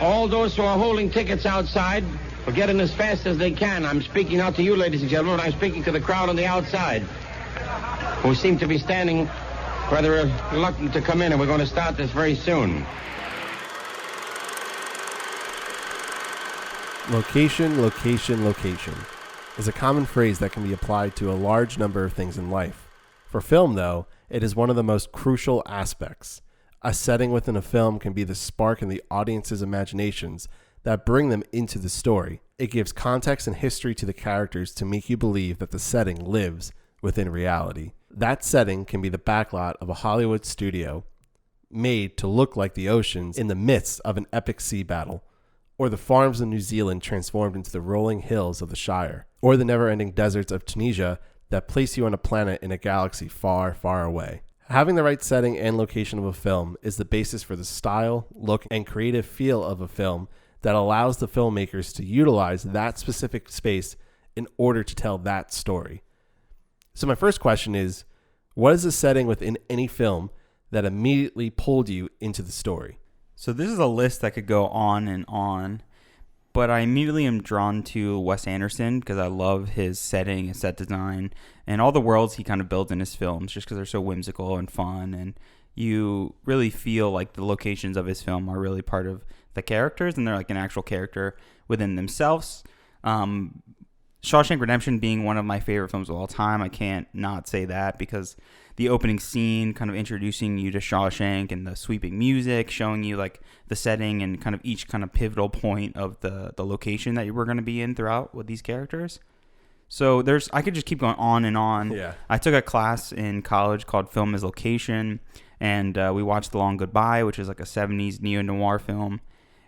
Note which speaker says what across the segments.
Speaker 1: All those who are holding tickets outside will get in as fast as they can. I'm speaking out to you, ladies and gentlemen, but I'm speaking to the crowd on the outside, who seem to be standing rather reluctant to come in, and we're going to start this very soon.
Speaker 2: Location, location, location is a common phrase that can be applied to a large number of things in life. For film, though, it is one of the most crucial aspects. A setting within a film can be the spark in the audience's imaginations that bring them into the story. It gives context and history to the characters to make you believe that the setting lives within reality. That setting can be the backlot of a Hollywood studio made to look like the oceans in the midst of an epic sea battle, or the farms of New Zealand transformed into the rolling hills of the Shire, or the never-ending deserts of Tunisia that place you on a planet in a galaxy far, far away. Having the right setting and location of a film is the basis for the style, look, and creative feel of a film that allows the filmmakers to utilize that specific space in order to tell that story. So my first question is, what is the setting within any film that immediately pulled you into the story?
Speaker 3: So this is a list that could go on, but I immediately am drawn to Wes Anderson because I love his setting, his set design, and all the worlds he kind of builds in his films just because they're so whimsical and fun, and you really feel like the locations of his film are really part of the characters, and they're like an actual character within themselves. Shawshank Redemption being one of my favorite films of all time, I can't not say that because the opening scene kind of introducing you to Shawshank and the sweeping music, showing you like the setting and kind of each kind of pivotal point of the location that you were going to be in throughout with these characters. So I could just keep going on and on.
Speaker 2: Yeah.
Speaker 3: I took a class in college called Film as Location, and we watched The Long Goodbye, which is like a 70s neo-noir film.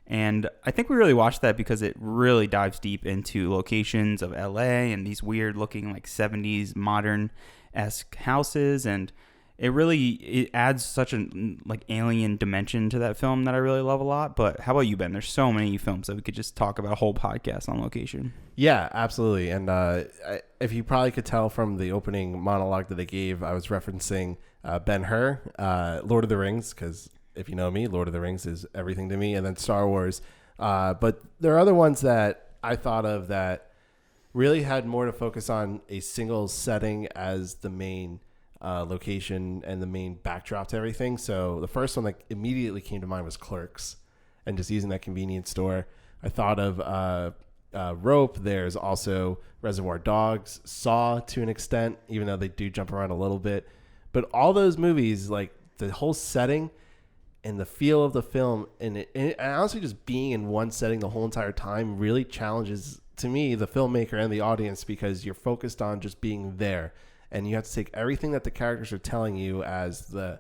Speaker 3: And I think we really watched that because it really dives deep into locations of LA and these weird looking like 70s modern-esque houses, and it adds such a like alien dimension to that film that I really love a lot. But how about you, Ben? There's so many films that we could just talk about a whole podcast on location.
Speaker 2: Yeah, absolutely. And if you probably could tell from the opening monologue that I gave, I was referencing Ben-Hur, Lord of the Rings, because if you know me, Lord of the Rings is everything to me, and then Star Wars. But there are other ones that I thought of that really had more to focus on a single setting as the main location and the main backdrop to everything. So the first one that immediately came to mind was Clerks, and just using that convenience store. I thought of Rope. There's also Reservoir Dogs, Saw to an extent, even though they do jump around a little bit. But all those movies, like the whole setting and the feel of the film, and honestly just being in one setting the whole entire time really challenges, to me, the filmmaker and the audience, because you're focused on just being there, and you have to take everything that the characters are telling you as the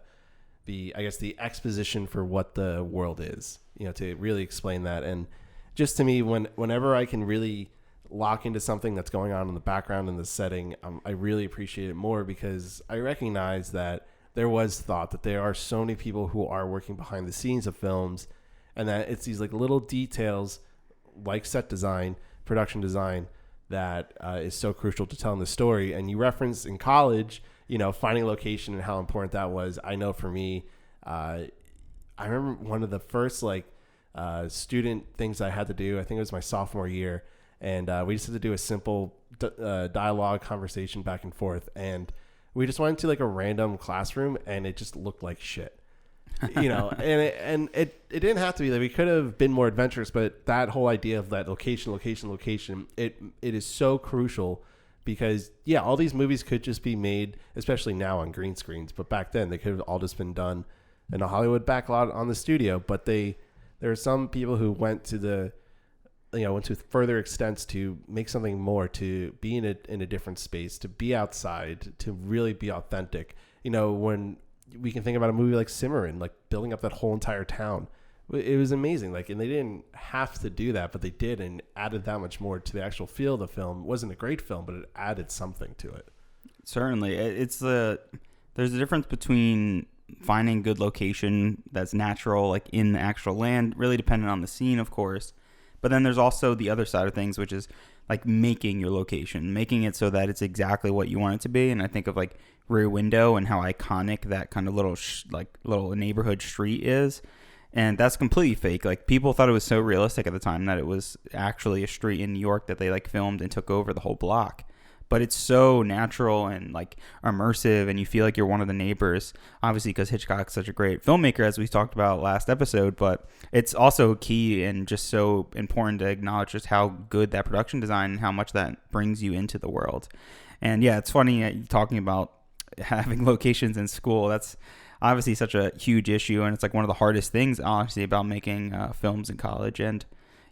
Speaker 2: exposition for what the world is, to really explain that. And just to me, whenever I can really lock into something that's going on in the background in the setting, I really appreciate it more, because I recognize that there was thought that there are so many people who are working behind the scenes of films, and that it's these like little details like set design, production design, that is so crucial to telling the story. And you referenced in college, finding location and how important that was. I know for me, I remember one of the first student things I had to do, I think it was my sophomore year, and we just had to do a simple dialogue conversation back and forth, and we just went to like a random classroom, and it just looked like shit, and it didn't have to be. Like, we could have been more adventurous, but that whole idea of that location, it is so crucial, because all these movies could just be made, especially now, on green screens, but back then they could have all just been done in a Hollywood backlot on the studio. But there are some people who went to further extents to make something more, to be in a different space, to be outside, to really be authentic. When we can think about a movie like Cimarron, like building up that whole entire town, it was amazing. And they didn't have to do that, but they did, and added that much more to the actual feel of the film. It wasn't a great film, but it added something to it.
Speaker 3: Certainly. There's a difference between finding good location that's natural, like in the actual land, really dependent on the scene, of course. But then there's also the other side of things, which is like making your location, making it so that it's exactly what you want it to be. And I think of like Rear Window and how iconic that kind of little neighborhood street is. And that's completely fake. Like, people thought it was so realistic at the time that it was actually a street in New York that they like filmed and took over the whole block. But it's so natural and like immersive, and you feel like you're one of the neighbors, obviously, because Hitchcock's such a great filmmaker, as we talked about last episode. But it's also key and just so important to acknowledge just how good that production design and how much that brings you into the world. And yeah, it's funny talking about having locations in school. That's obviously such a huge issue, and it's like one of the hardest things, honestly, about making films in college. And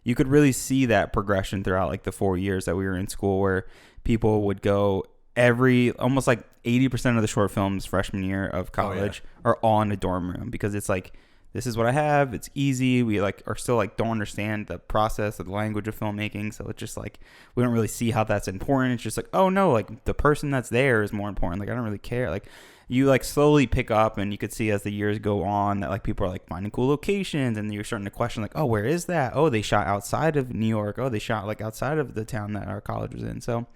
Speaker 3: you could really see that progression throughout like the 4 years that we were in school, where people would go almost like 80% of the short films freshman year of college are all in a dorm room, because it's like, this is what I have. It's easy. We like are still like don't understand the process of the language of filmmaking. So it's just like, we don't really see how that's important. It's just like, oh no, like the person that's there is more important. Like, I don't really care. Like, you like slowly pick up, and you could see as the years go on that like people are like finding cool locations, and you're starting to question like, oh, where is that? Oh, they shot outside of New York. Oh, they shot like outside of the town that our college was in. So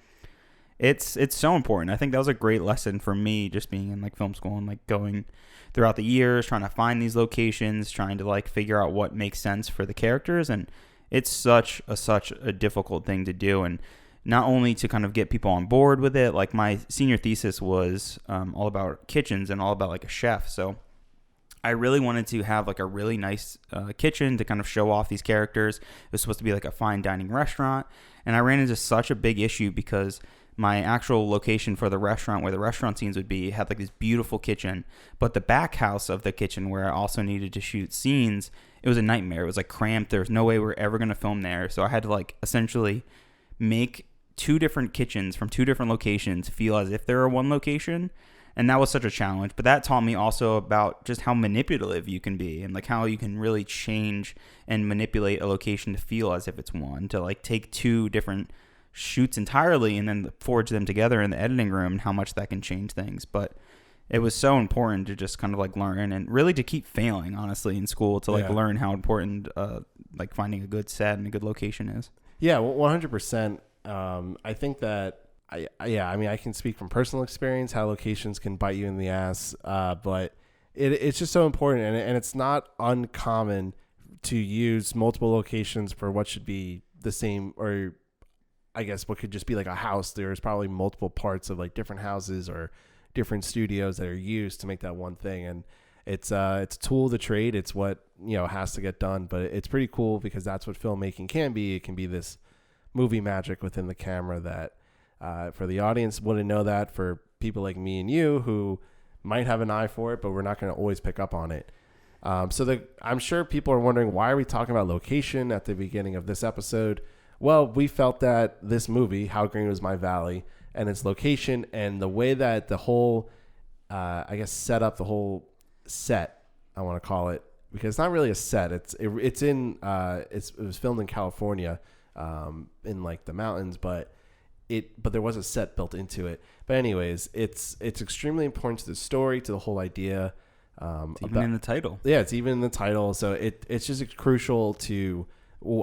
Speaker 3: it's so important. I think that was a great lesson for me, just being in like film school and like going throughout the years, trying to find these locations, trying to like figure out what makes sense for the characters. And it's such a difficult thing to do. And not only to kind of get people on board with it, like my senior thesis was all about kitchens and all about like a chef. So I really wanted to have like a really nice kitchen to kind of show off these characters. It was supposed to be like a fine dining restaurant. And I ran into such a big issue because my actual location for the restaurant, where the restaurant scenes would be, had like this beautiful kitchen, but the back house of the kitchen, where I also needed to shoot scenes, it was a nightmare. It was like cramped. There was no way we were ever going to film there. So I had to like essentially make 2 different kitchens from 2 different locations feel as if they were one location. And that was such a challenge. But that taught me also about just how manipulative you can be, and like how you can really change and manipulate a location to feel as if it's one, to like take 2 different shoots entirely and then forge them together in the editing room, and how much that can change things. But it was so important to just kind of like learn, and really to keep failing, honestly, in school, to like learn how important like finding a good set and a good location is. Yeah,
Speaker 2: 100%. I think that I mean, I can speak from personal experience how locations can bite you in the ass, but it's just so important, and it's not uncommon to use multiple locations for what should be the same, or I guess what could just be like a house. There's probably multiple parts of like different houses or different studios that are used to make that one thing, and it's a tool of the trade. It's what, you know, has to get done, but it's pretty cool because that's what filmmaking can be. It can be this movie magic within the camera that for the audience wouldn't know that. For people like me and you who might have an eye for it, but we're not going to always pick up on it. I'm sure people are wondering, why are we talking about location at the beginning of this episode? Well, we felt that this movie, How Green Was My Valley, and its location and the way that the whole, I guess, set up the whole set, I want to call it, because it's not really a set. It was filmed in California, in like the mountains, but there was a set built into it. But anyways, it's extremely important to the story, to the whole idea.
Speaker 3: It's even in the title.
Speaker 2: Yeah, it's even in the title. So it's just crucial to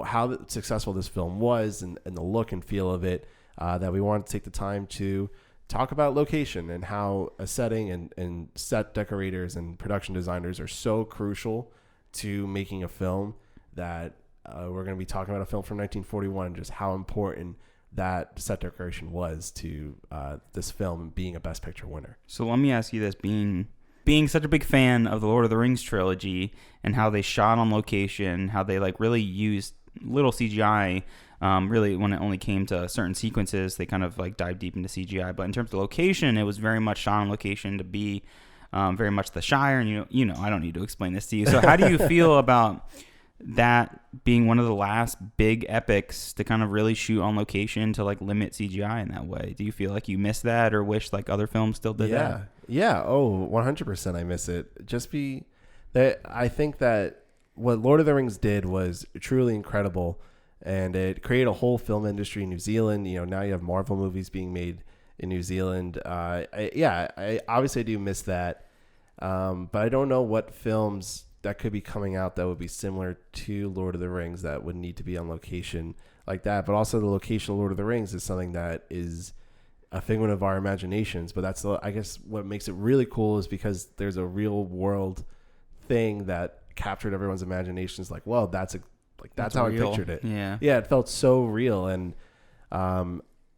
Speaker 2: how successful this film was, and the look and feel of it, that we wanted to take the time to talk about location and how a setting and set decorators and production designers are so crucial to making a film. That we're going to be talking about a film from 1941, just how important that set decoration was to this film being a Best Picture winner.
Speaker 3: So let me ask you this, being such a big fan of the Lord of the Rings trilogy and how they shot on location, how they like really used little CGI, really when it only came to certain sequences, they kind of like dived deep into CGI. But in terms of location, it was very much shot on location to be very much the Shire. And you know, I don't need to explain this to you. So how do you feel about that being one of the last big epics to kind of really shoot on location to like limit CGI in that way? Do you feel like you miss that, or wish like other films still did that?
Speaker 2: Yeah. Oh, 100% I miss it. I think that what Lord of the Rings did was truly incredible, and it created a whole film industry in New Zealand. You know, now you have Marvel movies being made in New Zealand. I obviously do miss that. But I don't know what films that could be coming out that would be similar to Lord of the Rings that would need to be on location like that. But also the location of Lord of the Rings is something that is a figment of our imaginations. But that's, I guess, what makes it really cool is because there's a real world thing that captured everyone's imaginations. Like, well, that's how
Speaker 3: real.
Speaker 2: I pictured it.
Speaker 3: Yeah.
Speaker 2: Yeah, it felt so real, and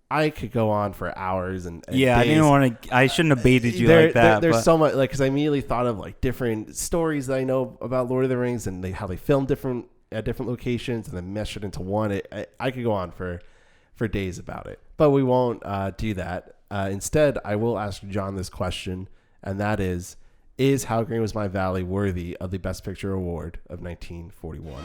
Speaker 2: I could go on for hours and
Speaker 3: yeah,
Speaker 2: days.
Speaker 3: I shouldn't have baited you like that.
Speaker 2: There's so much, like, because I immediately thought of like different stories that I know about Lord of the Rings and how they film at different locations and then mesh it into one. I could go on for days about it, but we won't do that. Instead, I will ask John this question, and that is How Green Was My Valley worthy of the Best Picture award of 1941?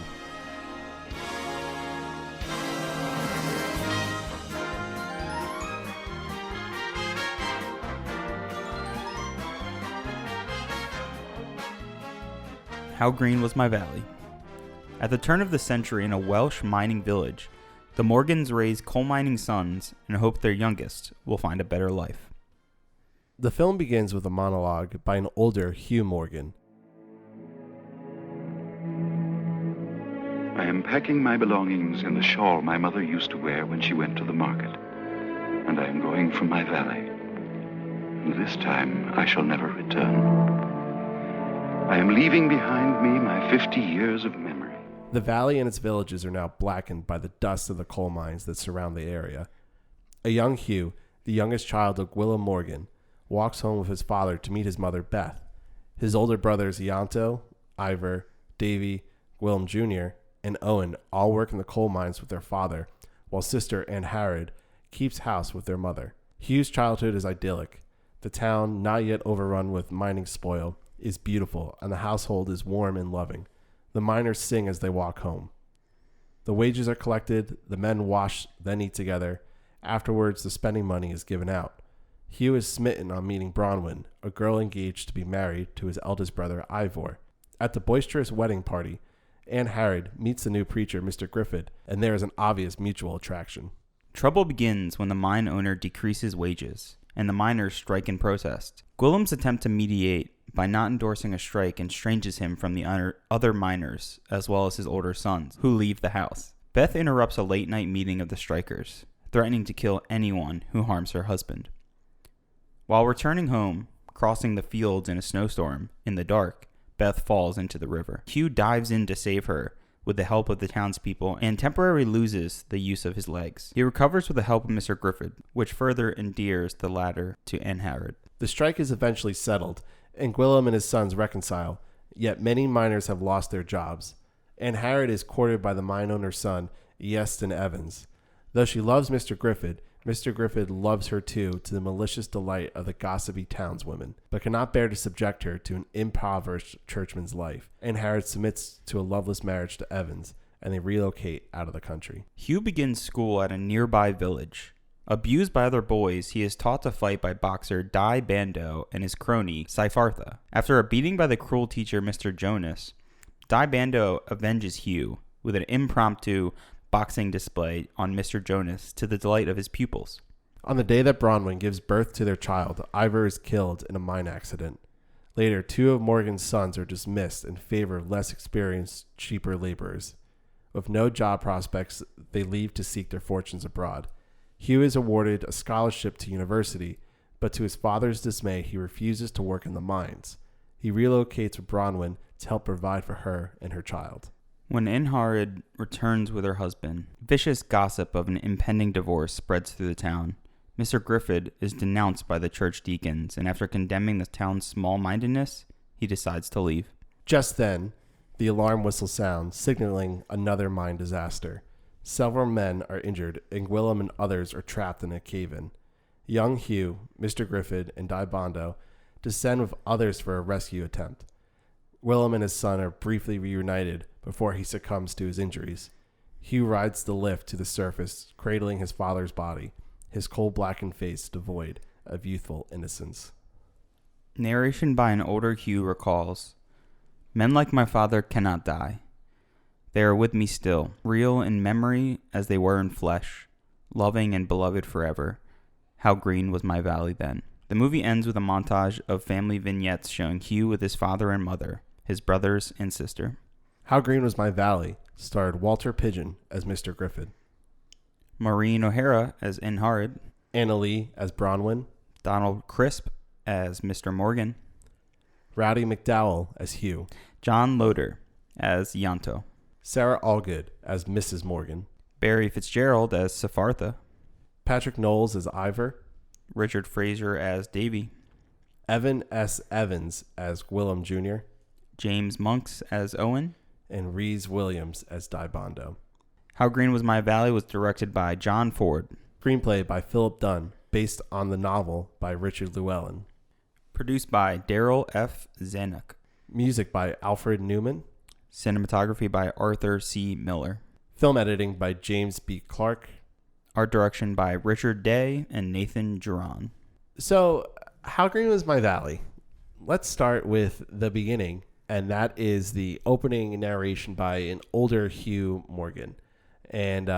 Speaker 3: How Green Was My Valley. At the turn of the century in a Welsh mining village, the Morgans raise coal mining sons and hope their youngest will find a better life.
Speaker 2: The film begins with a monologue by an older Hugh Morgan.
Speaker 4: I am packing my belongings in the shawl my mother used to wear when she went to the market, and I am going from my valley. And this time I shall never return. I am leaving behind me my 50 years of memory.
Speaker 2: The valley and its villages are now blackened by the dust of the coal mines that surround the area. A young Hugh, the youngest child of Gwilym Morgan, walks home with his father to meet his mother Beth. His older brothers Ianto, Ivor, Davy, Gwilym Jr., and Owen all work in the coal mines with their father, while sister Anharad keeps house with their mother. Hugh's childhood is idyllic. The town, not yet overrun with mining spoil, is beautiful, and the household is warm and loving. The miners sing as they walk home. The wages are collected, the men wash, then eat together. Afterwards, the spending money is given out. Hugh is smitten on meeting Bronwyn, a girl engaged to be married to his eldest brother Ivor. At the boisterous wedding party, Anharad meets the new preacher, Mr. Griffith, and there is an obvious mutual attraction.
Speaker 3: Trouble begins when the mine owner decreases wages, and the miners strike in protest. Gwilym's attempt to mediate by not endorsing a strike estranges him from the other miners, as well as his older sons, who leave the house. Beth interrupts a late-night meeting of the strikers, threatening to kill anyone who harms her husband. While returning home, crossing the fields in a snowstorm, in the dark, Beth falls into the river. Hugh dives in to save her with the help of the townspeople and temporarily loses the use of his legs. He recovers with the help of Mr. Griffith, which further endears the latter to Anharad.
Speaker 2: The strike is eventually settled, and Gwilym and his sons reconcile, yet many miners have lost their jobs. Anharad is courted by the mine owner's son, Iestyn Evans. Though she loves Mr. Griffith loves her too, to the malicious delight of the gossipy townswomen, but cannot bear to subject her to an impoverished churchman's life. Anharad submits to a loveless marriage to Evans, and they relocate out of the country.
Speaker 3: Hugh begins school at a nearby village. Abused by other boys, he is taught to fight by boxer Dai Bando and his crony, Cyfartha. After a beating by the cruel teacher, Mr. Jonas, Dai Bando avenges Hugh with an impromptu boxing display on Mr. Jonas to the delight of his pupils.
Speaker 2: On the day that Bronwyn gives birth to their child, Ivor is killed in a mine accident. Later, 2 of Morgan's sons are dismissed in favor of less experienced, cheaper laborers. With no job prospects, they leave to seek their fortunes abroad. Hugh is awarded a scholarship to university, but to his father's dismay, he refuses to work in the mines. He relocates with Bronwyn to help provide for her and her child.
Speaker 3: When Anharad returns with her husband, vicious gossip of an impending divorce spreads through the town. Mr. Griffith is denounced by the church deacons, and after condemning the town's small-mindedness, he decides to leave.
Speaker 2: Just then, the alarm whistle sounds, signaling another mine disaster. Several men are injured, and Gwilym and others are trapped in a cave-in. Young Hugh, Mr. Griffith, and Dai Bando descend with others for a rescue attempt. Gwilym and his son are briefly reunited before he succumbs to his injuries. Hugh rides the lift to the surface, cradling his father's body, his coal-blackened face devoid of youthful innocence.
Speaker 3: Narration by an older Hugh recalls, "Men like my father cannot die. They are with me still, real in memory as they were in flesh, loving and beloved forever. How green was my valley then." The movie ends with a montage of family vignettes showing Hugh with his father and mother, his brothers and sister.
Speaker 2: How Green Was My Valley starred Walter Pidgeon as Mr. Griffith,
Speaker 3: Maureen O'Hara as Anharad,
Speaker 2: Anna Lee as Bronwyn,
Speaker 3: Donald Crisp as Mr. Morgan,
Speaker 2: Roddy McDowall as Hugh,
Speaker 3: John Loder as Yanto.
Speaker 2: Sarah Allgood as Mrs. Morgan.
Speaker 3: Barry Fitzgerald as Sephartha.
Speaker 2: Patrick Knowles as Ivor.
Speaker 3: Richard Fraser as Davy.
Speaker 2: Evan S. Evans as Willem Jr.
Speaker 3: James Monks as Owen.
Speaker 2: And Reese Williams as Dibondo.
Speaker 3: How Green Was My Valley was directed by John Ford.
Speaker 2: Screenplay by Philip Dunn, based on the novel by Richard Llewellyn.
Speaker 3: Produced by Daryl F. Zanuck.
Speaker 2: Music by Alfred Newman.
Speaker 3: Cinematography by Arthur C. Miller.
Speaker 2: Film editing by James B. Clark.
Speaker 3: Art direction by Richard Day and Nathan Geron.
Speaker 2: So, How Green Was My Valley? Let's start with the beginning, and that is the opening narration by an older Hugh Morgan. And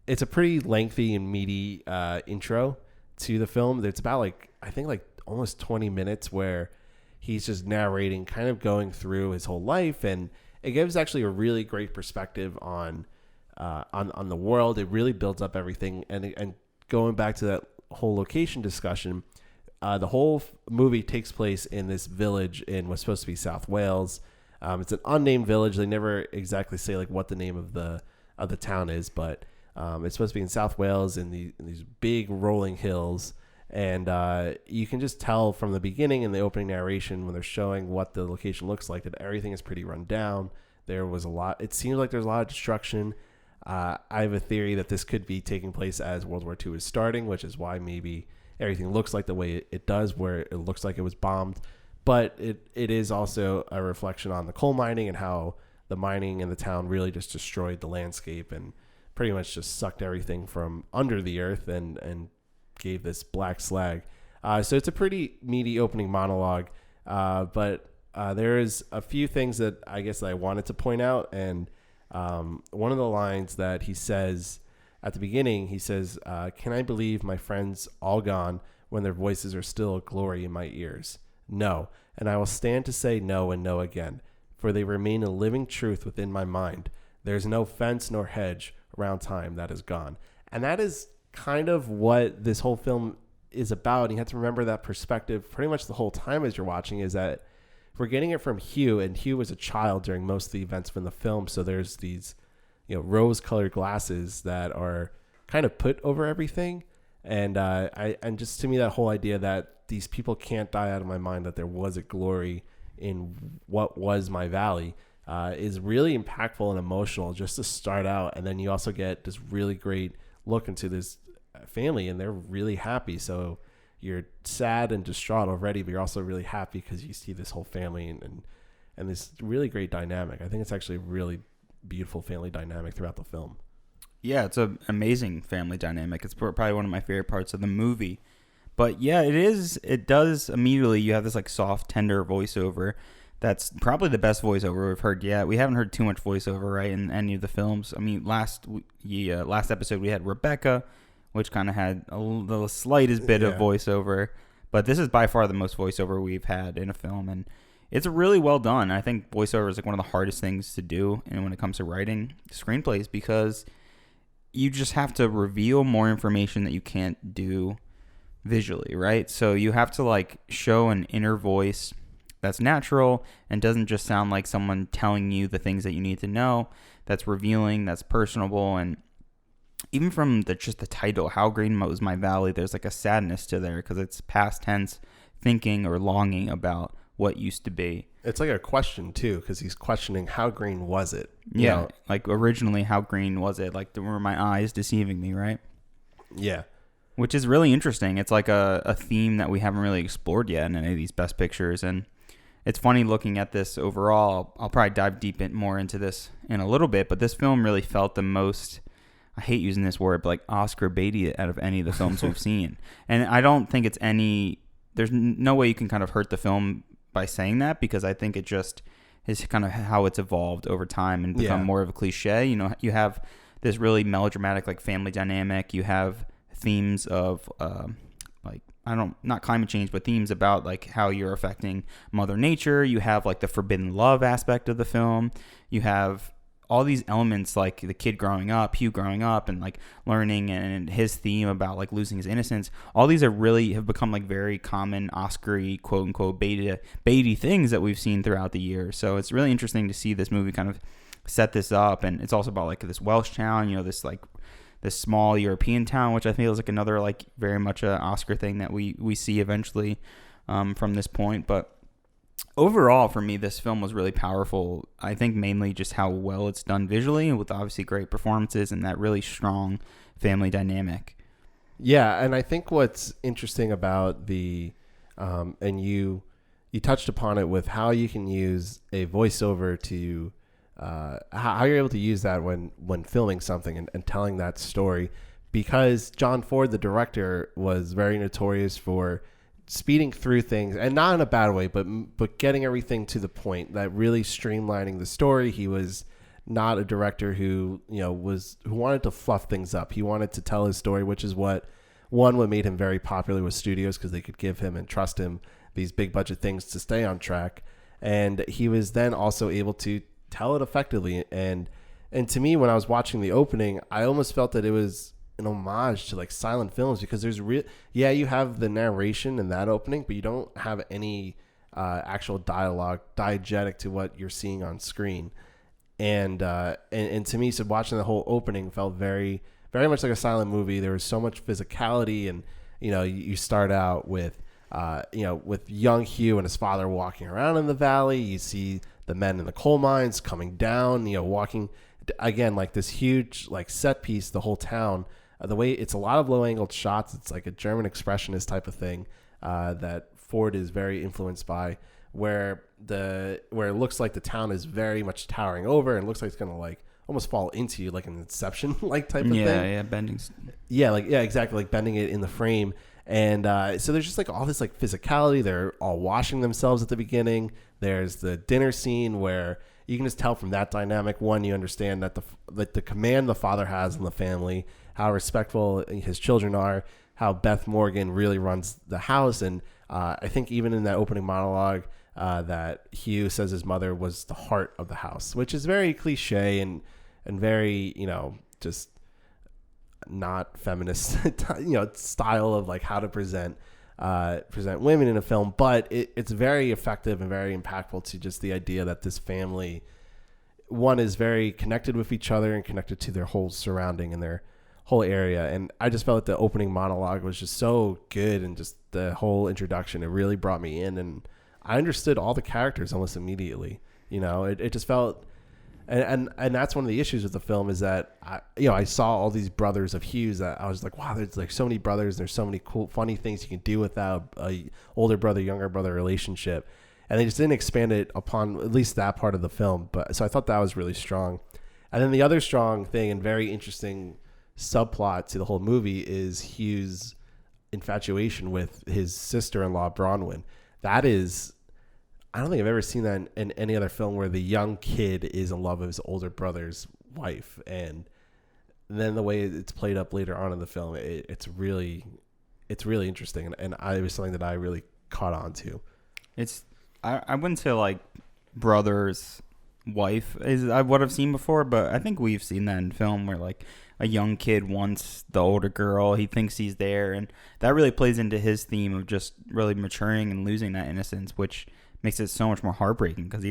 Speaker 2: it's a pretty lengthy and meaty intro to the film. It's about I think almost 20 minutes where he's just narrating, kind of going through his whole life, and it gives actually a really great perspective on the world. It really builds up everything, and going back to that whole location discussion, the whole movie takes place in this village in what's supposed to be South Wales. It's an unnamed village. They never exactly say what the name of the town is, but it's supposed to be in South Wales in these big rolling hills. And you can just tell from the beginning in the opening narration when they're showing what the location looks like that everything is pretty run down. It seems like there's a lot of destruction. I have a theory that this could be taking place as World War II is starting, which is why maybe everything looks like the way it does, where it looks like it was bombed. But it is also a reflection on the coal mining and how the mining in the town really just destroyed the landscape and pretty much just sucked everything from under the earth and gave this black slag. So it's a pretty meaty opening monologue, but there is a few things that I guess I wanted to point out. And one of the lines that he says at the beginning, he says, "Can I believe my friends all gone when their voices are still a glory in my ears? No, and I will stand to say no and no again, for they remain a living truth within my mind. There's no fence nor hedge around time that is gone." And that is kind of what this whole film is about. And you have to remember that perspective pretty much the whole time as you're watching, is that we're getting it from Hugh, and Hugh was a child during most of the events in the film. So there's these, rose-colored glasses that are kind of put over everything. And and just to me, that whole idea that these people can't die out of my mind, that there was a glory in what was my valley, is really impactful and emotional just to start out. And then you also get this really great look into this family, and they're really happy. So you're sad and distraught already, but you're also really happy because you see this whole family and this really great dynamic. I think it's actually a really beautiful family dynamic throughout the film.
Speaker 3: Yeah, it's an amazing family dynamic. It's probably one of my favorite parts of the movie. But yeah, it does immediately, you have this soft, tender voiceover. That's probably the best voiceover we've heard yet. We haven't heard too much voiceover, right, in any of the films. I mean, last episode we had Rebecca, which kind of had the slightest bit of voiceover. But this is by far the most voiceover we've had in a film, and it's really well done. I think voiceover is one of the hardest things to do, and when it comes to writing screenplays, because you just have to reveal more information that you can't do visually, right? So you have to show an inner voice that's natural and doesn't just sound like someone telling you the things that you need to know. That's revealing, that's personable. And even from the title, How Green Was My Valley, there's a sadness to there because it's past tense thinking or longing about what used to be.
Speaker 2: It's like a question too, because he's questioning how green was it?
Speaker 3: Yeah, originally, how green was it? Were my eyes deceiving me, right?
Speaker 2: Yeah.
Speaker 3: Which is really interesting. It's a theme that we haven't really explored yet in any of these Best Pictures. And it's funny looking at this overall. I'll probably dive more into this in a little bit, but this film really felt the most, I hate using this word, but Oscar baity out of any of the films we've seen. And I don't think there's no way you can kind of hurt the film by saying that, because I think it just is kind of how it's evolved over time and become more of a cliche. You have this really melodramatic family dynamic. You have themes of not climate change, but themes about how you're affecting Mother Nature. You have the forbidden love aspect of the film. You have all these elements, like the kid growing up, Hugh growing up, and like learning, and his theme about like losing his innocence, all these have become like very common Oscar-y, quote unquote, baity things that we've seen throughout the year. So it's really interesting to see this movie kind of set this up. And it's also about like this Welsh town, this small European town, which I feel is like another like very much an Oscar thing that we see eventually from this point. But overall, for me, this film was really powerful. I think mainly just how well it's done visually, with obviously great performances and that really strong family dynamic.
Speaker 2: Yeah, and I think what's interesting about the and you touched upon it with how you can use a voiceover to how you're able to use that when filming something and telling that story, because John Ford, the director, was very notorious for speeding through things, and not in a bad way, but getting everything to the point, that really streamlining the story. He was not a director who wanted to fluff things up. He wanted to tell his story, which is what made him very popular with studios, because they could give him and trust him these big budget things to stay on track. And he was then also able to tell it effectively. And to me, when I was watching the opening, I almost felt that it was an homage to like silent films, because there's you have the narration in that opening, but you don't have any actual dialogue diegetic to what you're seeing on screen. And to me, so watching the whole opening felt very, very much like a silent movie. There was so much physicality, and you start out with with young Hugh and his father walking around in the valley. You see the men in the coal mines coming down, walking again, like this huge like set piece, the whole town. The way it's a lot of low angled shots. It's like a German expressionist type of thing that Ford is very influenced by, where it looks like the town is very much towering over, and it looks like it's gonna like almost fall into you, like an Inception like type of thing.
Speaker 3: Yeah, bending.
Speaker 2: Yeah, exactly, like bending it in the frame. And so there's just like all this like physicality. They're all washing themselves at the beginning. There's the dinner scene where you can just tell from that dynamic. One, you understand that the command the father has in the family, how respectful his children are, how Beth Morgan really runs the house. And I think even in that opening monologue that Hugh says his mother was the heart of the house, which is very cliche and very, just not feminist, style of like how to present women in a film. But it's very effective and very impactful to just the idea that this family, one, is very connected with each other and connected to their whole surrounding and their whole area. And I just felt like the opening monologue was just so good, and just the whole introduction, it really brought me in, and I understood all the characters almost immediately. It just felt, and that's one of the issues with the film, is that I saw all these brothers of Hughes that I was like, wow, there's like so many brothers, there's so many cool funny things you can do without a older brother younger brother relationship, and they just didn't expand it upon at least that part of the film. But so I thought that was really strong. And then the other strong thing and very interesting subplot to the whole movie is Hughes' infatuation with his sister-in-law Bronwyn. That is, I don't think I've ever seen that in any other film, where the young kid is in love with his older brother's wife. And then the way it's played up later on in the film, it's really interesting. And it was something that I really caught on to.
Speaker 3: I wouldn't say like brother's wife is what I've seen before, but I think we've seen that in film, where like a young kid wants the older girl, he thinks he's there, and that really plays into his theme of just really maturing and losing that innocence, which makes it so much more heartbreaking, because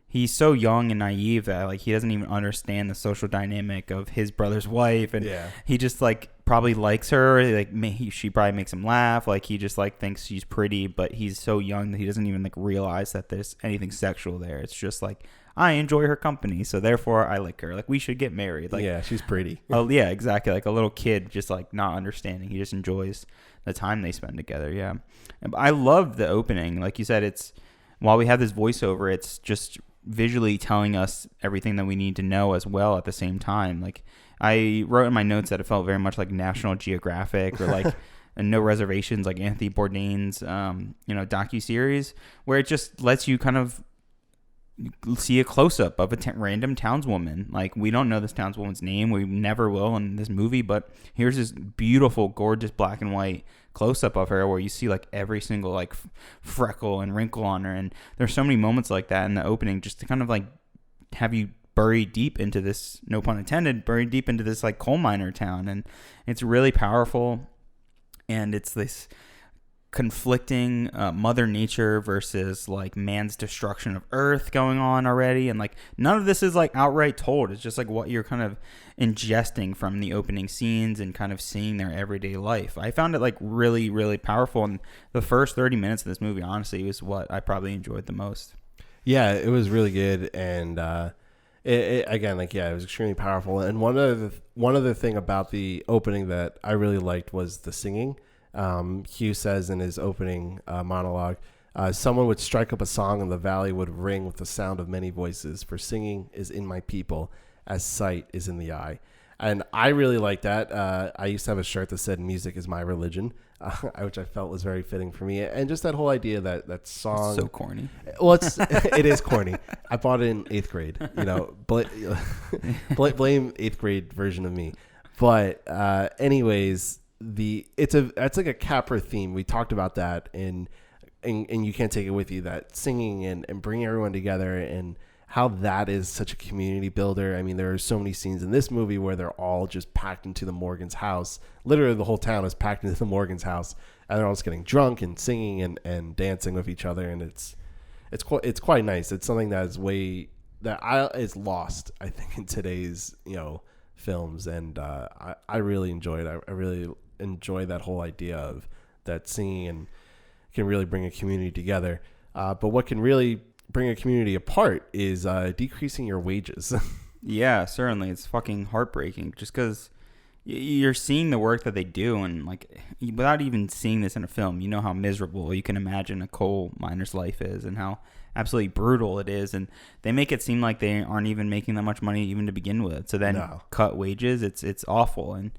Speaker 3: he's so young and naive that like he doesn't even understand the social dynamic of his brother's wife, and he just like probably likes her, like she probably makes him laugh, like he just like thinks she's pretty, but he's so young that he doesn't even like realize that there's anything sexual there. It's just like, I enjoy her company, so therefore I like her, like we should get married. Like, yeah,
Speaker 2: she's pretty.
Speaker 3: Oh yeah, exactly, like a little kid just like not understanding. He just enjoys the time they spend together. Yeah, I love the opening. Like you said, it's, while we have this voiceover, it's just visually telling us everything that we need to know as well at the same time. Like I wrote in my notes that it felt very much like National Geographic, or like No Reservations, like Anthony Bourdain's docuseries, where it just lets you kind of see a close-up of a random townswoman. Like, we don't know this townswoman's name, we never will in this movie, but here's this beautiful, gorgeous black and white close-up of her where you see like every single like freckle and wrinkle on her. And there's so many moments like that in the opening, just to kind of like have you buried deep into this, no pun intended, buried deep into this like coal miner town. And it's really powerful. And it's this conflicting mother nature versus like man's destruction of earth going on already, and like none of this is like outright told. It's just like what you're kind of ingesting from the opening scenes and kind of seeing their everyday life. I found it like really, really powerful, and the first 30 minutes of this movie honestly was what I probably enjoyed the most.
Speaker 2: Yeah, it was really good, and it again, like, yeah, it was extremely powerful. And one other thing about the opening that I really liked was the singing. Hugh says in his opening monologue, someone would strike up a song and the valley would ring with the sound of many voices, for singing is in my people as sight is in the eye. And I really like that. I used to have a shirt that said music is my religion, which I felt was very fitting for me. And just that whole idea that song.
Speaker 3: So corny.
Speaker 2: Well, it is corny. I bought it in 8th grade, blame 8th grade version of me. But anyways, that's like a Capra theme. We talked about that, and you can't take it with you, that singing and bringing everyone together, and how that is such a community builder. I mean, there are so many scenes in this movie where they're all just packed into the Morgan's house. Literally the whole town is packed into the Morgan's house, and they're all just getting drunk and singing and dancing with each other, and it's quite nice. It's something that is lost, I think, in today's films, and I really enjoyed it. I really enjoy that whole idea of that singing and can really bring a community together. But what can really bring a community apart is decreasing your wages.
Speaker 3: Yeah, certainly. It's fucking heartbreaking just because you're seeing the work that they do, and like without even seeing this in a film, you know how miserable you can imagine a coal miner's life is and how absolutely brutal it is. And they make it seem like they aren't even making that much money even to begin with. So then cut wages, it's awful. And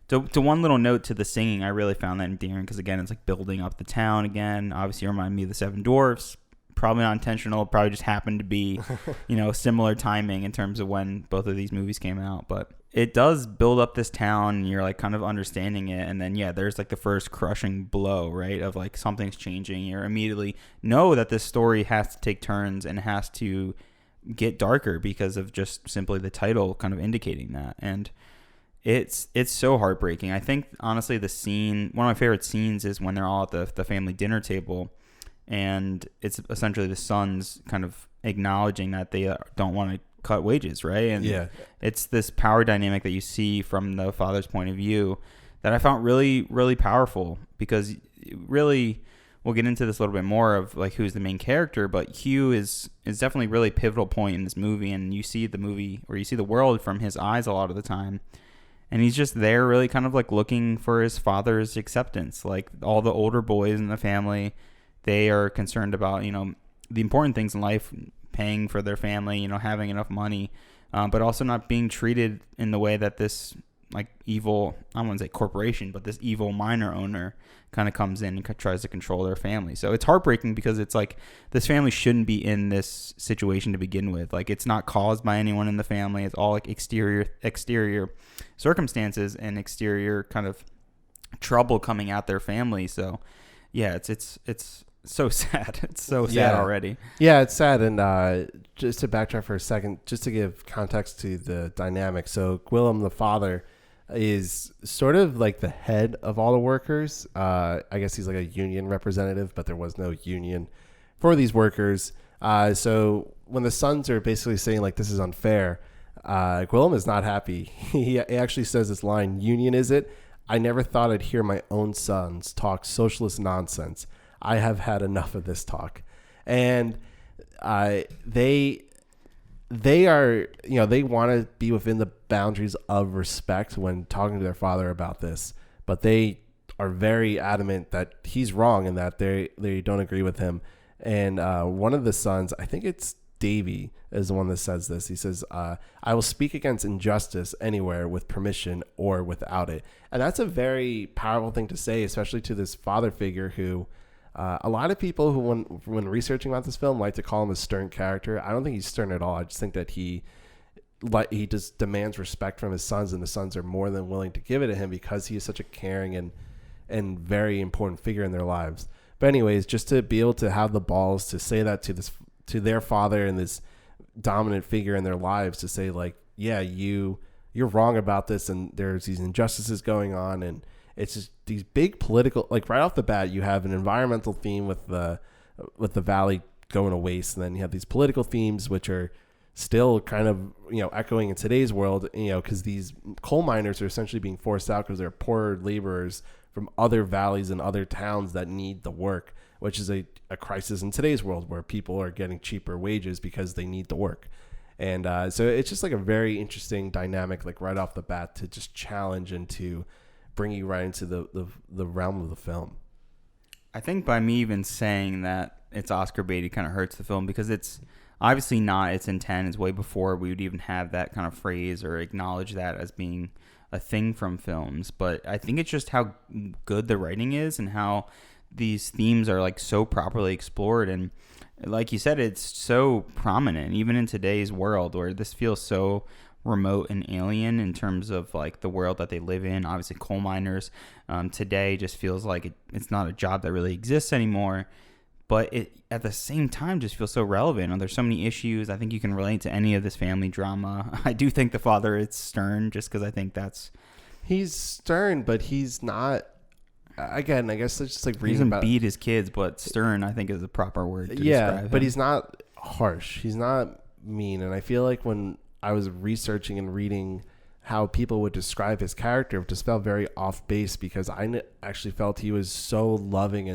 Speaker 3: to one little note to the singing, I really found that endearing because, again, it's like building up the town again. Obviously, it reminded me of the Seven Dwarfs. Probably not intentional. Probably just happened to be, similar timing in terms of when both of these movies came out. But it does build up this town, and you're like kind of understanding it. And then, there's like the first crushing blow, right? Of like something's changing. You immediately know that this story has to take turns and has to get darker because of just simply the title kind of indicating that. And it's so heartbreaking. I think, honestly, one of my favorite scenes is when they're all at the family dinner table, and it's essentially the sons kind of acknowledging that they don't want to cut wages, right? And it's this power dynamic that you see from the father's point of view that I found really, really powerful, because really, we'll get into this a little bit more of like who's the main character, but Hugh is definitely a really pivotal point in this movie, and you see the movie, or you see the world from his eyes a lot of the time. And he's just there really kind of like looking for his father's acceptance. Like all the older boys in the family, they are concerned about, the important things in life, paying for their family, having enough money, but also not being treated in the way that this like evil, I wouldn't say corporation, but this evil miner owner kind of comes in and tries to control their family. So it's heartbreaking because it's like this family shouldn't be in this situation to begin with. Like it's not caused by anyone in the family. It's all like exterior circumstances and exterior kind of trouble coming at their family. So yeah, it's so sad. It's so sad already.
Speaker 2: Yeah, it's sad. And just to backtrack for a second, just to give context to the dynamic. So Gwillem, the father, is sort of like the head of all the workers. I guess he's like a union representative, but there was no union for these workers. So when the sons are basically saying like this is unfair, Gwillem is not happy. He actually says this line, "Union is it? I never thought I'd hear my own sons talk socialist nonsense. I have had enough of this talk." And they are, they want to be within the boundaries of respect when talking to their father about this, but they are very adamant that he's wrong and that they don't agree with him. And one of the sons, I think it's Davy, is the one that says this. He says, "I will speak against injustice anywhere with permission or without it." And that's a very powerful thing to say, especially to this father figure who, a lot of people who, when researching about this film, like to call him a stern character. I don't think he's stern at all. I just think that he just demands respect from his sons, and the sons are more than willing to give it to him because he is such a caring and very important figure in their lives. But anyways, just to be able to have the balls to say that to their father in this dominant figure in their lives to say like, yeah, you're wrong about this, and there's these injustices going on, and it's just these big political, like right off the bat, you have an environmental theme with the valley going to waste, and then you have these political themes which are still kind of, echoing in today's world, because these coal miners are essentially being forced out because they're poorer laborers from other valleys and other towns that need the work, which is a crisis in today's world where people are getting cheaper wages because they need the work. And so it's just like a very interesting dynamic, like right off the bat, to just challenge and to bring you right into the realm of the film.
Speaker 3: I think by me even saying that it's Oscar bait, it kind of hurts the film, because it's obviously not its intent. It's way before we would even have that kind of phrase or acknowledge that as being a thing from films. But I think it's just how good the writing is and how these themes are like so properly explored. And like you said, it's so prominent even in today's world, where this feels so remote and alien in terms of like the world that they live in. Obviously coal miners today just feels like it's not a job that really exists anymore, but it at the same time just feels so relevant. And there's so many issues. I think you can relate to any of this family drama. I do think the father is stern, just because I think he's
Speaker 2: stern, but he's not. Again, I guess it's just like reading
Speaker 3: about. He doesn't beat his kids, but stern, I think, is the proper word to describe him.
Speaker 2: But he's not harsh. He's not mean. And I feel like when I was researching and reading how people would describe his character, it just felt very off base, because I actually felt he was so loving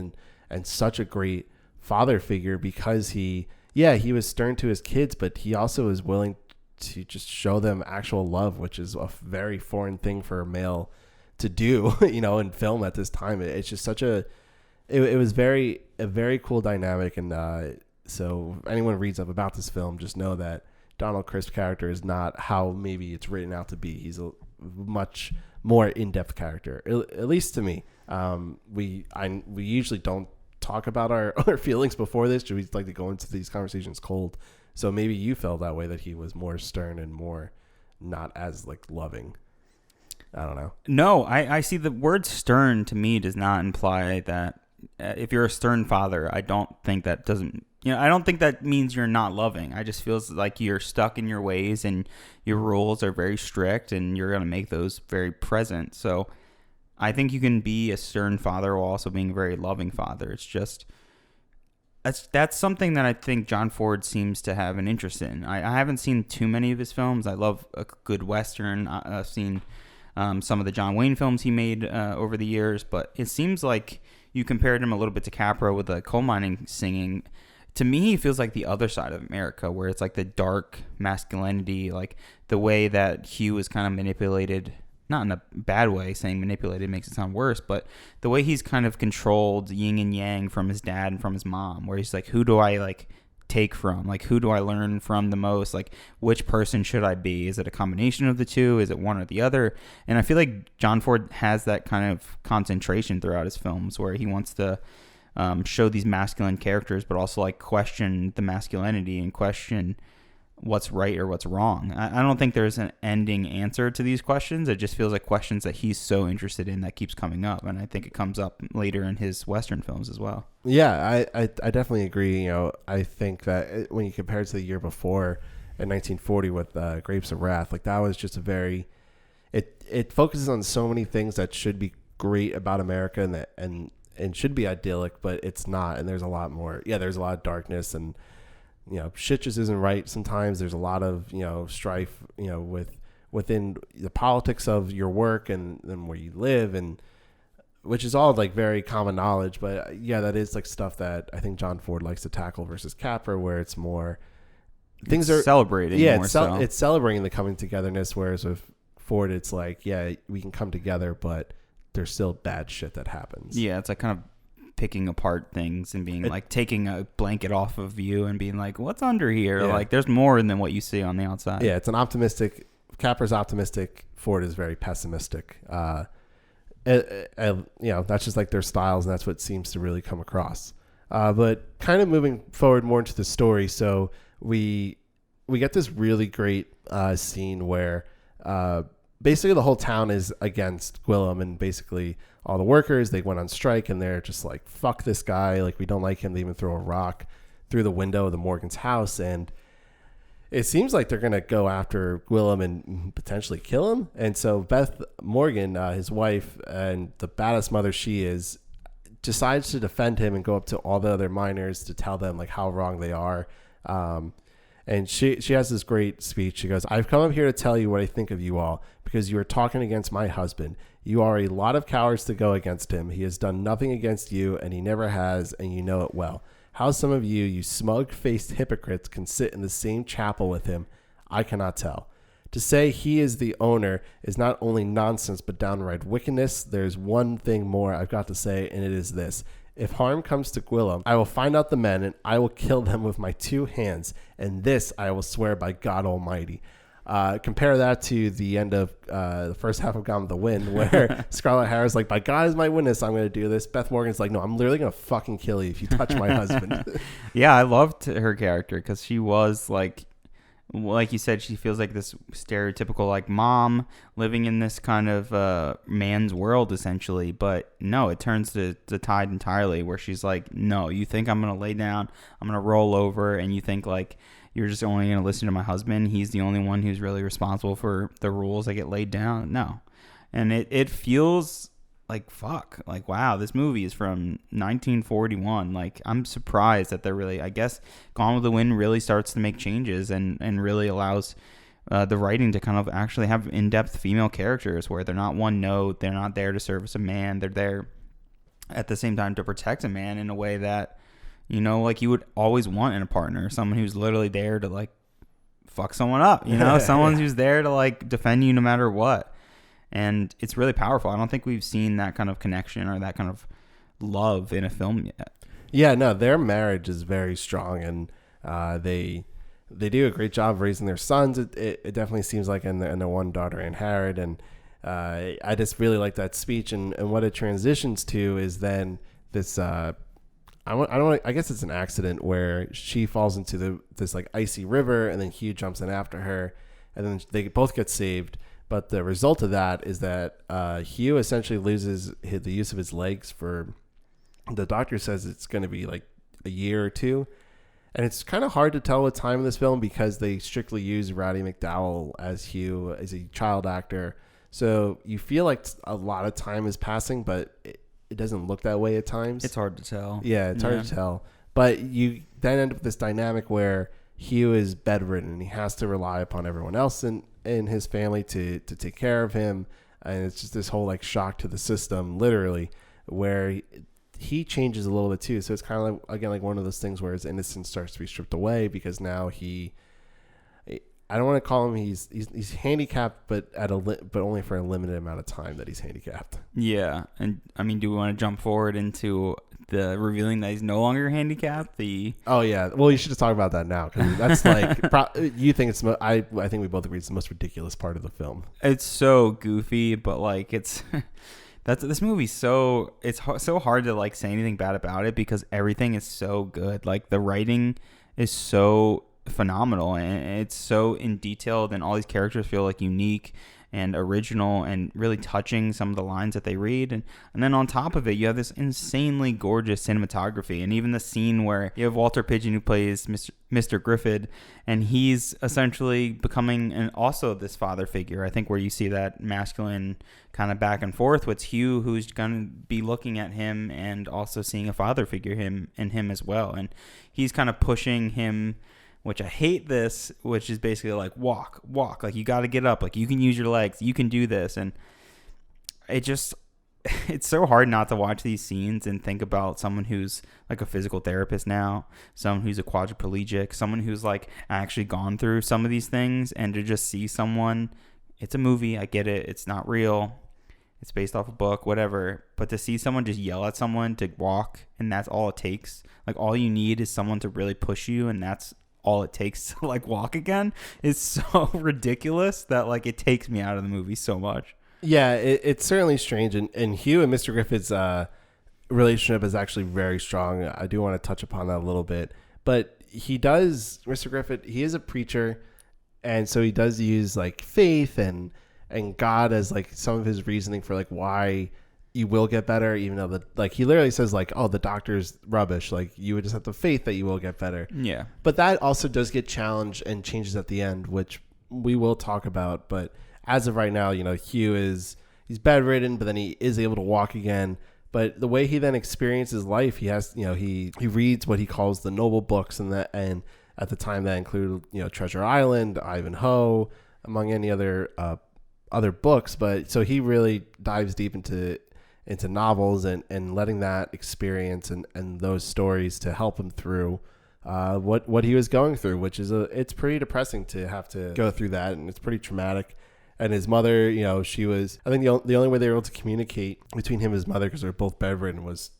Speaker 2: and such a great father figure, because he was stern to his kids, but he also was willing to just show them actual love, which is a very foreign thing for a male to do, in film at this time. It's just such it was a very cool dynamic. And so if anyone reads up about this film, just know that Donald Crisp's character is not how maybe it's written out to be. He's a much more in-depth character, at least to me. We usually don't talk about our feelings before this. We like to go into these conversations cold. So maybe you felt that way, that he was more stern and more not as like loving. I don't know. No,
Speaker 3: I see the word stern to me does not imply that if you're a stern father, I don't think that means you're not loving. I just feels like you're stuck in your ways and your rules are very strict and you're going to make those very present. So I think you can be a stern father while also being a very loving father. It's just, that's something that I think John Ford seems to have an interest in. I haven't seen too many of his films. I love a good Western. I've seen some of the John Wayne films he made over the years, but it seems like you compared him a little bit to Capra with the coal mining singing. To me, he feels like the other side of America, where it's like the dark masculinity, like the way that Hugh is kind of manipulated, not in a bad way, saying manipulated makes it sound worse, but the way he's kind of controlled yin and yang from his dad and from his mom, where he's like, who do I like take from? Like, who do I learn from the most? Like, which person should I be? Is it a combination of the two? Is it one or the other? And I feel like John Ford has that kind of concentration throughout his films, where he wants to show these masculine characters, but also like question the masculinity and question what's right or what's wrong. I don't think there's an ending answer to these questions. It just feels like questions that he's so interested in that keeps coming up. And I think it comes up later in his Western films as well. Yeah, I definitely agree. I think that when you compare it to the year before in 1940 with Grapes of Wrath, like that was just it focuses on so many things that should be great about America and should be idyllic, but it's not. And there's a lot more. Yeah, there's a lot of darkness, and shit just isn't right sometimes. There's a lot of strife within the politics of your work and where you live, and which is all like very common knowledge. But yeah, that is like stuff that I think John Ford likes to tackle versus Capra, where it's more things are celebrating. Yeah, it's celebrating the coming togetherness, whereas with Ford, it's like, yeah, we can come together, but there's still bad shit that happens. Yeah, it's like kind of picking apart things and being like taking a blanket off of you and being like, what's under here? Yeah. Like there's more than what you see on the outside. Yeah, it's an optimistic. Capra's optimistic. Ford is very pessimistic. That's just like their styles, and that's what seems to really come across. But kind of moving forward more into the story, so we get this really great scene where basically the whole town is against Gwillem, and basically all the workers, they went on strike, and they're just like, fuck this guy, like we don't like him. They even throw a rock through the window of the Morgan's house, and
Speaker 2: it seems like they're going to go after Gwillem and potentially kill him. And so Beth Morgan, his wife, and the baddest mother she is, decides to defend him and go up to all the other miners to tell them like how wrong they are. And she has this great speech. She goes, "I've come up here to tell you what I think of you all, because you are talking against my husband. You are a lot of cowards to go against him. He has done nothing against you, and he never has, and you know it well. How some of you smug-faced hypocrites, can sit in the same chapel with him, I cannot tell. To say he is the owner is not only nonsense, but downright wickedness. There's one thing more I've got to say, and it is this. If harm comes to Gwillem, I will find out the men, and I will kill them with my 2 hands, and this I will swear by God Almighty." Compare that to the end of the first half of Gone with the Wind, where Scarlett O'Hara's like, "By God is my witness, I'm going to do this." Beth Morgan's like, "No, I'm literally going to fucking kill you if you touch my husband."
Speaker 3: Yeah, I loved her character because she was like you said, she feels like this stereotypical like mom living in this kind of man's world essentially. But no, it turns the tide entirely, where she's like, "No, you think I'm going to lay down, I'm going to roll over, and you think like you're just only going to listen to my husband. He's the only one who's really responsible for the rules that get laid down." No. And it feels like, fuck, like, wow, this movie is from 1941. Like, I'm surprised that they're really, I guess Gone with the Wind really starts to make changes and really allows the writing to kind of actually have in-depth female characters where they're not one note. They're not there to service a man. They're there at the same time to protect a man in a way that, you know, like you would always want in a partner, someone who's literally there to like fuck someone up, you know, someone who's there to like defend you no matter what. And it's really powerful. I don't think we've seen that kind of connection or that kind of love in a film yet.
Speaker 2: Yeah, no, their marriage is very strong, and they do a great job of raising their sons. It definitely seems like in the one daughter and Harrod, and I just really like that speech, and what it transitions to is then this. I guess it's an accident where she falls into this like icy river, and then Hugh jumps in after her, and then they both get saved. But the result of that is that Hugh essentially loses the use of his legs for, the doctor says it's going to be like a year or two. And it's kind of hard to tell the time in this film because they strictly use Roddy McDowall as Hugh, as a child actor. So you feel like a lot of time is passing, but it doesn't look that way at times.
Speaker 3: It's hard to tell.
Speaker 2: Yeah, it's hard to tell. But you then end up with this dynamic where Hugh is bedridden and he has to rely upon everyone else in his family to take care of him. And it's just this whole like shock to the system, literally, where he changes a little bit too. So it's kind of like, again, like one of those things where his innocence starts to be stripped away because now I don't want to call him he's handicapped, but but only for a limited amount of time that he's handicapped. Yeah,
Speaker 3: and I mean, do we want to jump forward into the revealing that he's no longer handicapped?
Speaker 2: Oh yeah, well you should just talk about that now because that's like you think it's I think we both agree it's the most ridiculous part of the film.
Speaker 3: It's so goofy, but like it's this movie's so hard to like say anything bad about it because everything is so good. Like the writing is so phenomenal and it's so in detailed and all these characters feel like unique and original and really touching, some of the lines that they read, and then on top of it you have this insanely gorgeous cinematography, and even the scene where you have Walter Pidgeon who plays Mr. Griffith, and he's essentially becoming also this father figure, I think, where you see that masculine kind of back and forth with Hugh, who's going to be looking at him and also seeing a father figure in him as well, and he's kind of pushing him, which I hate this, which is basically like walk, like you got to get up, like you can use your legs, you can do this. And it's so hard not to watch these scenes and think about someone who's like a physical therapist now, someone who's a quadriplegic, someone who's like actually gone through some of these things, and to just see someone, it's a movie, I get it, it's not real, it's based off a book, whatever, but to see someone just yell at someone to walk, and that's all it takes, like all you need is someone to really push you, and that's all it takes to like walk again, is so ridiculous that like it takes me out of the movie so much.
Speaker 2: Yeah, it's certainly strange, and Hugh and Mr. Griffith's relationship is actually very strong. I do want to touch upon that a little bit, but Mr. Griffith, he is a preacher, and so he does use like faith and God as like some of his reasoning for like why you will get better, even though he literally says like, oh, the doctor's rubbish. Like, you would just have the faith that you will get better.
Speaker 3: Yeah.
Speaker 2: But that also does get challenged and changes at the end, which we will talk about. But as of right now, Hugh he's bedridden, but then he is able to walk again. But the way he then experiences life, he has, he reads what he calls the noble books, and at the time that included, Treasure Island, Ivanhoe, among any other books. But so he really dives deep into novels and letting that experience and those stories to help him through what he was going through, which is it's pretty depressing to have to go through that, and it's pretty traumatic. And his mother, she was, I think the only way they were able to communicate between him and his mother, because they were both bedridden, was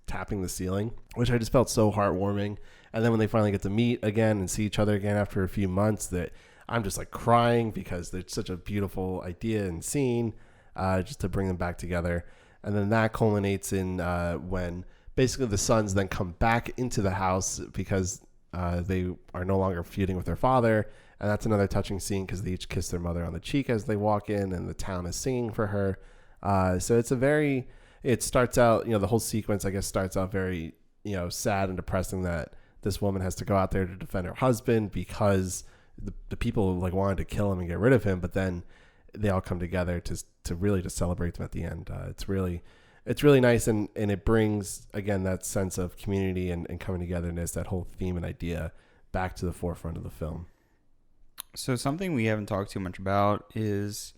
Speaker 2: tapping the ceiling, which I just felt so heartwarming. And then when they finally get to meet again and see each other again after a few months, that I'm just like crying, because it's such a beautiful idea and scene, just to bring them back together. And then that culminates in when basically the sons then come back into the house because they are no longer feuding with their father. And that's another touching scene, because they each kiss their mother on the cheek as they walk in, and the town is singing for her. So it starts out, the whole sequence, I guess, starts out very, sad and depressing, that this woman has to go out there to defend her husband because the people like wanted to kill him and get rid of him. But then they all come together to really just celebrate them at the end. It's really nice. And it brings, again, that sense of community and coming togetherness, that whole theme and idea back to the forefront of the film.
Speaker 3: So something we haven't talked too much about is,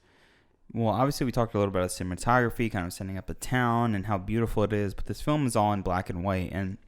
Speaker 3: well, obviously we talked a little about cinematography, kind of setting up the town and how beautiful it is, but this film is all in black and white. And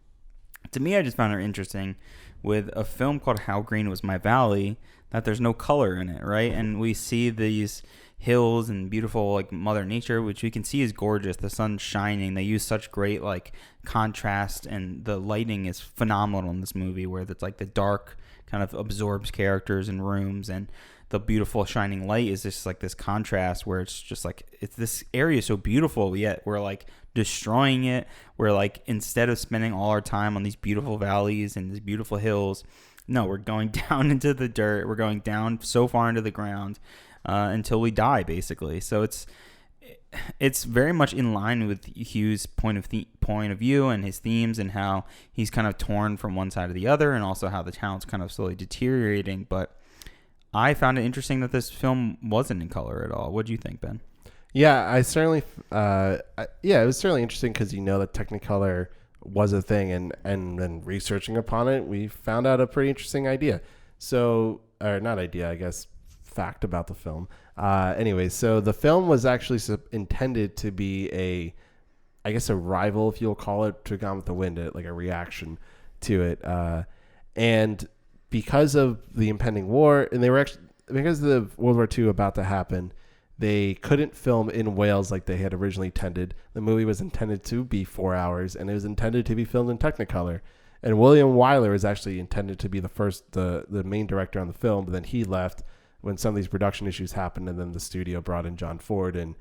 Speaker 3: to me, I just found it interesting with a film called How Green Was My Valley that there's no color in it, right? And we see these hills and beautiful like Mother Nature, which we can see is gorgeous. The sun's shining. They use such great like contrast, and the lighting is phenomenal in this movie, where it's like the dark kind of absorbs characters and rooms, and the beautiful shining light is just like this contrast where it's just like, it's this area so beautiful, yet we're like destroying it. We're like, instead of spending all our time on these beautiful valleys and these beautiful hills, no, we're going down into the dirt. We're going down so far into the ground until we die, basically. So it's very much in line with Hugh's point of view and his themes, and how he's kind of torn from one side or the other, and also how the town's kind of slowly deteriorating. But I found it interesting that this film wasn't in color at all. What do you think, Ben?
Speaker 2: Yeah, I certainly, it was certainly interesting, because that Technicolor was a thing, and then researching upon it, we found out a pretty interesting idea. So, or not idea, I guess, fact about the film. Anyway, so the film was actually intended to be a rival, if you'll call it, to Gone with the Wind, like a reaction to it. And because of the impending war, and because of the World War II about to happen, they couldn't film in Wales like they had originally intended. The movie was intended to be 4 hours, and it was intended to be filmed in Technicolor. And William Wyler was actually intended to be the main director on the film, but then he left when some of these production issues happened, and then the studio brought in John Ford, and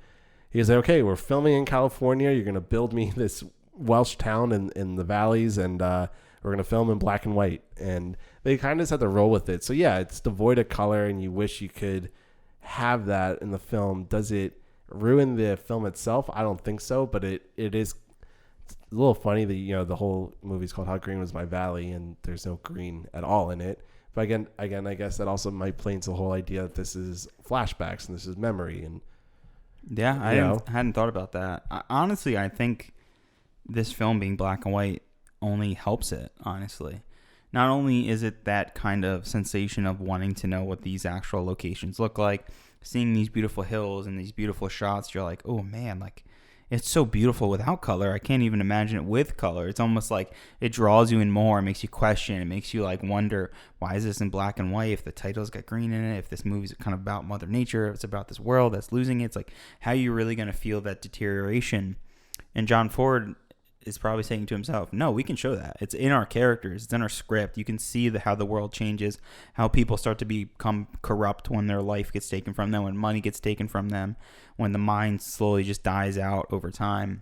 Speaker 2: he was like, okay, we're filming in California. You're going to build me this Welsh town in the valleys, and we're going to film in black and white. And they kind of just had to roll with it. So yeah, it's devoid of color, and you wish you could have that in the film. Does it ruin the film itself? I don't think so, but it is a little funny that, the whole movie's called How Green Was My Valley, and there's no green at all in it. But again, I guess that also might play into the whole idea that this is flashbacks and this is memory. And
Speaker 3: yeah, I hadn't thought about that. Honestly, I think this film being black and white only helps it, honestly. Not only is it that kind of sensation of wanting to know what these actual locations look like, seeing these beautiful hills and these beautiful shots, you're like, oh man, like, it's so beautiful without color. I can't even imagine it with color. It's almost like it draws you in more. It makes you question. It makes you like wonder, why is this in black and white if the title's got green in it? If this movie's kind of about Mother Nature, if it's about this world that's losing it, it's like, how are you really going to feel that deterioration? And John Ford is probably saying to himself, no, we can show that. It's in our characters. It's in our script. You can see how the world changes, how people start to become corrupt when their life gets taken from them, when money gets taken from them, when the mind slowly just dies out over time.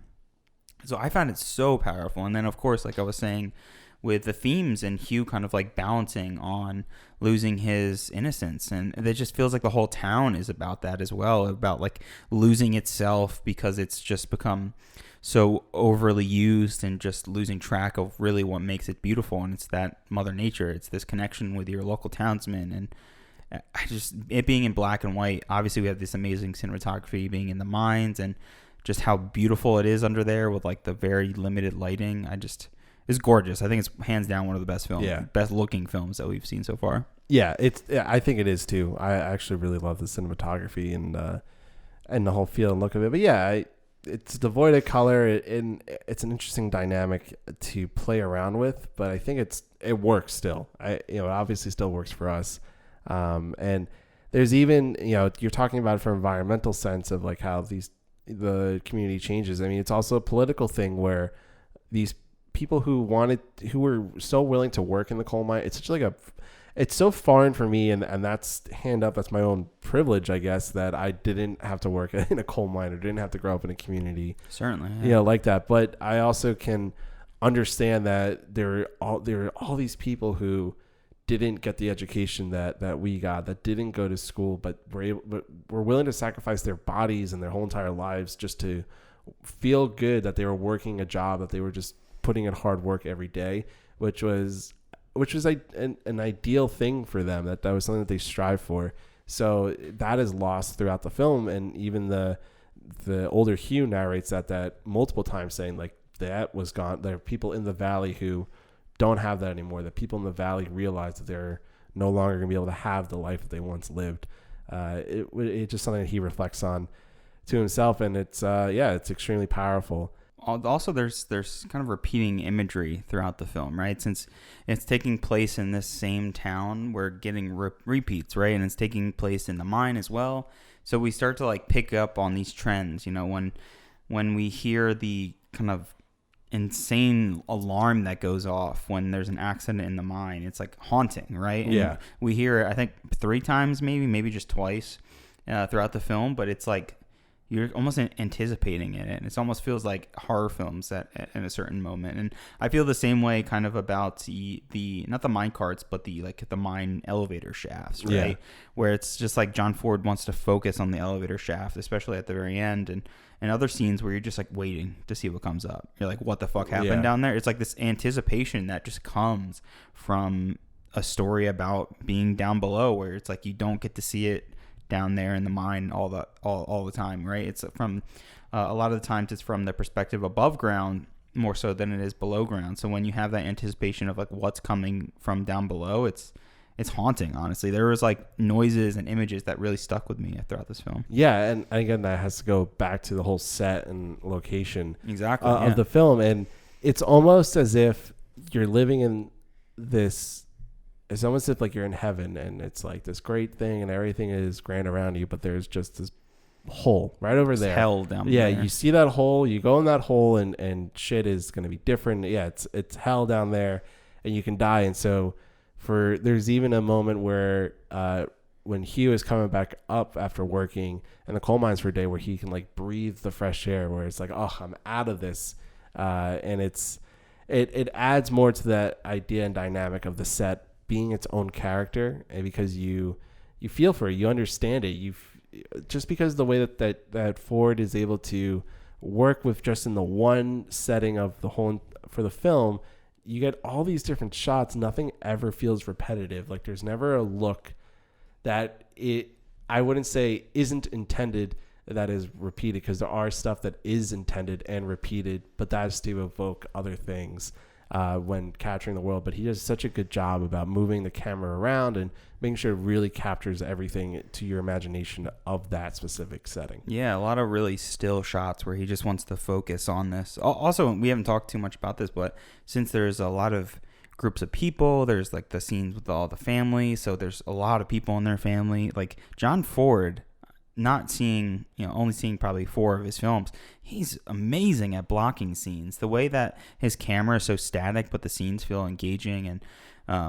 Speaker 3: So I found it so powerful. And then, of course, like I was saying, with the themes and Hugh kind of like balancing on losing his innocence. And it just feels like the whole town is about that as well, about like losing itself because it's just become so overly used and just losing track of really what makes it beautiful. And it's that Mother Nature. It's this connection with your local townsmen. And it being in black and white, obviously we have this amazing cinematography being in the mines and just how beautiful it is under there with like the very limited lighting. It's gorgeous. I think it's hands down one of the best films, best looking films that we've seen so far.
Speaker 2: Yeah, I think it is too. I actually really love the cinematography and the whole feel and look of it. But yeah, it's devoid of color, and it's an interesting dynamic to play around with. But I think it works still. It obviously still works for us. And there's even, you're talking about it from an environmental sense of like how the community changes. I mean, it's also a political thing where these people who were so willing to work in the coal mine, it's so foreign for me. And that's that's my own privilege, I guess, that I didn't have to work in a coal mine or didn't have to grow up in a community.
Speaker 3: Certainly. Yeah.
Speaker 2: Like that. But I also can understand that there are all these people who didn't get the education that we got, that didn't go to school, but were willing to sacrifice their bodies and their whole entire lives just to feel good that they were working a job, that they were just putting in hard work every day, which was an ideal thing for them. That was something that they strive for. So that is lost throughout the film, and even the older Hugh narrates that multiple times, saying like that was gone. There are people in the valley who don't have that anymore. The people in the valley realize that they're no longer going to be able to have the life that they once lived. It's just something that he reflects on to himself, and it's extremely powerful.
Speaker 3: Also, there's kind of repeating imagery throughout the film, right? Since it's taking place in this same town, we're getting repeats, right? And it's taking place in the mine as well. So we start to like pick up on these trends, when we hear the kind of insane alarm that goes off when there's an accident in the mine. It's like haunting, right? And we hear it, I think 3 times, maybe just twice throughout the film, but it's like you're almost anticipating it, and it almost feels like horror films at a certain moment. And I feel the same way kind of about the not the mine carts, but the mine elevator shafts, right? Where it's just like John Ford wants to focus on the elevator shaft, especially at the very end, and other scenes where you're just like waiting to see what comes up. You're like, what the fuck happened down there? It's like this anticipation that just comes from a story about being down below, where it's like you don't get to see it down there in the mine all the time, right? It's from a lot of the times it's from the perspective above ground more so than it is below ground. So when you have that anticipation of like what's coming from down below, it's haunting, honestly. There was like noises and images that really stuck with me throughout this film.
Speaker 2: Yeah, and again, that has to go back to the whole set and location
Speaker 3: of
Speaker 2: the film. And it's almost as if you're living in this. It's almost as if like you're in heaven, and it's like this great thing and everything is grand around you, but there's just this hole right over there.
Speaker 3: Hell down there.
Speaker 2: Yeah, you see that hole, you go in that hole, and shit is going to be different. Yeah, it's hell down there, and you can die. And so there's even a moment where when Hugh is coming back up after working in the coal mines for a day, where he can like breathe the fresh air, where it's like, oh, I'm out of this, and it adds more to that idea and dynamic of the set being its own character, and because you feel for it, you understand it. Just because the way that Ford is able to work with just in the one setting of the whole for the film, you get all these different shots. Nothing ever feels repetitive. Like there's never a look that I wouldn't say isn't intended that is repeated, because there are stuff that is intended and repeated, but that's to evoke other things when capturing the world. But he does such a good job about moving the camera around and making sure it really captures everything to your imagination of that specific setting.
Speaker 3: Yeah, a lot of really still shots where he just wants to focus on this. Also, we haven't talked too much about this, but since there's a lot of groups of people, there's like the scenes with all the family, so there's a lot of people in their family. Like John Ford not seeing, only seeing probably 4 of his films, he's amazing at blocking scenes. The way that his camera is so static, but the scenes feel engaging, and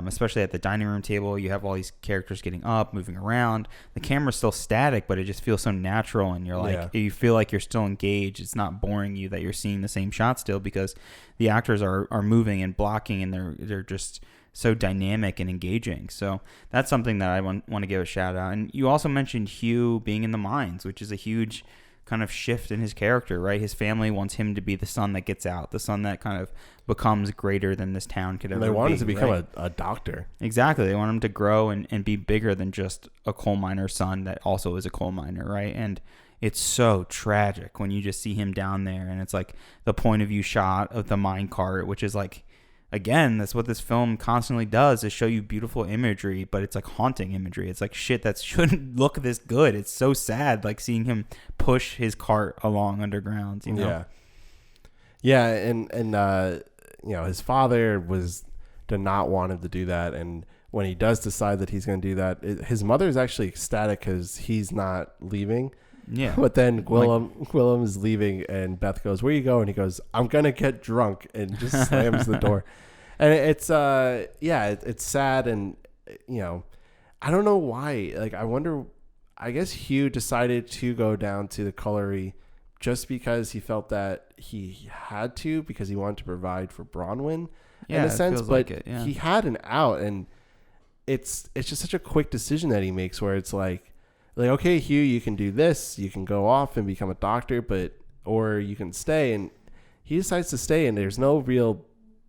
Speaker 3: especially at the dining room table, you have all these characters getting up, moving around. The camera's still static, but it just feels so natural, and you're like, you feel like you're still engaged. It's not boring you that you're seeing the same shot still, because the actors are moving and blocking, and they're just so dynamic and engaging. So that's something that I want to give a shout out. And you also mentioned Hugh being in the mines, which is a huge kind of shift in his character, right? His family wants him to be the son that gets out, the son that kind of becomes greater than this town could ever be.
Speaker 2: And they want him to become
Speaker 3: right?
Speaker 2: a doctor.
Speaker 3: Exactly. They want him to grow and be bigger than just a coal miner's son that also is a coal miner, right? And it's so tragic when you just see him down there, and it's like the point of view shot of the mine cart, which is like, again, that's what this film constantly does, is show you beautiful imagery, but it's like haunting imagery. It's like shit that shouldn't look this good. It's so sad, like seeing him push his cart along underground,
Speaker 2: Yeah, and his father did not want him to do that, and when he does decide that he's going to do that, his mother is actually ecstatic because he's not leaving.
Speaker 3: Yeah.
Speaker 2: But then Willem is leaving, and Beth goes, "Where you going?" And he goes, "I'm gonna get drunk," and just slams the door. And it's sad, and I don't know why. Like, I wonder. I guess Hugh decided to go down to the colliery just because he felt that he had to, because he wanted to provide for Bronwyn in a sense. But he had an out, and it's just such a quick decision that he makes, where it's like, okay, Hugh, you can do this. You can go off and become a doctor, or you can stay. And he decides to stay, and there's no real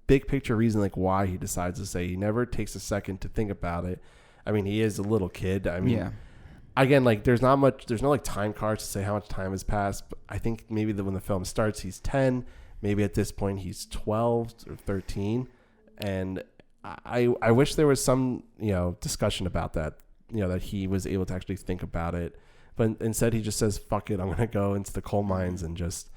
Speaker 2: big picture reason like why he decides to stay. He never takes a second to think about it. I mean, he is a little kid. I mean, again, like there's no like time cards to say how much time has passed. But I think maybe when the film starts, he's 10. Maybe at this point he's 12 or 13. And I wish there was some discussion about that. That he was able to actually think about it. But instead he just says, fuck it, I'm going to go into the coal mines and just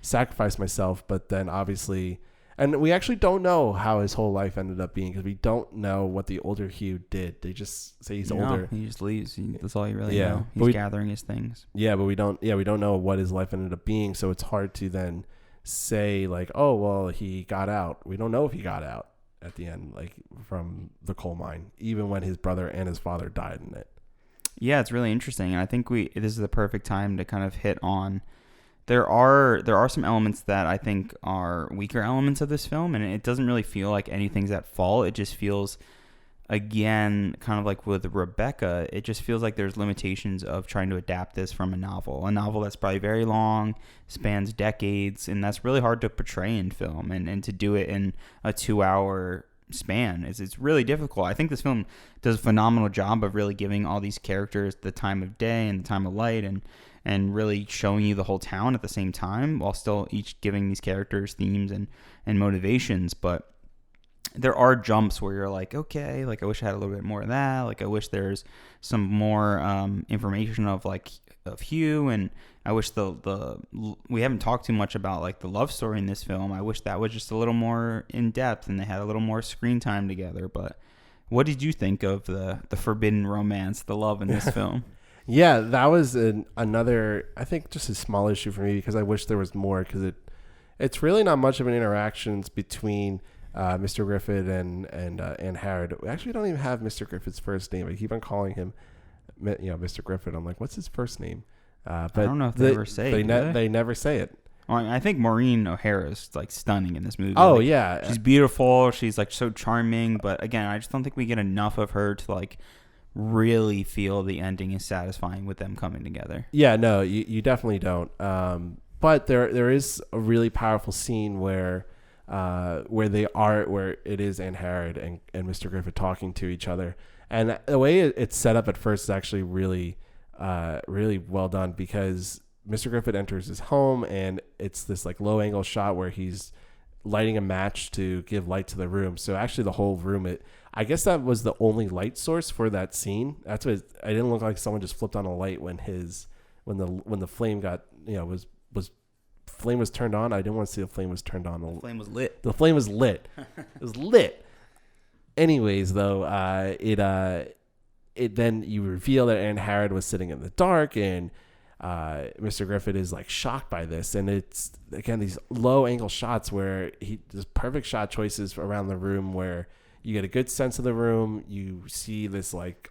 Speaker 2: sacrifice myself. But then obviously, and we actually don't know how his whole life ended up being, because we don't know what the older Hugh did. They just say he's older.
Speaker 3: He just leaves. That's all you really know. He's gathering his things.
Speaker 2: Yeah, but we don't know what his life ended up being. So it's hard to then say like, oh, well, he got out. We don't know if he got out at the end, like from the coal mine, even when his brother and his father died in it.
Speaker 3: Yeah, it's really interesting, and I think this is the perfect time to kind of hit on. There are some elements that I think are weaker elements of this film, and it doesn't really feel like anything's at fault. It just feels, again, kind of like with Rebecca, it just feels like there's limitations of trying to adapt this from a novel that's probably very long, spans decades, and that's really hard to portray in film, and to do it in a 2-hour span it's really difficult. I think this film does a phenomenal job of really giving all these characters the time of day and the time of light, and really showing you the whole town at the same time, while still each giving these characters themes and motivations. But there are jumps where you're like, okay, like I wish I had a little bit more of that. Like I wish there's some more information of Hugh, and I wish we haven't talked too much about like the love story in this film. I wish that was just a little more in depth and they had a little more screen time together. But what did you think of the forbidden romance, the love in this film?
Speaker 2: Yeah, that was another, I think, just a small issue for me, because I wish there was more, because it's really not much of an interaction between Mr. Griffith and Harrod. We actually don't even have Mr. Griffith's first name. I keep on calling him, Mr. Griffith. I'm like, what's his first name? But
Speaker 3: I don't know if they ever say it.
Speaker 2: They never say it.
Speaker 3: Well, I think Maureen O'Hara is like stunning in this movie.
Speaker 2: Oh,
Speaker 3: like,
Speaker 2: yeah.
Speaker 3: She's beautiful. She's like so charming. But again, I just don't think we get enough of her to like really feel the ending is satisfying with them coming together.
Speaker 2: Yeah, no, you definitely don't. But there is a really powerful scene where it is Anne Harrod and Mr. Griffith talking to each other, and the way it's set up at first is actually really well done, because Mr. Griffith enters his home, and it's this like low angle shot where he's lighting a match to give light to the room. So actually the whole room, I guess that was the only light source for that scene. That's what I didn't look like someone just flipped on a light when the flame got flame was turned on. I didn't want to see the flame was turned on.
Speaker 3: The flame was lit.
Speaker 2: The flame was lit. It was lit. Anyways, though, then you reveal that Anne Harrod was sitting in the dark, and Mr. Griffith is like shocked by this. And it's, again, these low angle shots where there's perfect shot choices around the room where you get a good sense of the room. You see this, like,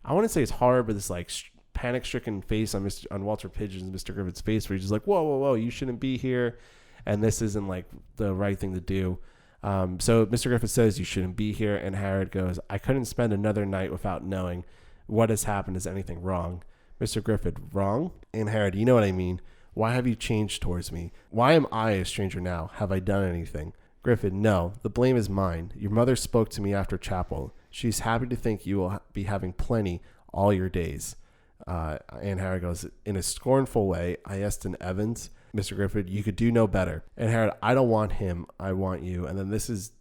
Speaker 2: I want to say it's horror, but this like panic-stricken face on Walter Pidgeon's Mr. Griffith's face, where he's just like, whoa, you shouldn't be here, and this isn't like the right thing to do. So Mr. Griffith says, you shouldn't be here, and Harrod goes, I couldn't spend another night without knowing what has happened. Is anything wrong? Mr. Griffith, wrong? And Harrod, you know what I mean. Why have you changed towards me? Why am I a stranger now? Have I done anything? Griffith, no, the blame is mine. Your mother spoke to me after chapel. She's happy to think you will be having plenty all your days. And Harrod goes, in a scornful way, I asked in Evans, Mr. Griffith, you could do no better. And Harrod, I don't want him, I want you. And then this is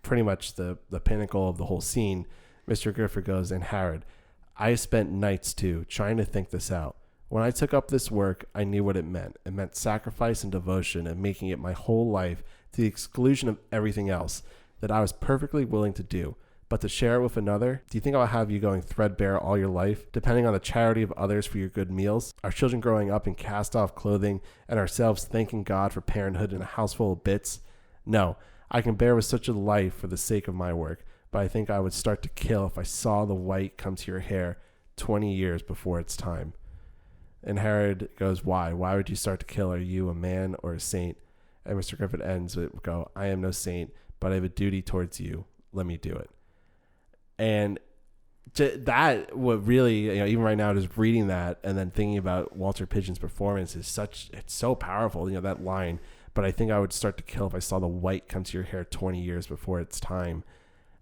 Speaker 2: pretty much the pinnacle of the whole scene. Mr. Griffith goes, and Harrod, I spent nights too, trying to think this out. When I took up this work, I knew what it meant. It meant sacrifice and devotion and making it my whole life to the exclusion of everything else that I was perfectly willing to do. But to share it with another, do you think I'll have you going threadbare all your life, depending on the charity of others for your good meals, our children growing up in cast-off clothing, and ourselves thanking God for parenthood in a house full of bits? No, I can bear with such a life for the sake of my work, but I think I would start to kill if I saw the white come to your hair 20 years before its time. And Harrod goes, why? Why would you start to kill? Are you a man or a saint? And Mr. Griffith ends with, I am no saint, but I have a duty towards you. Let me do it. And that would really, even right now, just reading that and then thinking about Walter Pidgeon's performance it's so powerful, that line. But I think I would start to kill if I saw the white come to your hair 20 years before its time.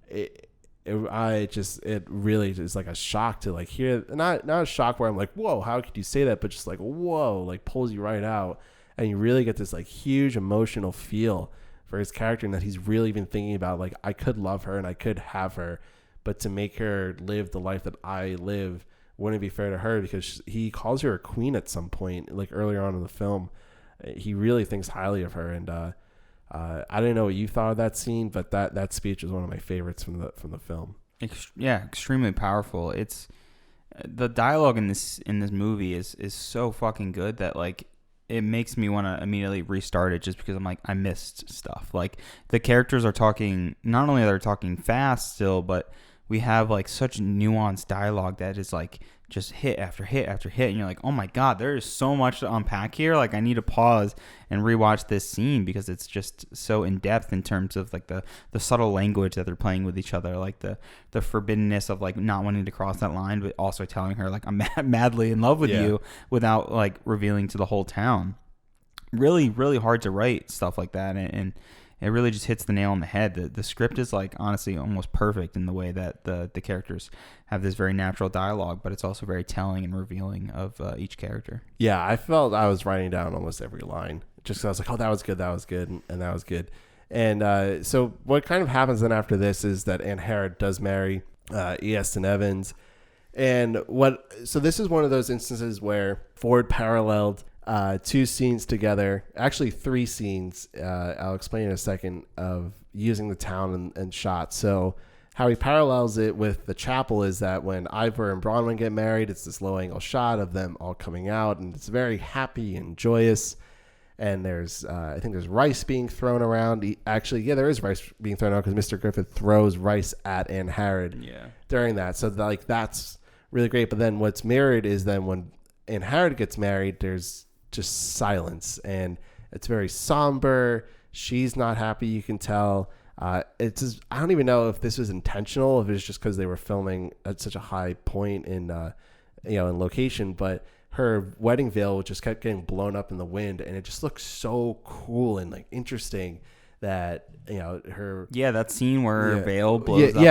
Speaker 2: It really is like a shock to like hear, not a shock where I'm like, whoa, how could you say that? But just like, whoa, like pulls you right out. And you really get this like huge emotional feel for his character, and that he's really been thinking about, like, I could love her and I could have her, but to make her live the life that I live wouldn't be fair to her, because he calls her a queen at some point, like earlier on in the film. He really thinks highly of her. And I didn't know what you thought of that scene, but that speech is one of my favorites from the film.
Speaker 3: Yeah, extremely powerful. It's the dialogue in this movie is so fucking good that like it makes me want to immediately restart it, just because I'm like, I missed stuff. Like the characters are talking, not only are they talking fast still, but we have like such nuanced dialogue that is like just hit after hit after hit. And you're like, oh my God, there is so much to unpack here. Like I need to pause and rewatch this scene, because it's just so in depth in terms of like the subtle language that they're playing with each other, like the forbiddenness of like not wanting to cross that line, but also telling her like, I'm madly in love with you without like revealing to the whole town. Really, really hard to write stuff like that. And it really just hits the nail on the head. The script is like honestly almost perfect in the way that the characters have this very natural dialogue, but it's also very telling and revealing of each character.
Speaker 2: Yeah, I felt I was writing down almost every line, just 'cause I was like, oh, that was good, and that was good. And so what kind of happens then after this is that Anne Harrod does marry Easton Evans. So this is one of those instances where Ford paralleled two scenes together, actually three scenes, I'll explain in a second, of using the town and shots. So how he parallels it with the chapel is that when Ivor and Bronwyn get married, it's this low angle shot of them all coming out, and it's very happy and joyous. And there's, I think there's rice being thrown around. There is rice being thrown out, because Mr. Griffith throws rice at Anne Harrod during that. So like that's really great. But then what's mirrored is then when Anne Harrod gets married, there's just silence, and it's very somber. She's not happy, you can tell. It's just, I don't even know if this was intentional, if it's just because they were filming at such a high point in location, but her wedding veil just kept getting blown up in the wind, and it just looks so cool and like interesting that her
Speaker 3: that scene where her veil blows up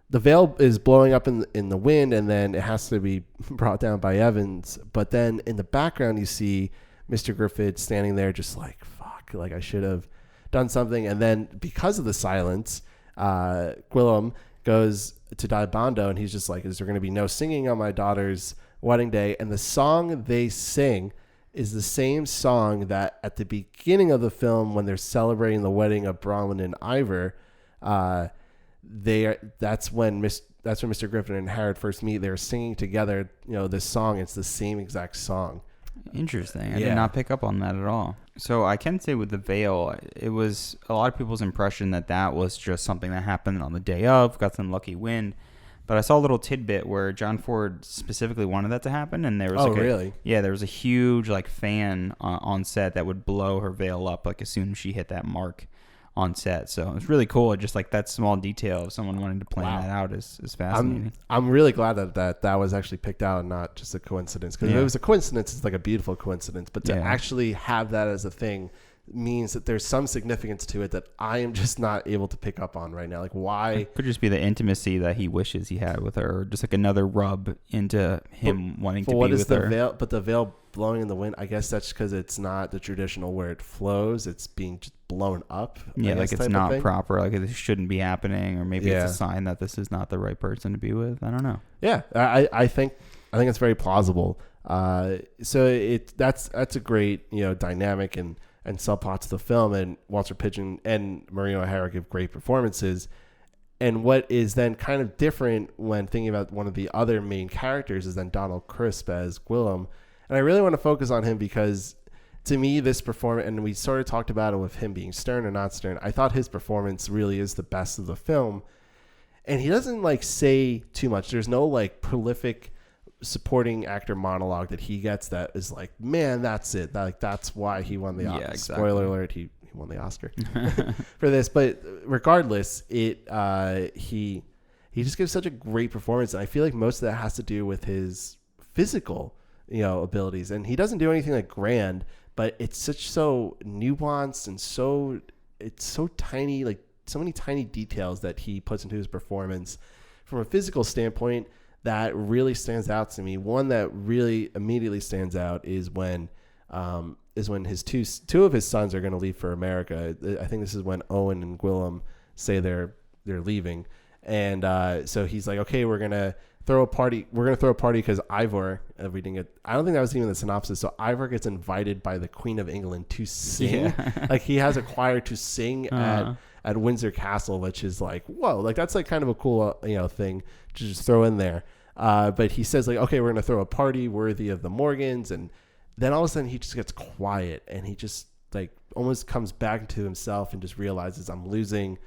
Speaker 2: the veil is blowing up in the wind, and then it has to be brought down by Evans. But then in the background, you see Mr. Griffith standing there just like, fuck, like I should have done something. And then because of the silence, Gwilym goes to Bondo, and he's just like, is there going to be no singing on my daughter's wedding day? And the song they sing is the same song that at the beginning of the film, when they're celebrating the wedding of Bronwyn and Ivor, that's when Mr. Griffin and Harrod first meet. They're singing together, this song. It's the same exact song.
Speaker 3: Interesting. I did not pick up on that at all. So I can say with the veil, it was a lot of people's impression that was just something that happened on the day of, got some lucky wind. But I saw a little tidbit where John Ford specifically wanted that to happen, and there was
Speaker 2: really?
Speaker 3: There was a huge fan on set that would blow her veil up as soon as she hit that mark on set. So it's really cool. Just that small detail of someone wanting to plan that out is fascinating.
Speaker 2: I'm really glad that was actually picked out and not just a coincidence. Because if it was a coincidence, it's a beautiful coincidence. But to actually have that as a thing means that there's some significance to it that I am just not able to pick up on right now. Why?
Speaker 3: It could just be the intimacy that he wishes he had with her, or just another rub into him wanting to be with her.
Speaker 2: Veil? But the veil blowing in the wind, I guess that's because it's not the traditional where it flows. It's being just blown up.
Speaker 3: Yeah, it's not proper. It shouldn't be happening, or maybe it's a sign that this is not the right person to be with. I don't know. Yeah,
Speaker 2: I think it's very plausible. So that's a great dynamic and subplots to the film, and Walter Pidgeon and Maureen O'Hara give great performances. And what is then kind of different when thinking about one of the other main characters is then Donald Crisp as Gwillem. And I really want to focus on him because to me, this performance, and we sort of talked about it with him being stern or not stern, I thought his performance really is the best of the film. And he doesn't say too much. There's no prolific supporting actor monologue that he gets that is man, that's it. That's why he won the Oscar.
Speaker 3: Exactly.
Speaker 2: Spoiler alert, he won the Oscar for this. But regardless, he just gives such a great performance. And I feel most of that has to do with his physical abilities. And he doesn't do anything grand, but it's so nuanced and it's so tiny, so many tiny details that he puts into his performance from a physical standpoint that really stands out to me. One that really immediately stands out is when his two of his sons are going to leave for America. I think this is when Owen and Gwillem say they're leaving, and so he's like, okay, we're gonna throw a party. We're gonna throw a party because Ivor. I don't think that was even the synopsis. So Ivor gets invited by the Queen of England to sing. Yeah. He has a choir to sing at Windsor Castle, which is whoa, that's kind of a cool thing to just throw in there. But he says okay, we're gonna throw a party worthy of the Morgans, and then all of a sudden he just gets quiet and he just almost comes back to himself and just realizes, I'm losing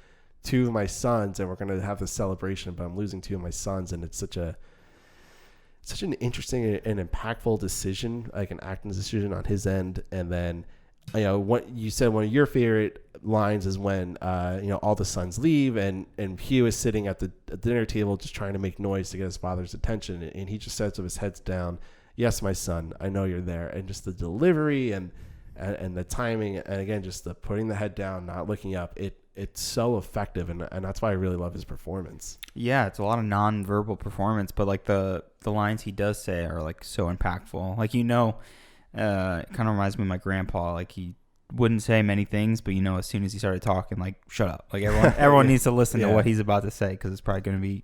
Speaker 2: two of my sons, and we're gonna have this celebration, but I'm losing two of my sons, and it's such an interesting and impactful decision, an acting decision on his end. And then what you said, one of your favorite lines is when all the sons leave, and Hugh is sitting at the dinner table just trying to make noise to get his father's attention, and he just says with his head down, "Yes, my son, I know you're there." And just the delivery and the timing, and again just the putting the head down, not looking up, it's so effective, and that's why I really love his performance.
Speaker 3: Yeah, it's a lot of non-verbal performance, but the lines he does say are so impactful. It kind of reminds me of my grandpa. He wouldn't say many things, but as soon as he started talking, shut up. Everyone needs to listen to what he's about to say, because it's probably going to be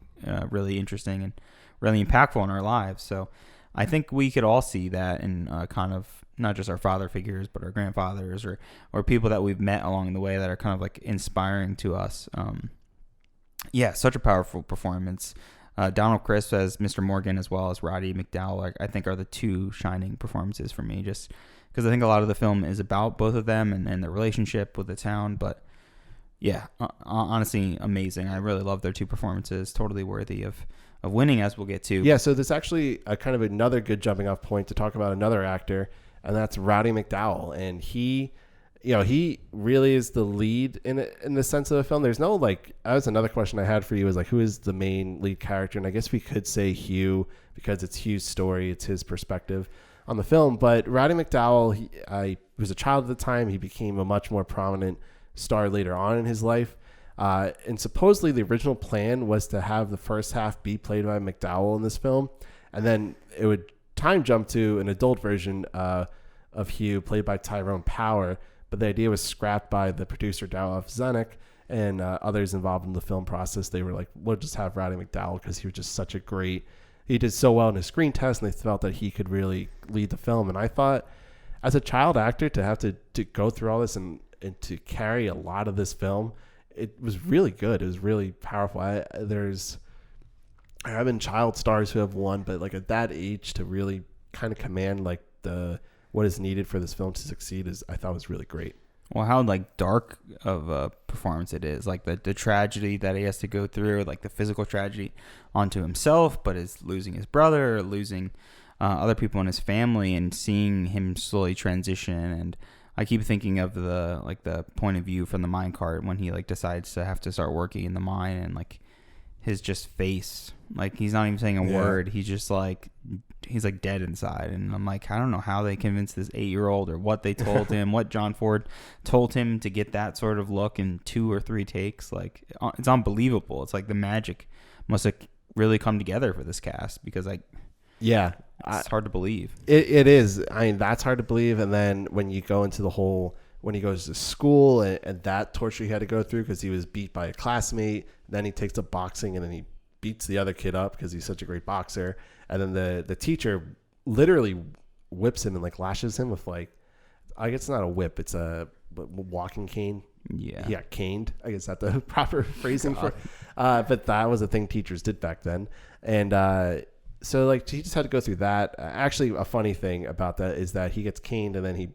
Speaker 3: really interesting and really impactful in our lives. So I think we could all see that in kind of not just our father figures, but our grandfathers or people that we've met along the way that are kind of inspiring to us. Such a powerful performance. Donald Crisp as Mr. Morgan, as well as Roddy McDowall, I think are the two shining performances for me, just because I think a lot of the film is about both of them and their relationship with the town. But honestly, amazing. I really love their two performances. Totally worthy of winning, as we'll get to.
Speaker 2: Yeah, so there's actually a kind of another good jumping off point to talk about another actor, and that's Roddy McDowall. And he really is the lead in the sense of the film. There's no that was another question I had for you, is who is the main lead character? And I guess we could say Hugh, because it's Hugh's story, it's his perspective on the film. But Roddy McDowall, he was a child at the time. He became a much more prominent star later on in his life. And supposedly the original plan was to have the first half be played by McDowall in this film, and then it would time jump to an adult version of Hugh played by Tyrone Power. But the idea was scrapped by the producer Darryl F. Zanuck and others involved in the film process. They were we'll just have Roddy McDowall because he was just such a great, he did so well in his screen test, and they felt that he could really lead the film. And I thought, as a child actor, to have to go through all this and to carry a lot of this film, it was really good. It was really powerful. There have been child stars who have won, but like at that age to really kind of command like what is needed for this film to succeed I thought was really great.
Speaker 3: Well, how like dark of a performance it is, like the tragedy that he has to go through, like the physical tragedy onto himself, but is losing his brother, losing other people in his family, and seeing him slowly transition. And I keep thinking of the point of view from the mine cart when he like decides to have to start working in the mine, and like his just face, like he's not even saying a word. He's just like, he's like dead inside. And I'm like, I don't know how they convinced this 8-year-old or what they told him, what John Ford told him to get that sort of look in 2 or 3 takes. Like, it's unbelievable. It's like the magic must have really come together for this cast, because like, it's hard to believe.
Speaker 2: It is. I mean, that's hard to believe. And then when you go into the whole, when he goes to school and that torture he had to go through because he was beat by a classmate, then he takes up boxing and then he beats the other kid up because he's such a great boxer. And then the teacher literally whips him and like lashes him with like, I guess it's not a whip, it's a walking cane.
Speaker 3: Yeah.
Speaker 2: He got caned. I guess that's the proper phrasing for it. But that was a thing teachers did back then. And so like he just had to go through that. Actually, a funny thing about that is that he gets caned and then he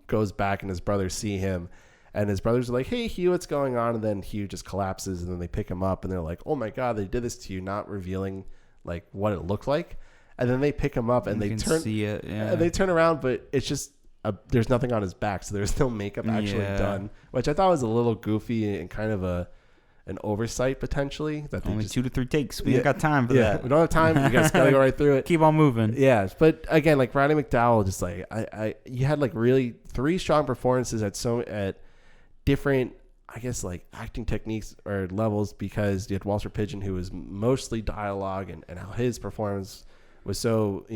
Speaker 2: goes back and his brothers see him. And his brothers are like, hey, Hugh, what's going on? And then Hugh just collapses and then they pick him up and they're like, oh my God, they did this to you, not revealing like what it looked like. And then they pick him up and they turn around, but it's just there's nothing on his back, so there's no makeup actually done, which I thought was a little goofy and kind of an oversight potentially. That
Speaker 3: only 2 to 3 takes. We ain't got time for that.
Speaker 2: We don't have time. We just gotta go right through it.
Speaker 3: Keep on moving.
Speaker 2: Yeah, but again, like Roddy McDowall, just like you had like really 3 strong performances at different, I guess, like acting techniques or levels, because you had Walter Pidgeon, who was mostly dialogue, and how his performance was so,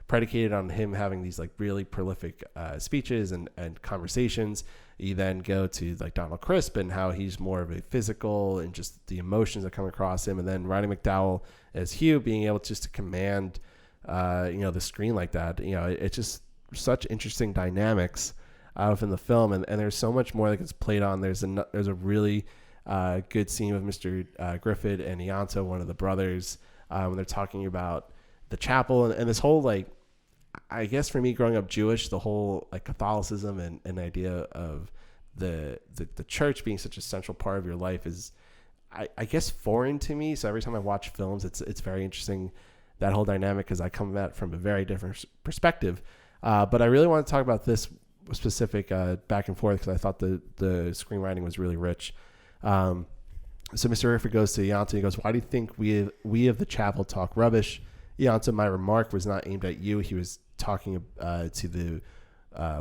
Speaker 2: predicated on him having these like really prolific speeches and conversations. You then go to like Donald Crisp and how he's more of a physical and just the emotions that come across him. And then Roddy McDowall as Hugh being able just to command, the screen like that. It's just such interesting dynamics within the film. And there's so much more that gets played on. There's a really good scene with Mr. Griffith and Ianto, one of the brothers, when they're talking about the chapel and this whole like, I guess for me growing up Jewish, the whole like Catholicism and the idea of the church being such a central part of your life is, I guess, foreign to me. So every time I watch films, it's very interesting, that whole dynamic, because I come at it from a very different perspective. But I really want to talk about this specific back and forth, because I thought the screenwriting was really rich. So Mr. Griffith goes to Ianto, he goes, why do you think we of the chapel talk rubbish? Ianto, my remark was not aimed at you. He was talking to the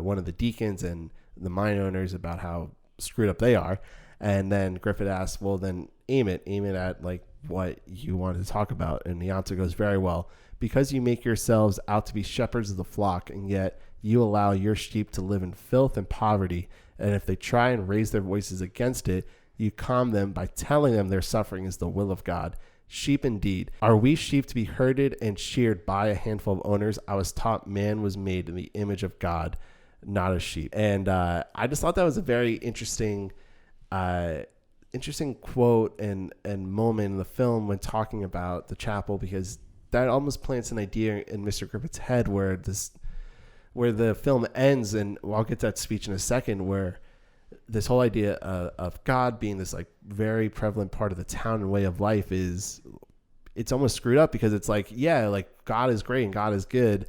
Speaker 2: one of the deacons and the mine owners about how screwed up they are. And then Griffith asked, well, then aim it at like what you wanted to talk about. And Ianto goes, very well, because you make yourselves out to be shepherds of the flock, and yet you allow your sheep to live in filth and poverty. And if they try and raise their voices against it, you calm them by telling them their suffering is the will of God. Sheep indeed. Are we sheep to be herded and sheared by a handful of owners? I was taught man was made in the image of God, not a sheep. And I just thought that was a very interesting quote and moment in the film when talking about the chapel, because that almost plants an idea in Mr. Griffith's head where the film ends, and I'll get to that speech in a second, where this whole idea of God being this like very prevalent part of the town and way of life it's almost screwed up, because it's like, yeah, like God is great and God is good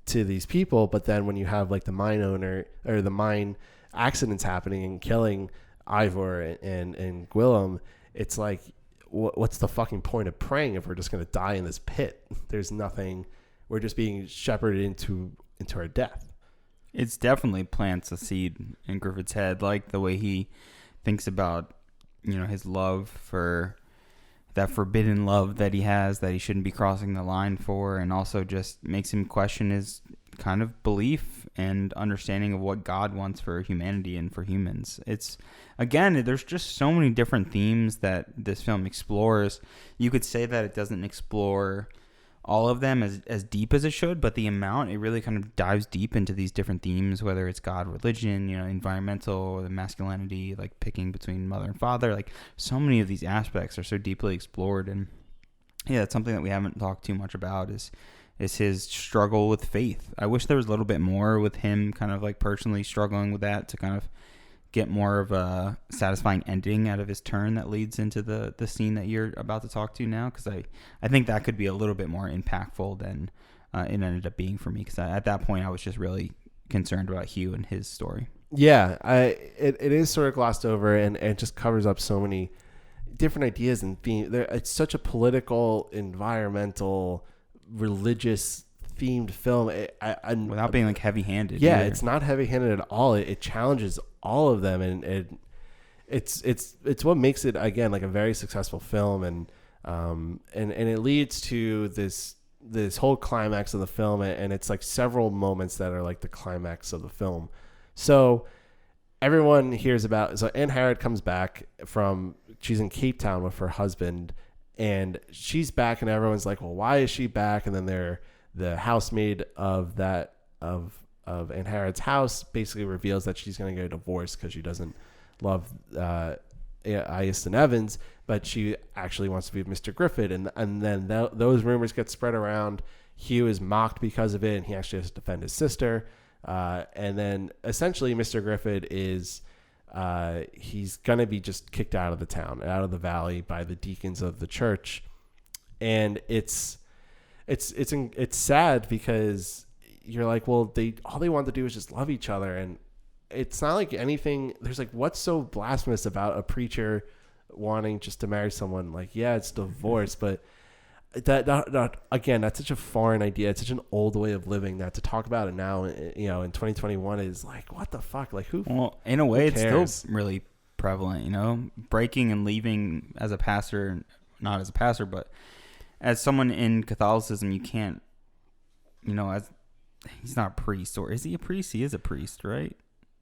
Speaker 2: to these people. But then when you have like the mine owner or the mine accidents happening and killing Ivor and Gwillem, it's like, what's the fucking point of praying if we're just going to die in this pit? There's nothing. We're just being shepherded into our death.
Speaker 3: It's definitely plants a seed in Griffith's head, like the way he thinks about, his love for that forbidden love that he has, that he shouldn't be crossing the line for, and also just makes him question his kind of belief and understanding of what God wants for humanity and for humans. It's, again, there's just so many different themes that this film explores. You could say that it doesn't explore all of them as deep as it should, but the amount, it really kind of dives deep into these different themes, whether it's God, religion, environmental, the masculinity, like picking between mother and father. Like, so many of these aspects are so deeply explored. And yeah, it's something that we haven't talked too much about is his struggle with faith. I wish there was a little bit more with him kind of like personally struggling with that to kind of get more of a satisfying ending out of his turn that leads into the scene that you're about to talk to now, because I think that could be a little bit more impactful than it ended up being for me, because at that point I was just really concerned about Hugh and his story.
Speaker 2: Yeah, it is sort of glossed over, and it just covers up so many different ideas and themes. It's such a political, environmental, religious themed film,
Speaker 3: without being like heavy-handed.
Speaker 2: Yeah,
Speaker 3: either.
Speaker 2: It's not heavy-handed at all. It challenges all of them, and it's what makes it, again, like a very successful film, and it leads to this whole climax of the film, and it's like several moments that are like the climax of the film. So everyone hears about, so Anne Harrod comes back she's in Cape Town with her husband, and she's back, and everyone's like, well, why is she back? And then the housemaid of Anne Harrod's house basically reveals that she's going to get a divorce because she doesn't love Aiston Evans, but she actually wants to be with Mr. Griffith. And then those rumors get spread around. Hugh is mocked because of it, and he actually has to defend his sister. And then essentially Mr. Griffith is he's going to be just kicked out of the town, out of the valley by the deacons of the church. And it's sad because you're like, well, all they want to do is just love each other, and it's not like anything. There's like, what's so blasphemous about a preacher wanting just to marry someone? Like, yeah, it's divorce, but that again, that's such a foreign idea. It's such an old way of living that to talk about it now, in 2021 is like, what the fuck? Like, who?
Speaker 3: Well, in a way, it's still really prevalent. Breaking and leaving as a pastor, not as a pastor, but as someone in Catholicism, you can't, as he's not a priest, or is he a priest? He is a priest, right?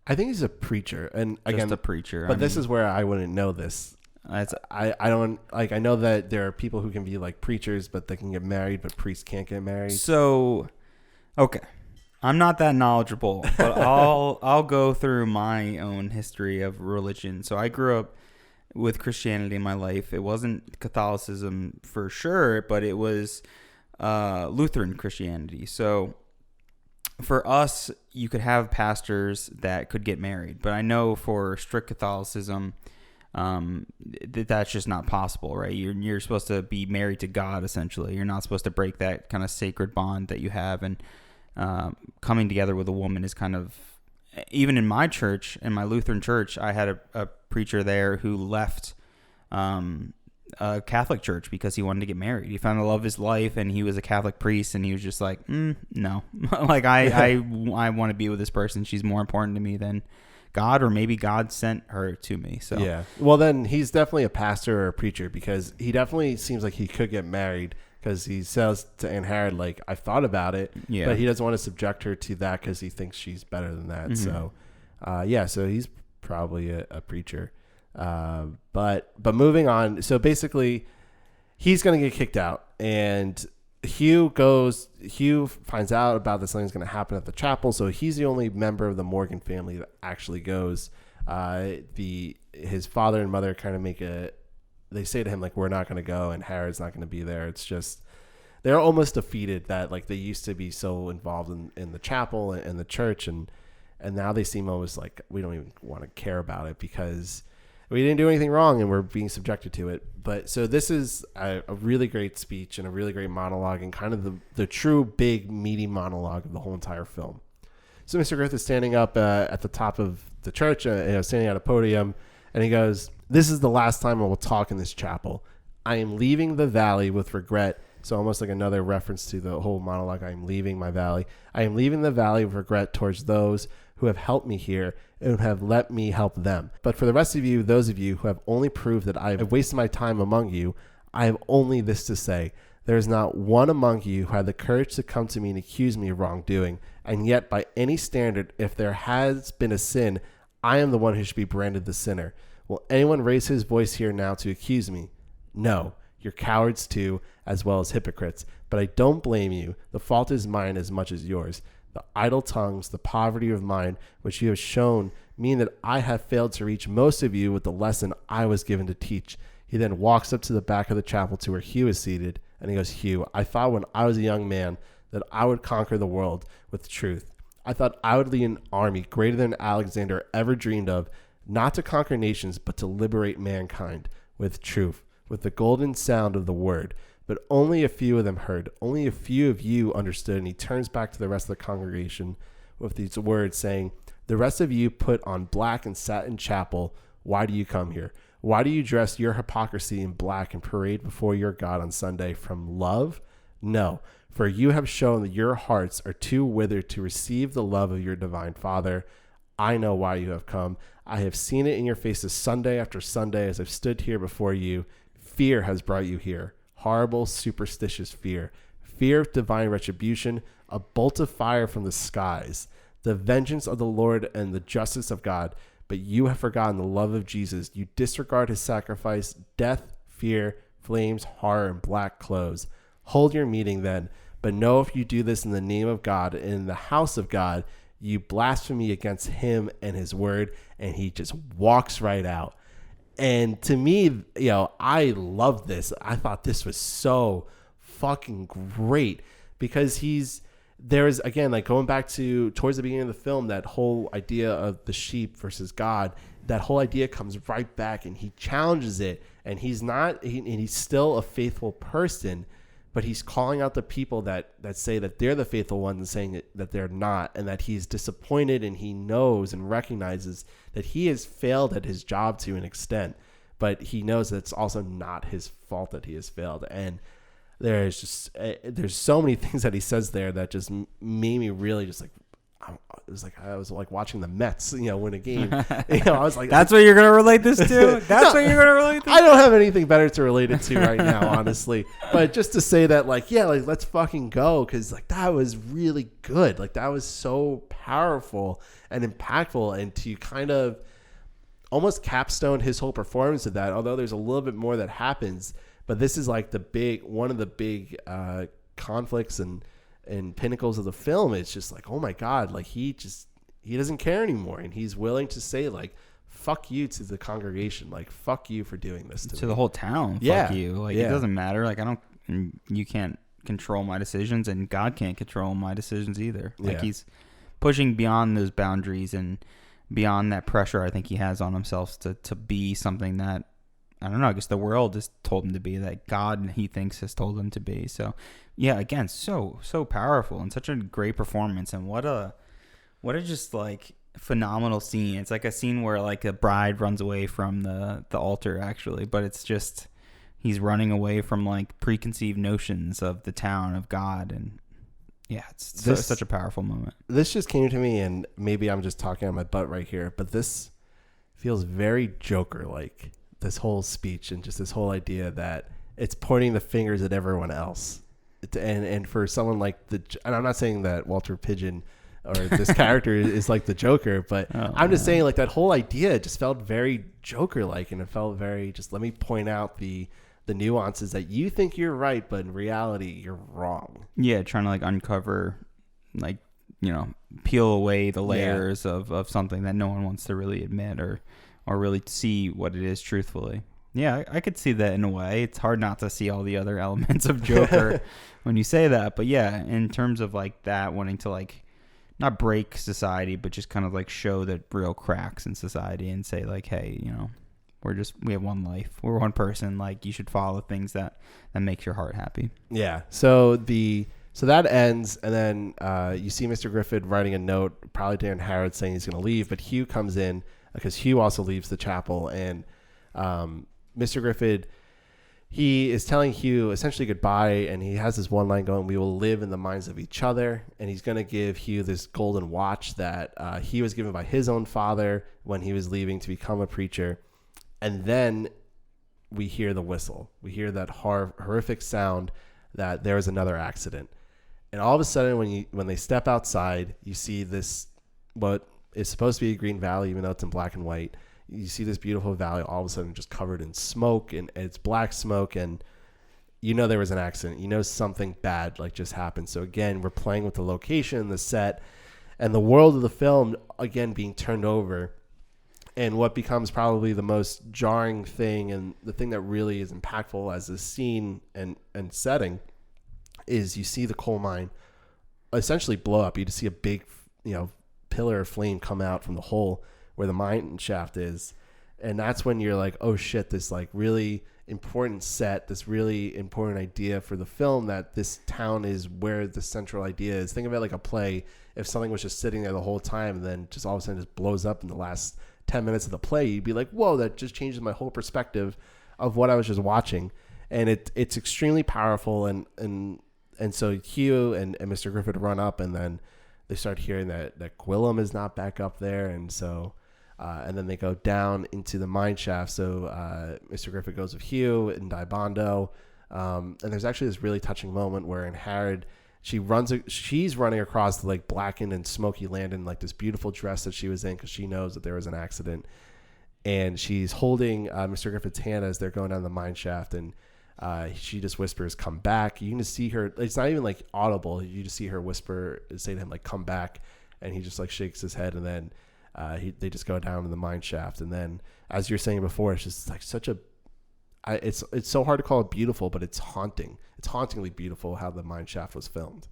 Speaker 2: I think he's a preacher, and again,
Speaker 3: just a preacher.
Speaker 2: But this is where I wouldn't know this. I don't like. I know that there are people who can be like preachers, but they can get married, but priests can't get married.
Speaker 3: So, okay, I'm not that knowledgeable, but I'll go through my own history of religion. So I grew up with Christianity in my life. It wasn't Catholicism for sure, but it was Lutheran Christianity. So for us, you could have pastors that could get married, but I know for strict Catholicism, that's just not possible, right? You're supposed to be married to God, essentially. You're not supposed to break that kind of sacred bond that you have, and coming together with a woman is kind of, even in my church, in my Lutheran church, I had a preacher there who left a Catholic church because he wanted to get married. He found the love of his life, and he was a Catholic priest, and he was just like, no, like I want to be with this person. She's more important to me than God, or maybe God sent her to me. So
Speaker 2: yeah, well, then he's definitely a pastor or a preacher, because he definitely seems like he could get married, because he says to Anne Harrod, like, I've thought about it, but he doesn't want to subject her to that because he thinks she's better than that. Mm-hmm. So so he's probably a preacher. But moving on. So basically, he's going to get kicked out, and Hugh finds out about this thing's going to happen at the chapel. So he's the only member of the Morgan family that actually goes. His father and mother kind of they say to him, like, we're not going to go, and Harrod's not going to be there. It's just, they're almost defeated that, like, they used to be so involved in the chapel and the church, and now they seem almost like we don't even want to care about it because we didn't do anything wrong and we're being subjected to it. But so this is a really great speech and a really great monologue, and kind of the true big meaty monologue of the whole entire film. So Mr. Griffith is standing up at the top of the church, standing at a podium, and he goes, "This is the last time I will talk in this chapel. I am leaving the valley with regret." So almost like another reference to the whole monologue. I am leaving my valley. I am leaving the valley with regret towards those who have helped me here and have let me help them. But for the rest of you, those of you who have only proved that I have wasted my time among you, I have only this to say. There is not one among you who had the courage to come to me and accuse me of wrongdoing. And yet, by any standard, if there has been a sin, I am the one who should be branded the sinner. Will anyone raise his voice here now to accuse me? No. You're cowards too, as well as hypocrites. But I don't blame you. The fault is mine as much as yours. The idle tongues, the poverty of mind, which you have shown, mean that I have failed to reach most of you with the lesson I was given to teach. He then walks up to the back of the chapel to where Hugh is seated, and he goes, Hugh, I thought when I was a young man that I would conquer the world with truth. I thought I would lead an army greater than Alexander ever dreamed of, not to conquer nations, but to liberate mankind with truth, with the golden sound of the word. But only a few of them heard. Only a few of you understood. And he turns back to the rest of the congregation with these words saying, the rest of you put on black and sat in chapel. Why do you come here? Why do you dress your hypocrisy in black and parade before your God on Sunday from love? No, for you have shown that your hearts are too withered to receive the love of your divine Father. I know why you have come. I have seen it in your faces Sunday after Sunday as I've stood here before you. Fear has brought you here. Horrible, superstitious fear. Fear of divine retribution, a bolt of fire from the skies, the vengeance of the Lord and the justice of God. But you have forgotten the love of Jesus. You disregard his sacrifice, death, fear, flames, horror, and black clothes. Hold your meeting then. But know if you do this in the name of God and in the house of God, you blaspheme against him and his word. And he just walks right out. And to me, I love this. I thought this was so fucking great because there's again, like going back to towards the beginning of the film, that whole idea of the sheep versus God, that whole idea comes right back and he challenges it. And he's still a faithful person, but he's calling out the people that say that they're the faithful ones and saying that they're not, and that he's disappointed and he knows and recognizes that he has failed at his job to an extent, but he knows that it's also not his fault that he has failed. And there's so many things that he says there that just made me really just like, I was like watching the Mets, win a game. I was like,
Speaker 3: that's what you're gonna relate this to. That's what you're gonna relate this.
Speaker 2: I don't have anything better to relate it to right now, honestly. But just to say that, let's fucking go, because that was really good. That was so powerful and impactful, and to kind of almost capstone his whole performance of that. Although there's a little bit more that happens, but this is one of the big conflicts and pinnacles of the film. It's just oh my God, he doesn't care anymore, and he's willing to say fuck you to the congregation, fuck you for doing this to me.
Speaker 3: The whole town.
Speaker 2: Yeah.
Speaker 3: Fuck you. It doesn't matter. You can't control my decisions, and God can't control my decisions either. He's pushing beyond those boundaries and beyond that pressure I think he has on himself to be something that, I don't know, I guess the world has told him to be, that God, he thinks, has told him to be. So yeah, again, so powerful and such a great performance. And what a just phenomenal scene. It's a scene where a bride runs away from the altar, actually, but it's just, he's running away from preconceived notions of the town, of God. And yeah, it's such a powerful moment.
Speaker 2: This just came to me, and maybe I'm just talking on my butt right here, but this feels very Joker-like, this whole speech and just this whole idea that it's pointing the fingers at everyone else. And for someone and I'm not saying that Walter Pidgeon or this character is like the Joker, but I'm just saying that whole idea just felt very Joker-like, and it felt very just, let me point out the nuances that you think you're right, but in reality you're wrong.
Speaker 3: Yeah, trying to uncover, peel away the layers of something that no one wants to really admit or really see what it is truthfully. Yeah, I could see that in a way. It's hard not to see all the other elements of Joker when you say that. But yeah, in terms of that, wanting to not break society, but just kind of show the real cracks in society and say hey, we have one life. We're one person. You should follow things that makes your heart happy. Yeah.
Speaker 2: So that ends, and then you see Mr. Griffith writing a note, probably to Aaron Harrod, saying he's going to leave, but Hugh comes in because Hugh also leaves the chapel, and Mr. Griffith, he is telling Hugh essentially goodbye, and he has this one line going, "We will live in the minds of each other," and he's going to give Hugh this golden watch that he was given by his own father when he was leaving to become a preacher. And then we hear the whistle. We hear that horrific sound that there is another accident. And all of a sudden, when they step outside, you see this, what is supposed to be a green valley, even though it's in black and white. You see this beautiful valley all of a sudden just covered in smoke, and it's black smoke, and you know there was an accident. You know something bad like just happened. So again, we're playing with the location, the set, and the world of the film again being turned over. And what becomes probably the most jarring thing, and the thing that really is impactful as a scene and setting, is you see the coal mine essentially blow up. You just see a big, pillar of flame come out from the hole where the mine shaft is. And that's when you're like, oh shit, this like really important set, this really important idea for the film, that this town is where the central idea is. Think of it like a play. If something was just sitting there the whole time and then just all of a sudden just blows up in the last 10 minutes of the play, you'd be like, whoa, that just changes my whole perspective of what I was just watching. And it's extremely powerful. And so Hugh and Mr. Griffith run up, and then they start hearing that Gwillem is not back up there. And so, and then they go down into the mine shaft. So Mr. Griffith goes with Hugh and Daibondo. And there's actually this really touching moment where in Harrod, she's running across the like blackened and smoky land in like this beautiful dress that she was in, because she knows that there was an accident, and she's holding Mr. Griffith's hand as they're going down the mine shaft, and she just whispers, "Come back." You can just see her. It's not even like audible. You just see her whisper, say to him like, "Come back," and he just like shakes his head, and then they just go down to the mine shaft, and then as you're saying before, it's just like such a. It's so hard to call it beautiful, but it's haunting. It's hauntingly beautiful how the mine shaft was filmed.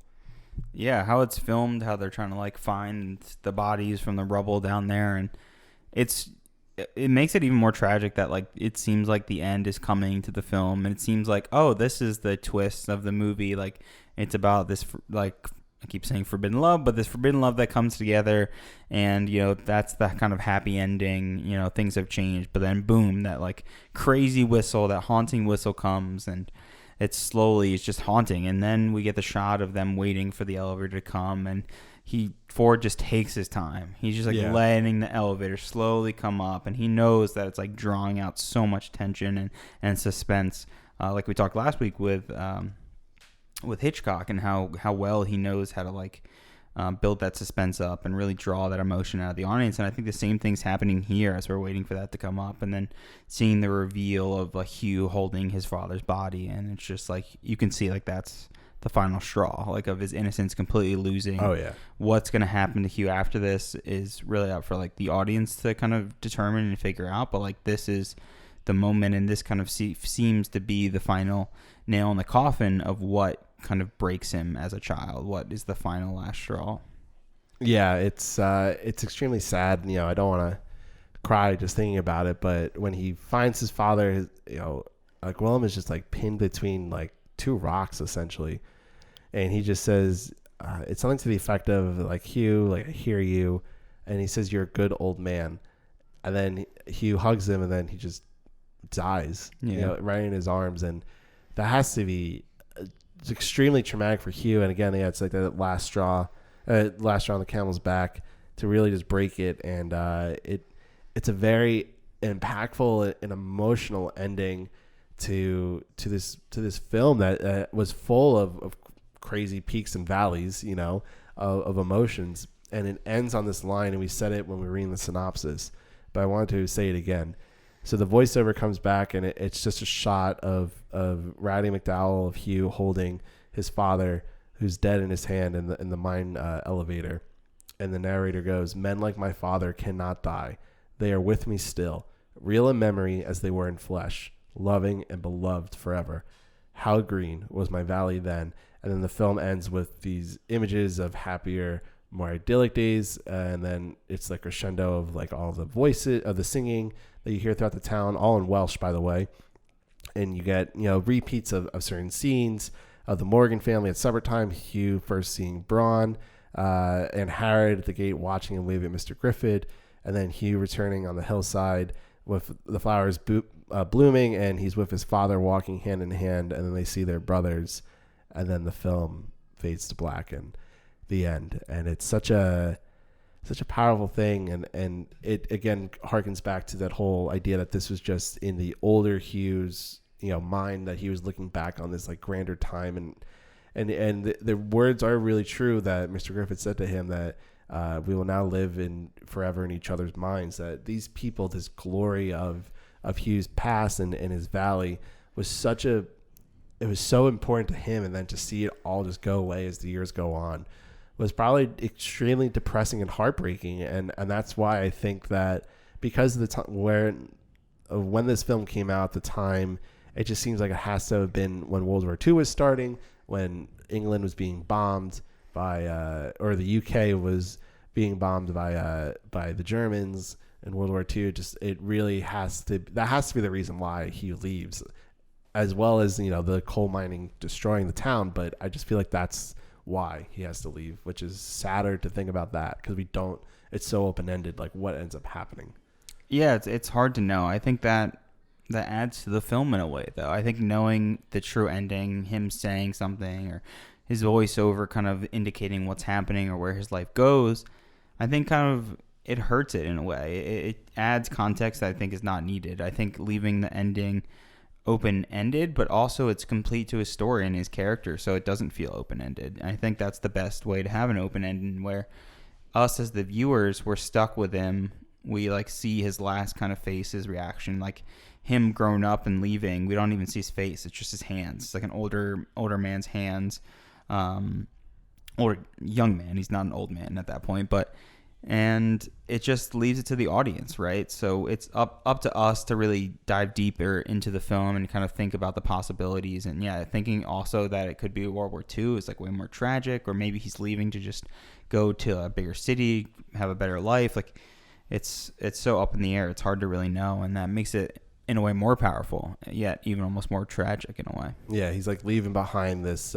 Speaker 3: Yeah, how it's filmed, how they're trying to like find the bodies from the rubble down there, and it makes it even more tragic that like it seems like the end is coming to the film, and it seems like, oh, this is the twist of the movie. Like it's about this, like I keep saying forbidden love, but this forbidden love that comes together, and that's that kind of happy ending. Things have changed, but then boom, that like crazy whistle, that haunting whistle comes, and it's just haunting. And then we get the shot of them waiting for the elevator to come, and Ford just takes his time. He's just like letting the elevator slowly come up, and he knows that it's like drawing out so much tension and suspense, like we talked last week with Hitchcock, and how well he knows how to like build that suspense up and really draw that emotion out of the audience. And I think the same thing's happening here as we're waiting for that to come up, and then seeing the reveal of Hugh holding his father's body, and it's just like you can see like that's the final straw, like of his innocence completely losing.
Speaker 2: Oh yeah.
Speaker 3: What's going to happen to Hugh after this is really up for like the audience to kind of determine and figure out, but like this is the moment, and this kind of seems to be the final nail in the coffin of what kind of breaks him as a child. What is the final last straw?
Speaker 2: Yeah, it's extremely sad. I don't want to cry just thinking about it, but when he finds his father, like Willem is just like pinned between like two rocks essentially, and he just says it's something to the effect of like, Hugh, like I hear you, and he says, "You're a good old man," and then Hugh hugs him, and then he just dies, right in his arms, and that has to be extremely traumatic for Hugh. And again, it's like that last straw on the camel's back to really just break it, and it's a very impactful and emotional ending to this film that was full of crazy peaks and valleys, of emotions, and it ends on this line, and we said it when we were reading the synopsis, but I wanted to say it again. So the voiceover comes back, and it's just a shot of Roddy McDowall, of Hugh holding his father, who's dead in his hand in the mine elevator. And the narrator goes, "Men like my father cannot die. They are with me still, real in memory as they were in flesh, loving and beloved forever. How green was my valley then." And then the film ends with these images of happier, more idyllic days, and then it's like crescendo of like all the voices of the singing that you hear throughout the town, all in Welsh, by the way. And you get, repeats of certain scenes of the Morgan family at supper time, Hugh first seeing Braun, and Harrod at the gate watching and waving at Mr. Griffith, and then Hugh returning on the hillside with the flowers blooming, and he's with his father walking hand in hand, and then they see their brothers, and then the film fades to black and the end. And it's such a powerful thing, and it again harkens back to that whole idea that this was just in the older Hugh's mind, that he was looking back on this like grander time, and the words are really true that Mr. Griffith said to him, that we will now live in forever in each other's minds, that these people, this glory of Hugh's past and his valley was such a it was so important to him, and then to see it all just go away as the years go on was probably extremely depressing and heartbreaking. And that's why I think that because of the time when this film came out, the time, it just seems like it has to have been when World War II was starting, when England was being bombed by, or the UK was being bombed by the Germans in World War II. Just, it really that has to be the reason why he leaves, as well as, the coal mining destroying the town. But I just feel like that's why he has to leave, which is sadder to think about that, because it's so open-ended, like what ends up happening.
Speaker 3: Yeah, it's hard to know. I think that adds to the film in a way, though. I think knowing the true ending, him saying something, or his voiceover kind of indicating what's happening or where his life goes, I think kind of it hurts it in a way. It adds context that I think is not needed. I think leaving the ending open-ended, but also it's complete to his story and his character, so it doesn't feel open-ended. I think that's the best way to have an open ending, where us as the viewers, we're stuck with him. We like see his last kind of face, his reaction, like him grown up and leaving. We don't even see his face. It's just his hands. It's like an older man's hands, or young man. He's not an old man at that point, and it just leaves it to the audience, right? So it's up to us to really dive deeper into the film and kind of think about the possibilities. And yeah, thinking also that it could be World War II is like way more tragic, or maybe he's leaving to just go to a bigger city, have a better life. Like it's so up in the air. It's hard to really know, and that makes it in a way more powerful, yet even almost more tragic in a way.
Speaker 2: Yeah, he's like leaving behind this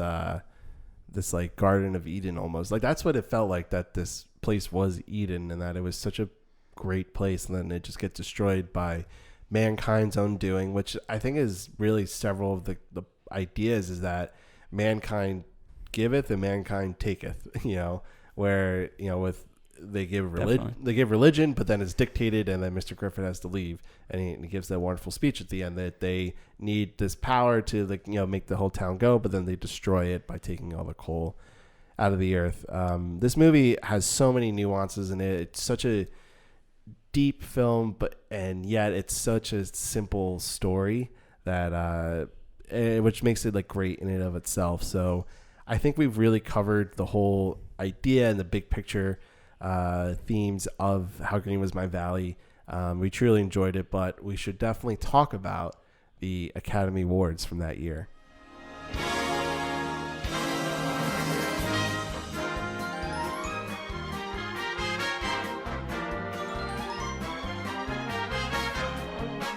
Speaker 2: like Garden of Eden almost. Like that's what it felt like, that this place was Eden, and that it was such a great place, and then it just gets destroyed by mankind's own doing, which I think is really several of the ideas, is that mankind giveth and mankind taketh, where, with they give religion, but then it's dictated, and then Mr. Griffin has to leave, and he gives that wonderful speech at the end that they need this power to make the whole town go, but then they destroy it by taking all the coal out of the earth. This movie has so many nuances in it. It's such a deep film, and yet it's such a simple story that which makes it like great in and of itself. So I think we've really covered the whole idea and the big picture themes of How Green Was My Valley. We truly enjoyed it, but we should definitely talk about the Academy Awards from that year.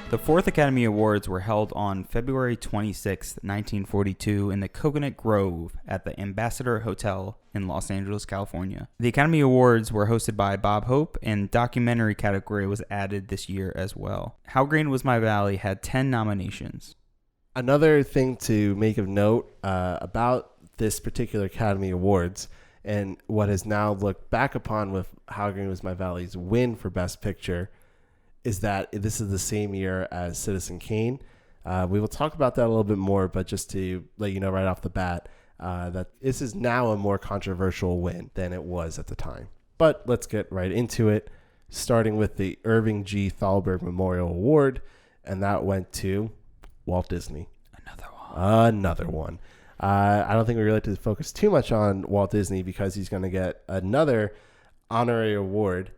Speaker 3: The fourth Academy Awards were held on February 26, 1942 in the Coconut Grove at the Ambassador Hotel in Los Angeles, California. The Academy Awards were hosted by Bob Hope, and documentary category was added this year as well. How Green Was My Valley had 10 nominations.
Speaker 2: Another thing to make of note about this particular Academy Awards, and what has now looked back upon with How Green Was My Valley's win for Best Picture, is that this is the same year as Citizen Kane. We will talk about that a little bit more, but just to let you know right off the bat, that this is now a more controversial win than it was at the time. But let's get right into it, starting with the Irving G. Thalberg Memorial Award, and that went to Walt Disney. Another one. I don't think we really have to focus too much on Walt Disney, because he's going to get another honorary award.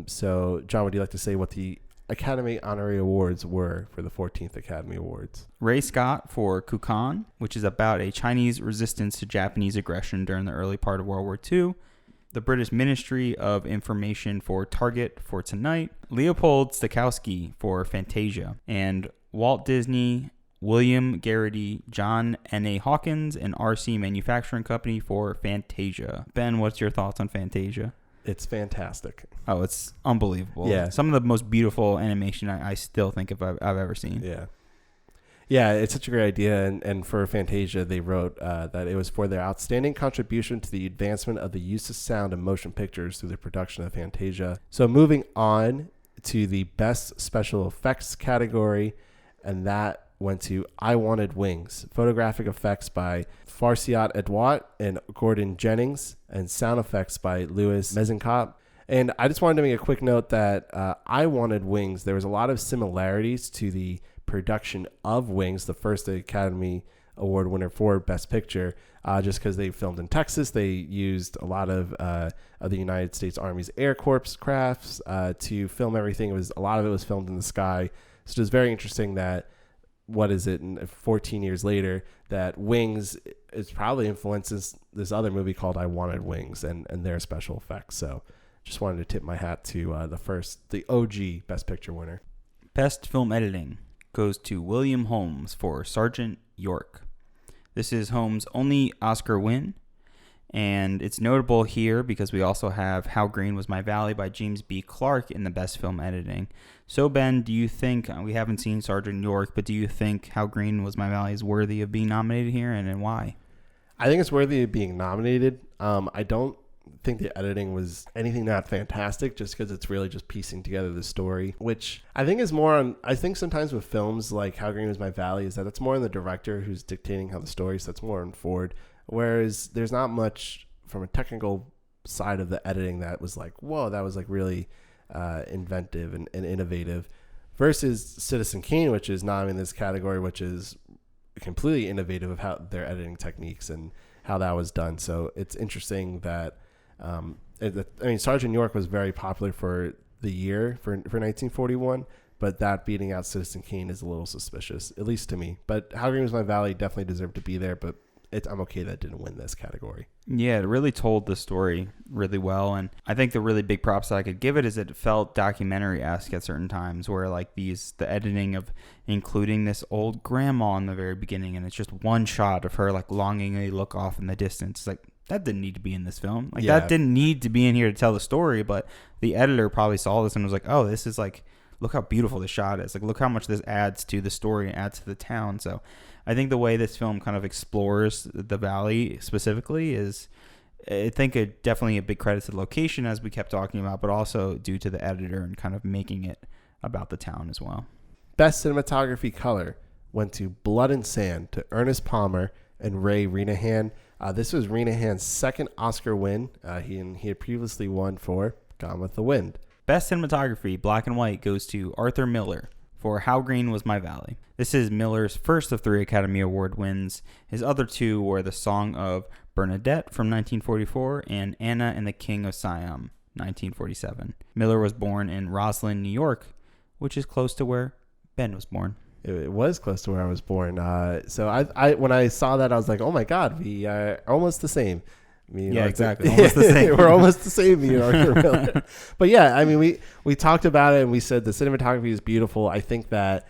Speaker 2: So, John, would you like to say what the Academy Honorary Awards were for the 14th Academy Awards?
Speaker 3: Ray Scott for Kukan, which is about a Chinese resistance to Japanese aggression during the early part of World War II. The British Ministry of Information for Target for Tonight. Leopold Stokowski for Fantasia. And Walt Disney, William Garrity, John N.A. Hawkins, and R.C. Manufacturing Company for Fantasia. Ben, what's your thoughts on Fantasia?
Speaker 2: It's fantastic.
Speaker 3: Oh, it's unbelievable.
Speaker 2: Yeah.
Speaker 3: Some of the most beautiful animation I still think I've ever seen.
Speaker 2: Yeah. Yeah, it's such a great idea. And for Fantasia, they wrote that it was for their outstanding contribution to the advancement of the use of sound and motion pictures through the production of Fantasia. So moving on to the Best Special Effects category, and that went to I Wanted Wings, photographic effects by Farciat Edouard and Gordon Jennings, and sound effects by Louis Mezencott. And I just wanted to make a quick note that I Wanted Wings, there was a lot of similarities to the production of Wings, the first Academy award winner for Best Picture, just because they filmed in Texas. They used a lot of the United States Army's Air Corps crafts to film everything. A lot of it was filmed in the sky. So it's very interesting that, 14 years later, that Wings is probably influences this other movie called I Wanted Wings and their special effects. So just wanted to tip my hat to the OG Best Picture winner.
Speaker 3: Best Film Editing goes to William Holmes for Sergeant York. This is Holmes' only Oscar win, and it's notable here because we also have How Green Was My Valley by James B. Clark in the Best Film Editing. So, Ben, do you think, we haven't seen Sergeant York, but do you think How Green Was My Valley is worthy of being nominated here, and why?
Speaker 2: I think it's worthy of being nominated. I don't think the editing was anything that fantastic, just because it's really just piecing together the story, which I think is more on, I think sometimes with films like How Green Was My Valley is that it's more on the director who's dictating how the story, so that's more on Ford, whereas there's not much from a technical side of the editing that was like, whoa, that was like really inventive and innovative, versus Citizen Kane, which is not in this category, which is completely innovative of how their editing techniques and how that was done. So it's interesting that Sergeant York was very popular for the year for 1941, but that beating out Citizen Kane is a little suspicious, at least to me. But How Green Was My Valley definitely deserved to be there, but I'm okay that it didn't win this category.
Speaker 3: Yeah, it really told the story really well, and I think the really big props that I could give it is it felt documentary-esque at certain times, where like the editing of including this old grandma in the very beginning, and it's just one shot of her like longingly look off in the distance. It's like, that didn't need to be in this film. Like, that didn't need to be in here to tell the story, but the editor probably saw this and was like, oh, this is like, look how beautiful the shot is. Like, look how much this adds to the story and adds to the town. So I think the way this film kind of explores the valley specifically is, I think, definitely a big credit to the location, as we kept talking about, but also due to the editor and kind of making it about the town as well.
Speaker 2: Best Cinematography Color went to Blood and Sand to Ernest Palmer and Ray Renahan. This was Renahan's second Oscar win. He had previously won for Gone with the Wind.
Speaker 3: Best Cinematography, Black and White, goes to Arthur Miller for How Green Was My Valley. This is Miller's first of 3 Academy Award wins. His other 2 were The Song of Bernadette from 1944 and Anna and the King of Siam, 1947. Miller was born in Roslyn, New York, which is close to where Ben was born.
Speaker 2: It was close to where I was born. So I when I saw that, I was like, oh my God, we are almost the same.
Speaker 3: Yeah, exactly. Almost the same.
Speaker 2: We're almost the same, me and Arthur Miller. But yeah, I mean, we talked about it and we said the cinematography is beautiful. I think that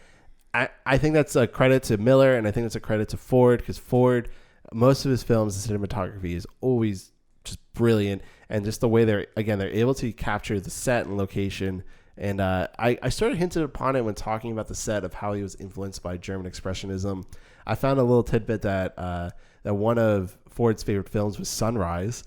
Speaker 2: I think that's a credit to Miller, and I think it's a credit to Ford, because Ford, most of his films, the cinematography is always just brilliant, and just the way they're able to capture the set and location. And I sort of hinted upon it when talking about the set of how he was influenced by German Expressionism. I found a little tidbit that that one of Ford's favorite films was Sunrise,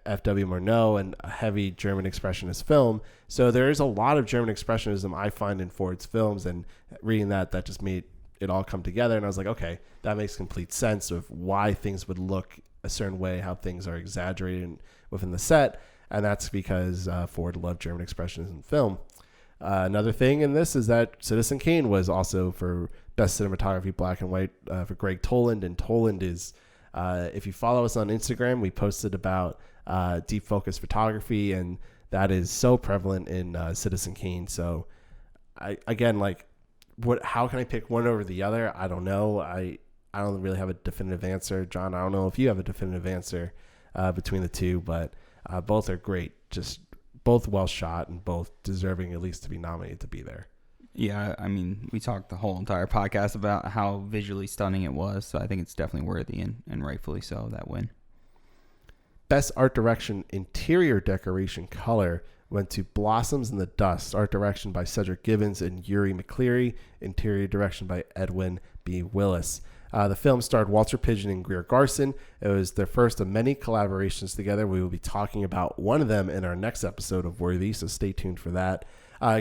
Speaker 2: F.W. Murnau, and a heavy German Expressionist film. So there is a lot of German Expressionism I find in Ford's films, and reading that just made it all come together. And I was like, okay, that makes complete sense of why things would look a certain way, how things are exaggerated within the set. And that's because Ford loved German Expressionism film. Another thing in this is that Citizen Kane was also for Best Cinematography, Black and White, for Greg Toland. And Toland is, if you follow us on Instagram, we posted about deep focus photography, and that is so prevalent in Citizen Kane. So how can I pick one over the other? I don't know. I don't really have a definitive answer. John, I don't know if you have a definitive answer between the two, but both are great. Just both well shot and both deserving at least to be nominated to be there.
Speaker 3: Yeah, I mean, we talked the whole entire podcast about how visually stunning it was, so I think it's definitely worthy and rightfully so, that win.
Speaker 2: Best Art Direction, Interior Decoration Color went to Blossoms in the Dust. Art direction by Cedric Gibbons and Yuri McCleary. Interior direction by Edwin B. Willis. The film starred Walter Pidgeon and Greer Garson. It was their first of many collaborations together. We will be talking about one of them in our next episode of Worthy, so stay tuned for that.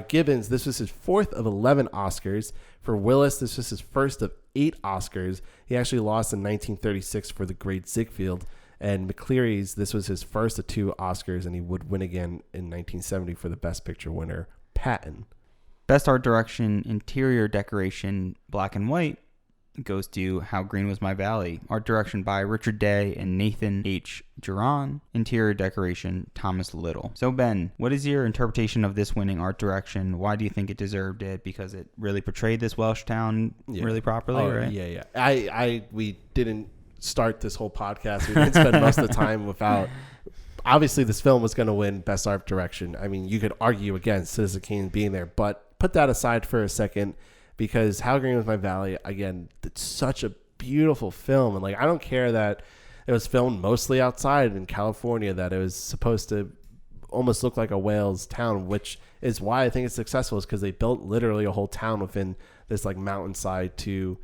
Speaker 2: Gibbons, this was his 4th of 11 Oscars. For Willis, this was his first of 8 Oscars. He actually lost in 1936 for The Great Ziegfeld. And McCleary's, this was his first of 2 Oscars, and he would win again in 1970 for the Best Picture winner, Patton.
Speaker 3: Best Art Direction, Interior Decoration, Black and White, goes to How Green Was My Valley. Art direction by Richard Day and Nathan H. Duran. Interior decoration, Thomas Little. So Ben, what is your interpretation of this winning art direction? Why do you think it deserved it? Because it really portrayed this Welsh town really properly, right?
Speaker 2: Yeah. We didn't start this whole podcast. We didn't spend most of the time without... Obviously, this film was going to win Best Art Direction. I mean, you could argue against Citizen Kane being there, but put that aside for a second, because How Green Was My Valley, again, it's such a beautiful film. And, like, I don't care that it was filmed mostly outside in California, that it was supposed to almost look like a Wales town, which is why I think it's successful, is because they built literally a whole town within this, like, mountainside to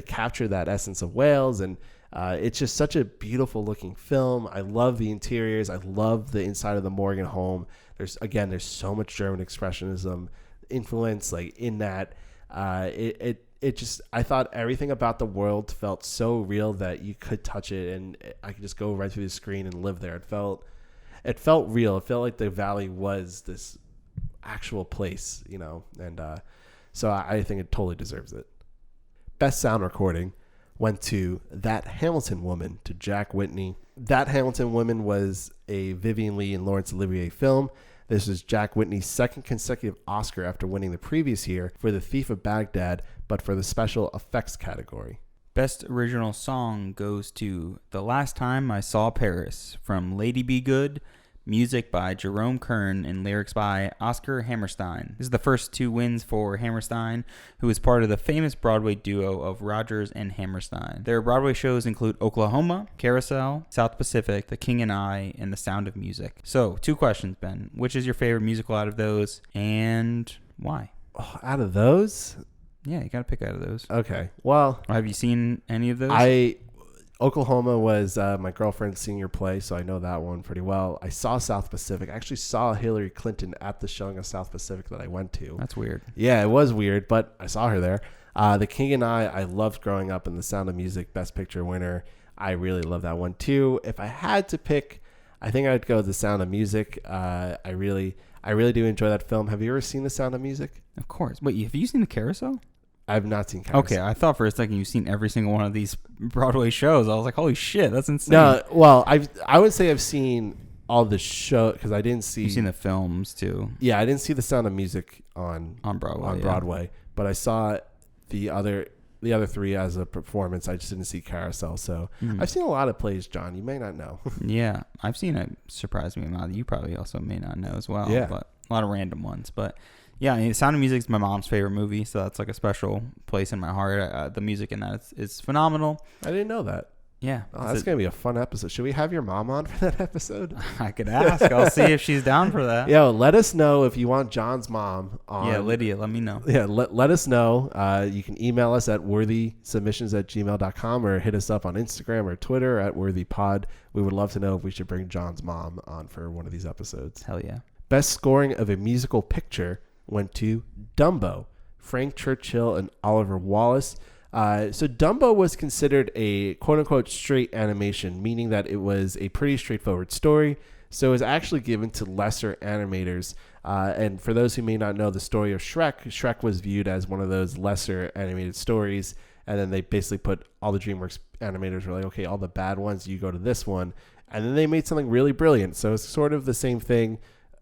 Speaker 2: capture that essence of Wales. And it's just such a beautiful looking film. I love the interiors. I love the inside of the Morgan home. There's so much German expressionism influence, like, in that. It just, I thought everything about the world felt so real that you could touch it and I could just go right through the screen and live there. It felt real. It felt like the valley was this actual place, you know. And so I think it totally deserves it. Best sound recording went to That Hamilton Woman, to Jack Whitney. That Hamilton Woman was a Vivien Leigh and Laurence Olivier film. This is Jack Whitney's second consecutive Oscar after winning the previous year for The Thief of Baghdad, but for the special effects category.
Speaker 3: Best original song goes to The Last Time I Saw Paris from Lady Be Good, music by Jerome Kern and lyrics by Oscar Hammerstein. This is the first 2 wins for Hammerstein, who is part of the famous Broadway duo of Rodgers and Hammerstein. Their Broadway shows include Oklahoma, Carousel, South Pacific, The King and I, and The Sound of Music. So, 2 questions, Ben. Which is your favorite musical out of those, and why?
Speaker 2: Oh, out of those?
Speaker 3: Yeah, you gotta pick out of those.
Speaker 2: Okay. Well,
Speaker 3: have you seen any of those?
Speaker 2: Oklahoma was my girlfriend's senior play, so I know that one pretty well. I saw South Pacific. I actually saw Hillary Clinton at the showing of South Pacific that I went to.
Speaker 3: That's weird.
Speaker 2: Yeah, it was weird, but I saw her there. The King and I loved growing up, in The Sound of Music, Best Picture winner. I really love that one too. If I had to pick, I think I'd go with The Sound of Music. I really do enjoy that film. Have you ever seen The Sound of Music?
Speaker 3: Of course. Wait, have you seen The Carousel?
Speaker 2: I've not seen Carousel.
Speaker 3: Okay, I thought for a second you've seen every single one of these Broadway shows. I was like, holy shit, that's insane.
Speaker 2: No, well, I would say I've seen all the show, because I didn't see...
Speaker 3: You've seen the films, too.
Speaker 2: Yeah, I didn't see The Sound of Music on Broadway, but I saw the other 3 as a performance. I just didn't see Carousel, so I've seen a lot of plays, John. You may not know.
Speaker 3: Yeah, I've seen a surprising amount that you probably also may not know as well.
Speaker 2: Yeah.
Speaker 3: But a lot of random ones, but... Yeah, I mean, Sound of Music is my mom's favorite movie, so that's like a special place in my heart. The music in that is phenomenal.
Speaker 2: I didn't know that.
Speaker 3: Yeah.
Speaker 2: Oh, that's going to be a fun episode. Should we have your mom on for that episode?
Speaker 3: I could ask. I'll see if she's down for that.
Speaker 2: Yeah, let us know if you want John's mom on.
Speaker 3: Yeah, Lydia, let me know.
Speaker 2: Yeah, let us know. You can email us at worthysubmissions@gmail.com or hit us up on Instagram or Twitter at worthypod. We would love to know if we should bring John's mom on for one of these episodes.
Speaker 3: Hell yeah.
Speaker 2: Best scoring of a musical picture went to Dumbo, Frank Churchill and Oliver Wallace. So Dumbo was considered a quote-unquote straight animation, meaning that it was a pretty straightforward story. So it was actually given to lesser animators. And for those who may not know the story of Shrek was viewed as one of those lesser animated stories. And then they basically put all the DreamWorks animators were like, okay, all the bad ones, you go to this one. And then they made something really brilliant. So it's sort of the same thing,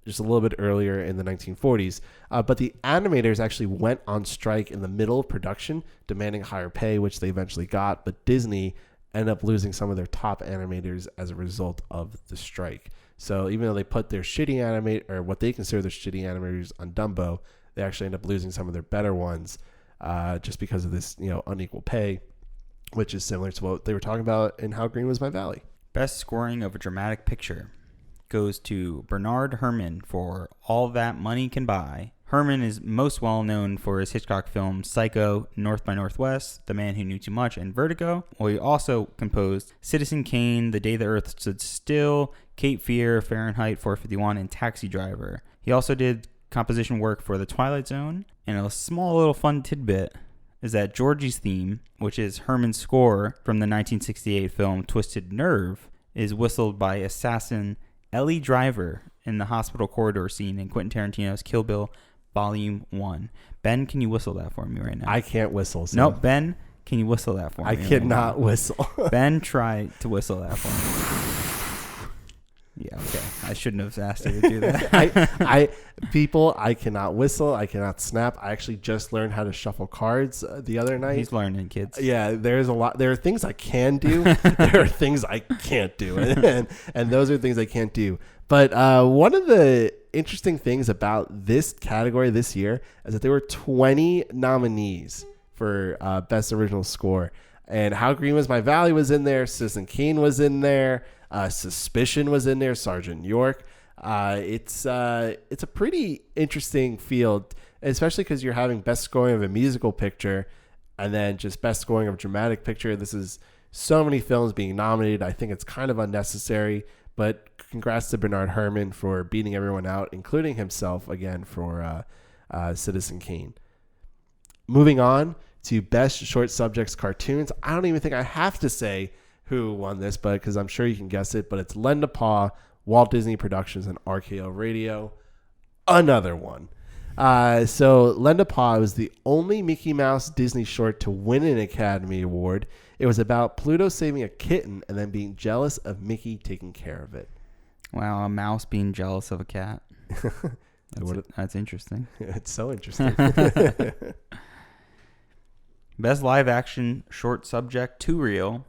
Speaker 2: just a little bit earlier in the 1940s. But the animators actually went on strike in the middle of production, demanding higher pay, which they eventually got. But Disney ended up losing some of their top animators as a result of the strike. So even though they put their what they consider their shitty animators on Dumbo, they actually end up losing some of their better ones just because of this, unequal pay, which is similar to what they were talking about in How Green Was My Valley.
Speaker 3: Best scoring of a dramatic picture goes to Bernard Herrmann for All That Money Can Buy. Herrmann is most well known for his Hitchcock films Psycho, North by Northwest, The Man Who Knew Too Much, and Vertigo. Well, he also composed Citizen Kane, The Day the Earth Stood Still, Cape Fear, Fahrenheit 451, and Taxi Driver. He also did composition work for The Twilight Zone. And a small little fun tidbit is that Georgie's theme, which is Herrmann's score from the 1968 film Twisted Nerve, is whistled by assassin Ellie Driver in the hospital corridor scene in Quentin Tarantino's Kill Bill Volume 1. Ben, can you whistle that for me right now?
Speaker 2: I can't whistle. So.
Speaker 3: No, Ben, can you whistle that for me?
Speaker 2: I cannot whistle.
Speaker 3: Ben, try to whistle that for me. Yeah, okay. I shouldn't have asked you to do that.
Speaker 2: I cannot whistle. I cannot snap. I actually just learned how to shuffle cards the other night.
Speaker 3: He's learning, kids.
Speaker 2: Yeah, there's a lot. There are things I can do. There are things I can't do, and those are things I can't do. But one of the interesting things about this category this year is that there were 20 nominees for Best Original Score, and How Green Was My Valley was in there. Citizen Kane was in there. Suspicion was in there. Sergeant York. It's a pretty interesting field, especially because you're having best scoring of a musical picture, and then just best scoring of a dramatic picture. This is so many films being nominated. I think it's kind of unnecessary, but congrats to Bernard Herrmann for beating everyone out, including himself again for Citizen Kane. Moving on to Best Short Subjects Cartoons. I don't even think I have to say who won this, but because I'm sure you can guess it, but it's Lend a Paw, Walt Disney Productions, and RKO Radio. Another one. So Lend a Paw was the only Mickey Mouse Disney short to win an Academy Award. It was about Pluto saving a kitten and then being jealous of Mickey taking care of it.
Speaker 3: Wow, a mouse being jealous of a cat. That's interesting.
Speaker 2: It's so interesting.
Speaker 3: Best live action short subject 2-reel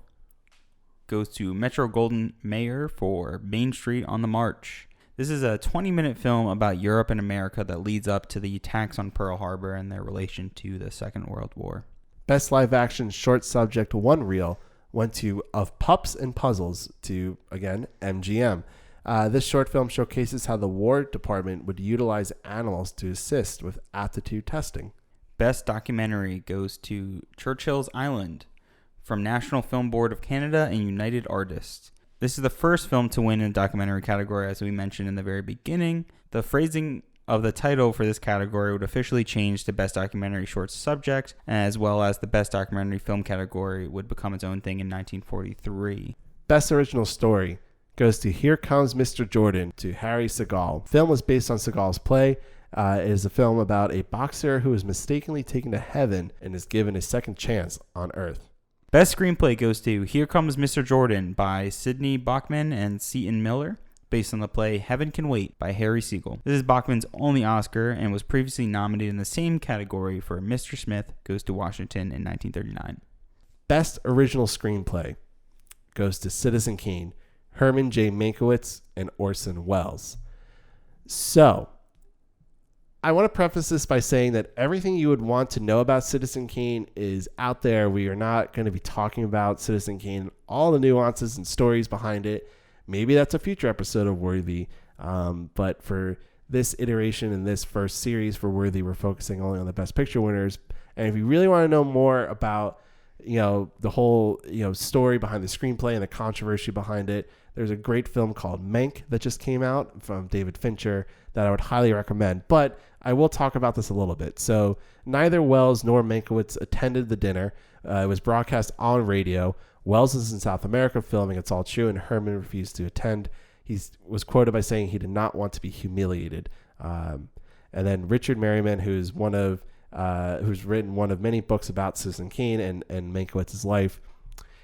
Speaker 3: goes to Metro-Goldwyn-Mayer for Main Street on the March. This is a 20-minute film about Europe and America that leads up to the attacks on Pearl Harbor and their relation to the Second World War.
Speaker 2: Best live action short subject 1-reel went to Of Pups and Puzzles to, again, MGM. This short film showcases how the War Department would utilize animals to assist with aptitude testing.
Speaker 3: Best documentary goes to Churchill's Island from National Film Board of Canada and United Artists. This is the first film to win in the documentary category, as we mentioned in the very beginning. The phrasing of the title for this category would officially change to Best Documentary Short Subject, as well as the Best Documentary Film category would become its own thing in 1943.
Speaker 2: Best Original Story goes to Here Comes Mr. Jordan to Harry Segal. The film was based on Segal's play. It is a film about a boxer who is mistakenly taken to heaven and is given a second chance on Earth.
Speaker 3: Best Screenplay goes to Here Comes Mr. Jordan by Sidney Bachman and Seton Miller, based on the play Heaven Can Wait by Harry Segal. This is Bachman's only Oscar and was previously nominated in the same category for Mr. Smith Goes to Washington in 1939.
Speaker 2: Best Original Screenplay goes to Citizen Kane, Herman J. Mankiewicz, and Orson Welles. So, I want to preface this by saying that everything you would want to know about Citizen Kane is out there. We are not going to be talking about Citizen Kane, all the nuances and stories behind it. Maybe that's a future episode of Worthy. But for this iteration and this first series for Worthy, we're focusing only on the Best Picture winners. And if you really want to know more about, the whole, story behind the screenplay and the controversy behind it, there's a great film called Mank that just came out from David Fincher that I would highly recommend. But I will talk about this a little bit. So neither Welles nor Mankiewicz attended the dinner. It was broadcast on radio. Welles is in South America filming It's All True, and Herman refused to attend. He was quoted by saying he did not want to be humiliated. And then Richard Merriman, who's written one of many books about Citizen Kane and Mankiewicz's life,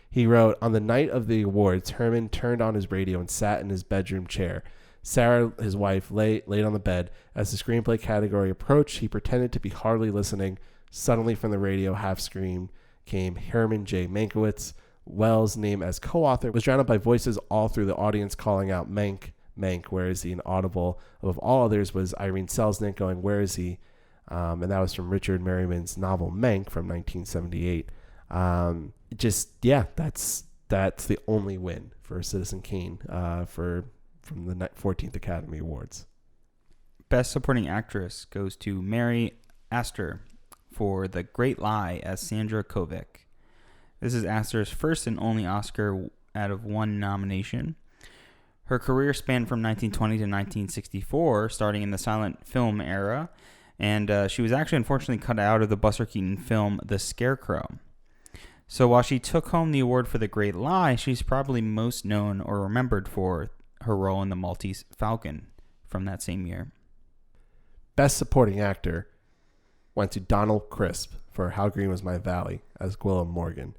Speaker 2: he wrote, "On the night of the awards, Herman turned on his radio and sat in his bedroom chair. Sarah, his wife, laid on the bed. As the screenplay category approached, he pretended to be hardly listening. Suddenly from the radio, half scream, came Herman J. Mankiewicz. Welles' name as co-author was drowned out by voices all through the audience calling out Mank, Mank, where is he? And audible above all others was Irene Selznick going, where is he? And that was from Richard Merriman's novel Mank from 1978. That's the only win for Citizen Kane from the 14th Academy Awards.
Speaker 3: Best Supporting Actress goes to Mary Astor for The Great Lie as Sandra Kovic. This is Astor's first and only Oscar out of one nomination. Her career spanned from 1920 to 1964, starting in the silent film era, and she was actually unfortunately cut out of the Buster Keaton film The Scarecrow. So while she took home the award for The Great Lie, she's probably most known or remembered for her role in The Maltese Falcon from that same year.
Speaker 2: Best Supporting Actor went to Donald Crisp for How Green Was My Valley as Gwillem Morgan.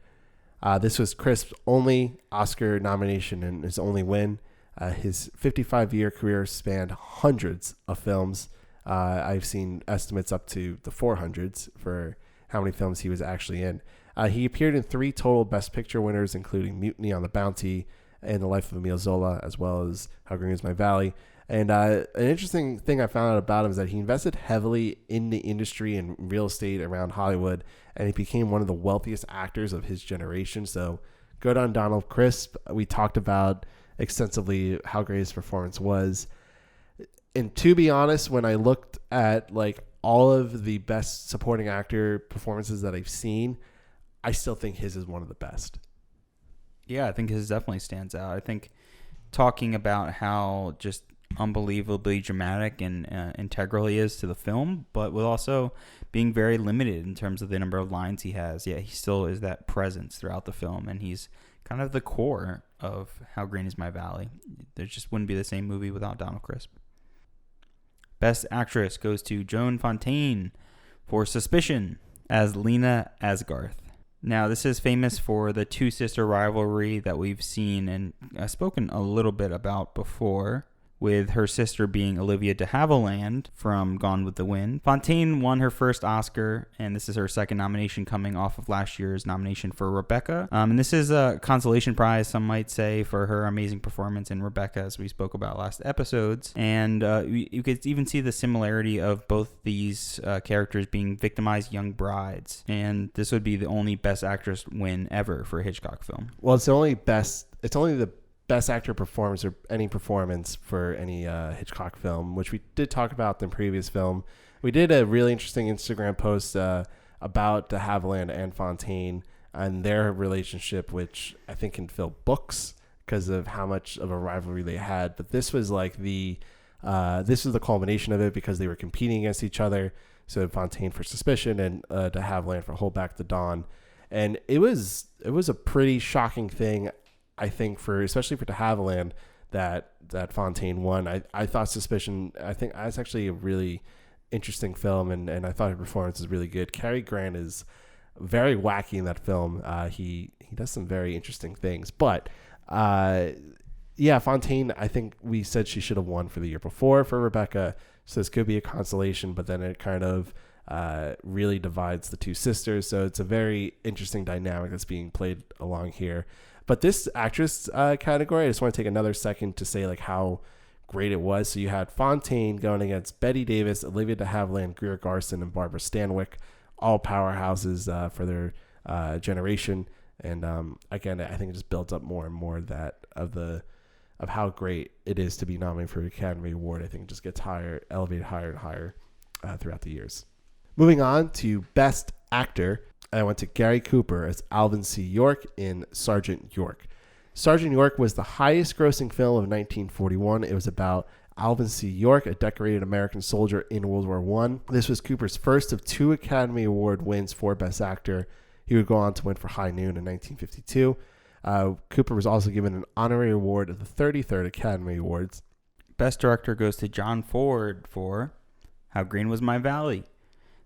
Speaker 2: This was Crisp's only Oscar nomination and his only win. His 55-year career spanned hundreds of films. I've seen estimates up to the 400s for how many films he was actually in. He appeared in 3 total Best Picture winners, including Mutiny on the Bounty and The Life of Emile Zola, as well as How Green Is My Valley. And an interesting thing I found out about him is that he invested heavily in the industry and real estate around Hollywood, and he became one of the wealthiest actors of his generation. So good on Donald Crisp. We talked about extensively how great his performance was. And to be honest, when I looked at like all of the Best Supporting Actor performances that I've seen, I still think his is one of the best.
Speaker 3: Yeah, I think his definitely stands out. I think talking about how just unbelievably dramatic and integral he is to the film, but with also being very limited in terms of the number of lines he has. Yeah, he still is that presence throughout the film, and he's kind of the core of How Green Is My Valley. There just wouldn't be the same movie without Donald Crisp. Best Actress goes to Joan Fontaine for Suspicion as Lena Asgarth. Now, this is famous for the two-sister rivalry that we've seen and spoken a little bit about before, with her sister being Olivia de Havilland from Gone with the Wind. Fontaine won her first Oscar, and this is her second nomination coming off of last year's nomination for Rebecca. And this is a consolation prize, some might say, for her amazing performance in Rebecca, as we spoke about last episodes. And you could even see the similarity of both these characters being victimized young brides. And this would be the only Best Actress win ever for a Hitchcock film.
Speaker 2: Well, it's only the Best Actor performance or any performance for any Hitchcock film, which we did talk about in the previous film. We did a really interesting Instagram post about de Havilland and Fontaine and their relationship, which I think can fill books because of how much of a rivalry they had. But this was like this was the culmination of it because they were competing against each other. So Fontaine for Suspicion and de Havilland for Hold Back the Dawn. And it was a pretty shocking thing, I think, especially for de Havilland, that Fontaine won. I thought Suspicion, I think that's actually a really interesting film, and I thought her performance was really good. Cary Grant is very wacky in that film. He does some very interesting things. But Fontaine, I think we said she should have won for the year before for Rebecca, so this could be a consolation, but then it kind of really divides the two sisters. So it's a very interesting dynamic that's being played along here. But this actress category, I just want to take another second to say like how great it was. So you had Fontaine going against Bette Davis, Olivia de Havilland, Greer Garson, and Barbara Stanwyck, all powerhouses for their generation. And again, I think it just builds up more and more of how great it is to be nominated for an Academy Award. I think it just gets elevated higher and higher throughout the years. Moving on to Best Actor, I went to Gary Cooper as Alvin C. York in Sergeant York. Sergeant York was the highest grossing film of 1941. It was about Alvin C. York, a decorated American soldier in World War I. This was Cooper's first of 2 Academy Award wins for Best Actor. He would go on to win for High Noon in 1952. Cooper was also given an honorary award at the 33rd Academy Awards.
Speaker 3: Best Director goes to John Ford for How Green Was My Valley.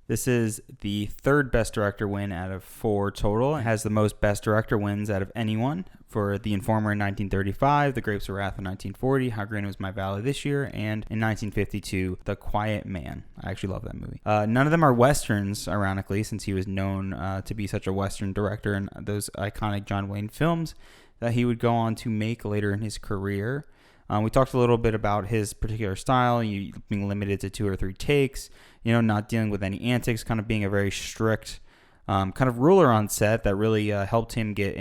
Speaker 3: This is the 3rd Best Director win out of 4 total. It has the most Best Director wins out of anyone for The Informer in 1935, The Grapes of Wrath in 1940, How Green Was My Valley this year, and in 1952, The Quiet Man. I actually love that movie. None of them are Westerns, ironically, since he was known to be such a Western director in those iconic John Wayne films that he would go on to make later in his career. We talked a little bit about his particular style, being limited to 2 or 3 takes, not dealing with any antics, kind of being a very strict kind of ruler on set that really helped him get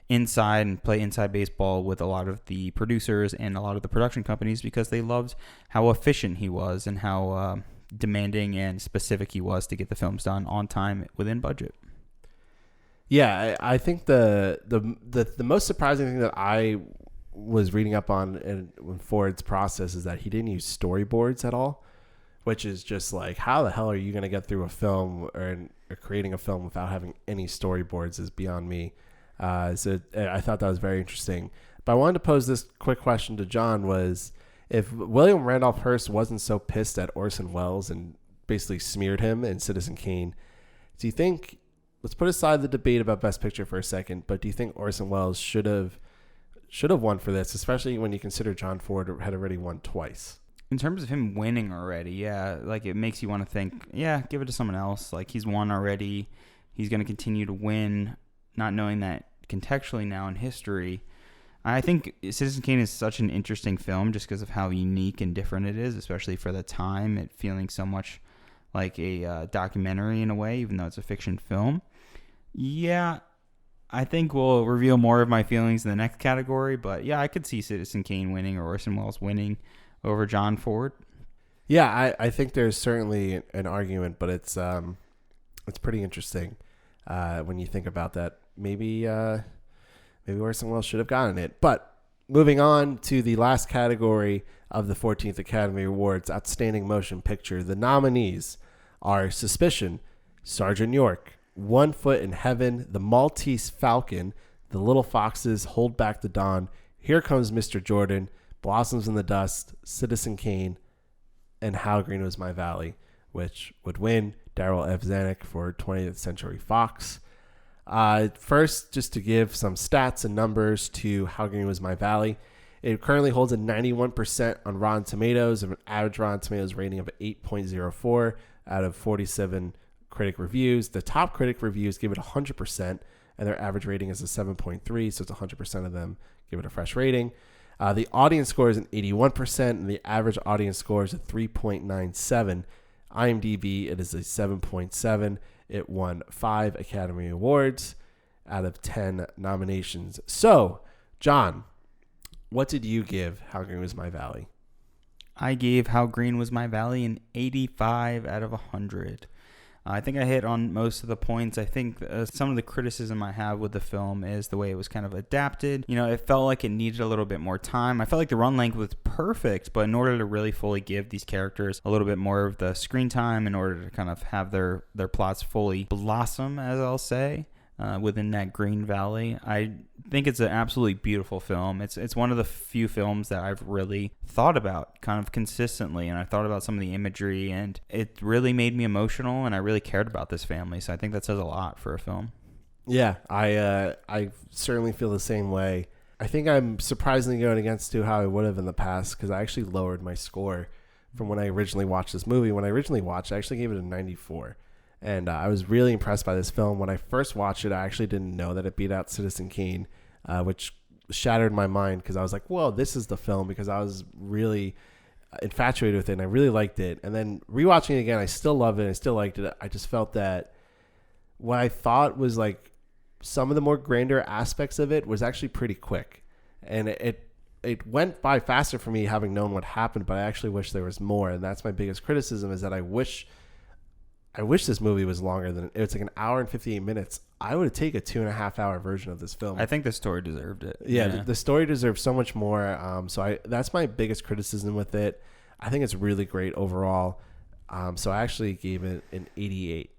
Speaker 3: inside and play inside baseball with a lot of the producers and a lot of the production companies because they loved how efficient he was and how demanding and specific he was to get the films done on time within budget.
Speaker 2: Yeah, I think the most surprising thing that I was reading up on in Ford's process is that he didn't use storyboards at all, which is just like, how the hell are you going to get through a film or creating a film without having any storyboards is beyond me. So I thought that was very interesting. But I wanted to pose this quick question to John was, if William Randolph Hearst wasn't so pissed at Orson Welles and basically smeared him in Citizen Kane, do you think, let's put aside the debate about Best Picture for a second, but do you think Orson Welles should have won for this, especially when you consider John Ford had already won twice?
Speaker 3: In terms of him winning already, yeah, like it makes you want to think, yeah, give it to someone else. Like he's won already. He's going to continue to win, not knowing that contextually now in history. I think Citizen Kane is such an interesting film just because of how unique and different it is, especially for the time, it feeling so much like a documentary in a way, even though it's a fiction film. Yeah, I think we'll reveal more of my feelings in the next category, but yeah, I could see Citizen Kane winning or Orson Welles winning over John Ford.
Speaker 2: Yeah, I think there's certainly an argument, but it's pretty interesting when you think about that. Maybe Orson Welles should have gotten it. But moving on to the last category of the 14th Academy Awards, Outstanding Motion Picture. The nominees are Suspicion, Sergeant York, One Foot in Heaven, The Maltese Falcon, The Little Foxes, Hold Back the Dawn, Here Comes Mr. Jordan, Blossoms in the Dust, Citizen Kane, and How Green Was My Valley, which would win Darryl F. Zanuck for 20th Century Fox. First, just to give some stats and numbers to How Green Was My Valley, it currently holds a 91% on Rotten Tomatoes, and an average Rotten Tomatoes rating of 8.04 out of 47 critic reviews. The top critic reviews give it 100%, and their average rating is a 7.3, so it's 100% of them give it a fresh rating. The audience score is an 81%, and the average audience score is a 3.97. IMDb, it is a 7.7. It won 5 Academy Awards out of 10 nominations. So, John, what did you give How Green Was My Valley?
Speaker 3: I gave How Green Was My Valley an 85 out of 100. I think I hit on most of the points. I think some of the criticism I have with the film is the way it was kind of adapted. You know, it felt like it needed a little bit more time. I felt like the run length was perfect, but in order to really fully give these characters a little bit more of the screen time, in order to kind of have their plots fully blossom, as I'll say, within that Green Valley, I think it's an absolutely beautiful film. It's one of the few films that I've really thought about kind of consistently, and I thought about some of the imagery, and it really made me emotional, and I really cared about this family. So I think that says a lot for a film.
Speaker 2: Yeah, I certainly feel the same way. I think I'm surprisingly going against how I would have in the past, because I actually lowered my score from when I originally watched this movie. When I originally watched it, I actually gave it a 94. And I was really impressed by this film. When I first watched it, I actually didn't know that it beat out Citizen Kane, which shattered my mind, because I was like, well, this is the film, because I was really infatuated with it and I really liked it. And then rewatching it again, I still love it. I still liked it. I just felt that what I thought was like some of the more grander aspects of it was actually pretty quick. And it went by faster for me having known what happened, but I actually wish there was more. And that's my biggest criticism, is that I wish this movie was longer than it's like an hour and 58 minutes. I would take a 2.5 hour version of this film.
Speaker 3: I think the story deserved it.
Speaker 2: Yeah. The story deserves so much more. So that's my biggest criticism with it. I think it's really great overall. So I actually gave it an 88.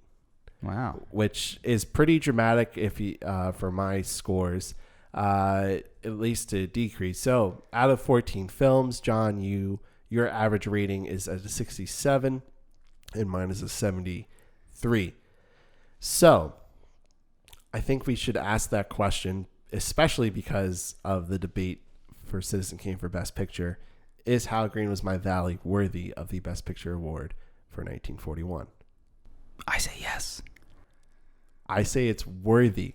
Speaker 3: Wow. Which
Speaker 2: is pretty dramatic if you, for my scores, at least to decrease. So out of 14 films, John, your average rating is at a 67. And mine is a 73. So I think we should ask that question, especially because of the debate for Citizen Kane for Best Picture. Is How Green Was My Valley worthy of the Best Picture award for 1941?
Speaker 3: I say yes.
Speaker 2: I say it's worthy.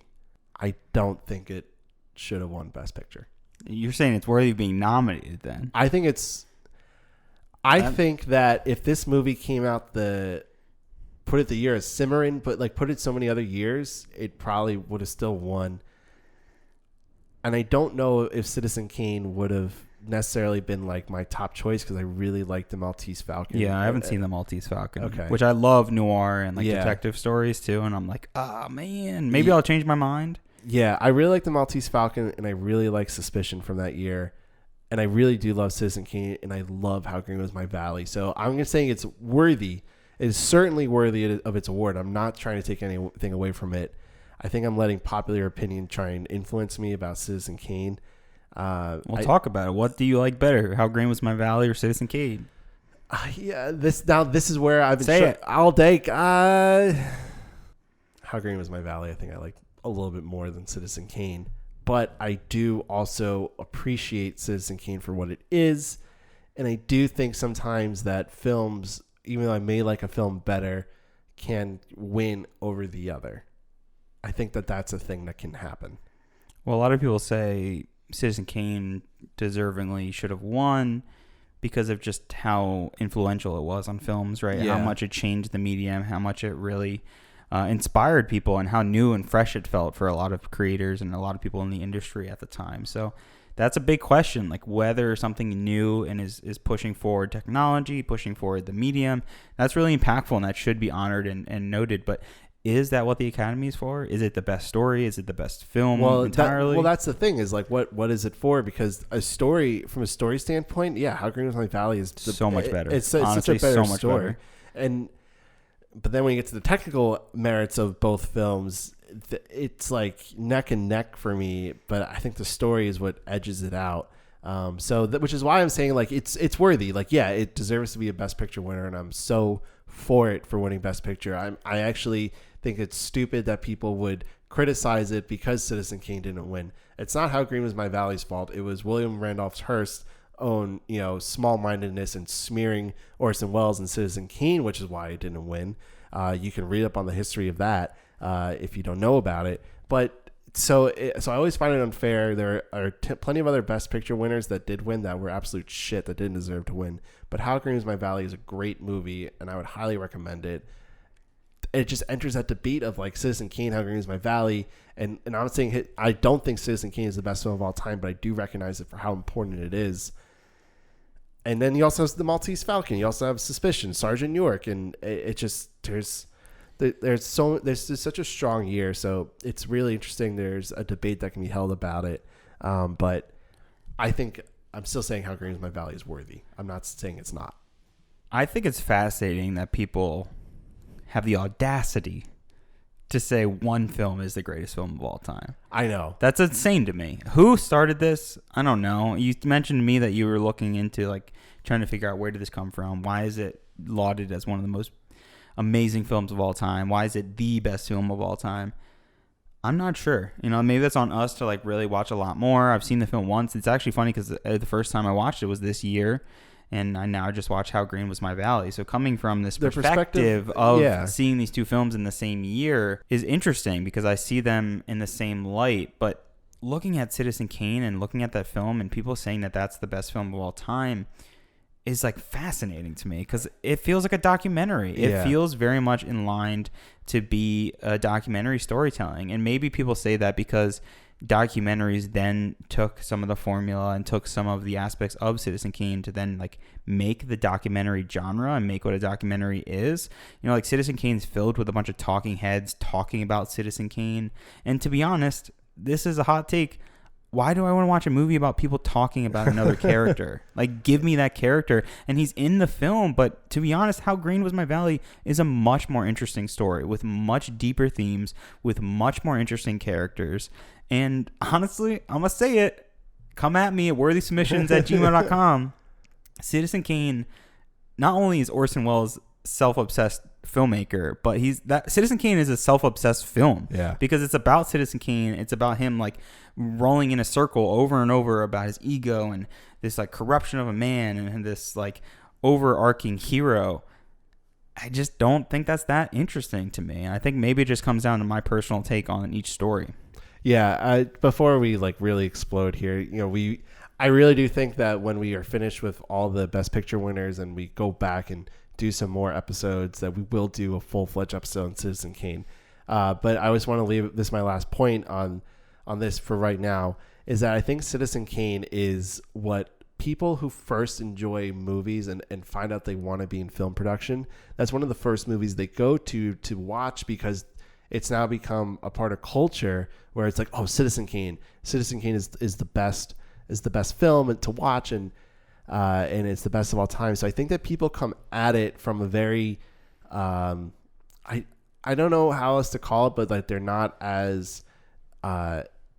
Speaker 2: I don't think it should have won Best Picture.
Speaker 3: You're saying it's worthy of being nominated then?
Speaker 2: I think it's... I think that if this movie came out put it the year as Cimarron, but like put it so many other years, it probably would have still won. And I don't know if Citizen Kane would have necessarily been like my top choice, because I really liked The Maltese Falcon.
Speaker 3: Yeah, I haven't seen The Maltese Falcon.
Speaker 2: Okay.
Speaker 3: Which I love noir and like detective stories too, and I'm like, man, maybe I'll change my mind.
Speaker 2: Yeah, I really like The Maltese Falcon, and I really like Suspicion from that year. And I really do love Citizen Kane, and I love How Green Was My Valley. So I'm going to say it's worthy. It is certainly worthy of its award. I'm not trying to take anything away from it. I think I'm letting popular opinion try and influence me about Citizen Kane.
Speaker 3: We'll talk about it. What do you like better, How Green Was My Valley or Citizen Kane?
Speaker 2: This is where I've been.
Speaker 3: Say it.
Speaker 2: I'll take. How Green Was My Valley. I think I like a little bit more than Citizen Kane, but I do also appreciate Citizen Kane for what it is, and I do think sometimes that films, even though I may like a film better, can win over the other. I think that that's a thing that can happen.
Speaker 3: Well, a lot of people say Citizen Kane deservingly should have won because of just how influential it was on films, right?
Speaker 2: Yeah.
Speaker 3: How much it changed the medium, how much it really inspired people, and how new and fresh it felt for a lot of creators and a lot of people in the industry at the time. So that's a big question, like whether something new and is pushing forward technology, pushing forward the medium, that's really impactful and that should be honored and noted. But is that what the Academy is for? Is it the best story? Is it the best film entirely?
Speaker 2: That's the thing is like, what is it for? Because a story, from a story standpoint, yeah, How Green Was My Valley is
Speaker 3: so much better.
Speaker 2: It's
Speaker 3: honestly,
Speaker 2: such a better
Speaker 3: so much
Speaker 2: story.
Speaker 3: better.
Speaker 2: But then when you get to the technical merits of both films, it's like neck and neck for me. But I think the story is what edges it out. Which is why I'm saying like it's worthy. Like, yeah, it deserves to be a Best Picture winner, and I'm so for it for winning Best Picture. I actually think it's stupid that people would criticize it because Citizen Kane didn't win. It's not How Green Was My Valley's fault. It was William Randolph Hearst's own, small-mindedness and smearing Orson Welles and Citizen Kane, which is why it didn't win. You can read up on the history of that if you don't know about it. But so I always find it unfair. There are plenty of other Best Picture winners that did win that were absolute shit that didn't deserve to win. But How Green Was My Valley is a great movie, and I would highly recommend it. It just enters that debate of like Citizen Kane, How Green Is My Valley, and I'm saying I don't think Citizen Kane is the best film of all time, but I do recognize it for how important it is. And then you also have The Maltese Falcon. You also have Suspicion, Sergeant York, and it just there's such a strong year, so it's really interesting. There's a debate that can be held about it, but I think I'm still saying How Green Is My Valley is worthy. I'm not saying it's not.
Speaker 3: I think it's fascinating that people have the audacity to say one film is the greatest film of all time.
Speaker 2: I know.
Speaker 3: That's insane to me. Who started this? I don't know. You mentioned to me that you were looking into like trying to figure out where did this come from? Why is it lauded as one of the most amazing films of all time? Why is it the best film of all time? I'm not sure. Maybe that's on us to like really watch a lot more. I've seen the film once. It's actually funny because the first time I watched it was this year. And I now just watch How Green Was My Valley. So coming from this perspective of seeing these two films in the same year is interesting because I see them in the same light. But looking at Citizen Kane and looking at that film and people saying that that's the best film of all time is like fascinating to me because it feels like a documentary. It feels very much in line to be a documentary storytelling. And maybe people say that because documentaries then took some of the formula and took some of the aspects of Citizen Kane to then like make the documentary genre and make what a documentary is. Like Citizen Kane's filled with a bunch of talking heads talking about Citizen Kane. And to be honest, this is a hot take. Why do I want to watch a movie about people talking about another character? Like, give me that character. And he's in the film, but to be honest, How Green Was My Valley is a much more interesting story with much deeper themes, with much more interesting characters. And honestly, I'm going to say it. Come at me at worthysubmissions@gmail.com. Citizen Kane, not only is Orson Welles self-obsessed filmmaker, but Citizen Kane is a self-obsessed film.
Speaker 2: Yeah.
Speaker 3: Because it's about Citizen Kane. It's about him like rolling in a circle over and over about his ego and this like corruption of a man and this like overarching hero. I just don't think that's that interesting to me. I think maybe it just comes down to my personal take on each story.
Speaker 2: Yeah, before we like really explode here, I really do think that when we are finished with all the Best Picture winners and we go back and do some more episodes, that we will do a full-fledged episode on Citizen Kane. But I just want to leave this, my last point on this for right now, is that I think Citizen Kane is what people who first enjoy movies and find out they want to be in film production, that's one of the first movies they go to watch because it's now become a part of culture where it's like, oh, Citizen Kane is the best film to watch and it's the best of all time. So I think that people come at it from a very, I don't know how else to call it, but like they're not as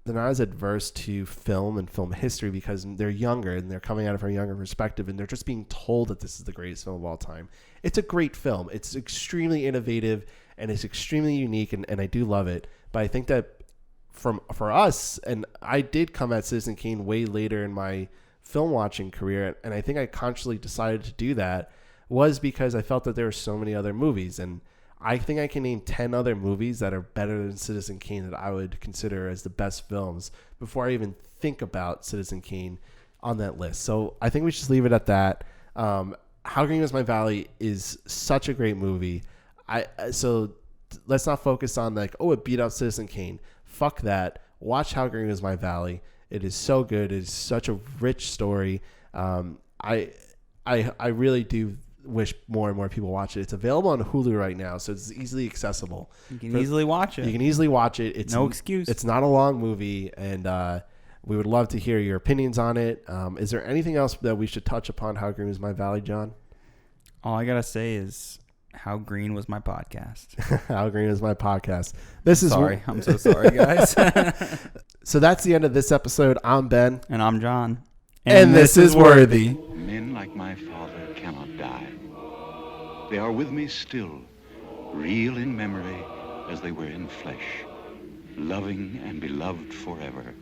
Speaker 2: they're not as adverse to film and film history because they're younger and they're coming at it from a younger perspective and they're just being told that this is the greatest film of all time. It's a great film. It's extremely innovative and it's extremely unique, and I do love it. But I think that for us, and I did come at Citizen Kane way later in my film watching career, and I think I consciously decided to do that was because I felt that there were so many other movies, and I think I can name 10 other movies that are better than Citizen Kane that I would consider as the best films before I even think about Citizen Kane on that list. So I think we should leave it at that. How Green Was My Valley is such a great movie. So let's not focus on like, oh, it beat out Citizen Kane. Fuck that. Watch How Green Was My Valley. It is so good. It is such a rich story. I really do wish more and more people watch it. It's available on Hulu right now, so it's easily accessible.
Speaker 3: You can easily watch it.
Speaker 2: You can easily watch it. It's
Speaker 3: no excuse.
Speaker 2: It's not a long movie, and we would love to hear your opinions on it. Is there anything else that we should touch upon How Green Was My Valley, John?
Speaker 3: All I gotta say is how green was my podcast.
Speaker 2: How green is my podcast.
Speaker 3: I'm so sorry, guys.
Speaker 2: So that's the end of this episode. I'm Ben.
Speaker 3: And I'm John.
Speaker 2: And this is Worthy.
Speaker 4: Men like my father cannot die. They are with me still, real in memory as they were in flesh, loving and beloved forever.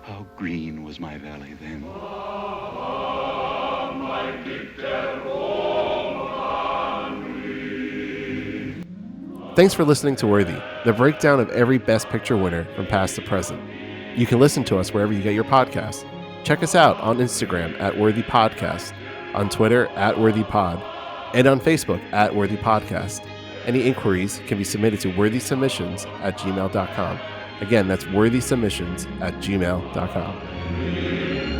Speaker 4: How green was my valley then.
Speaker 2: Thanks for listening to Worthy, the breakdown of every Best Picture winner from past to present. You can listen to us wherever you get your podcasts. Check us out on Instagram at Worthy Podcast, on Twitter at Worthy Pod, and on Facebook at Worthy Podcast. Any inquiries can be submitted to worthysubmissions@gmail.com. Again, that's worthysubmissions@gmail.com.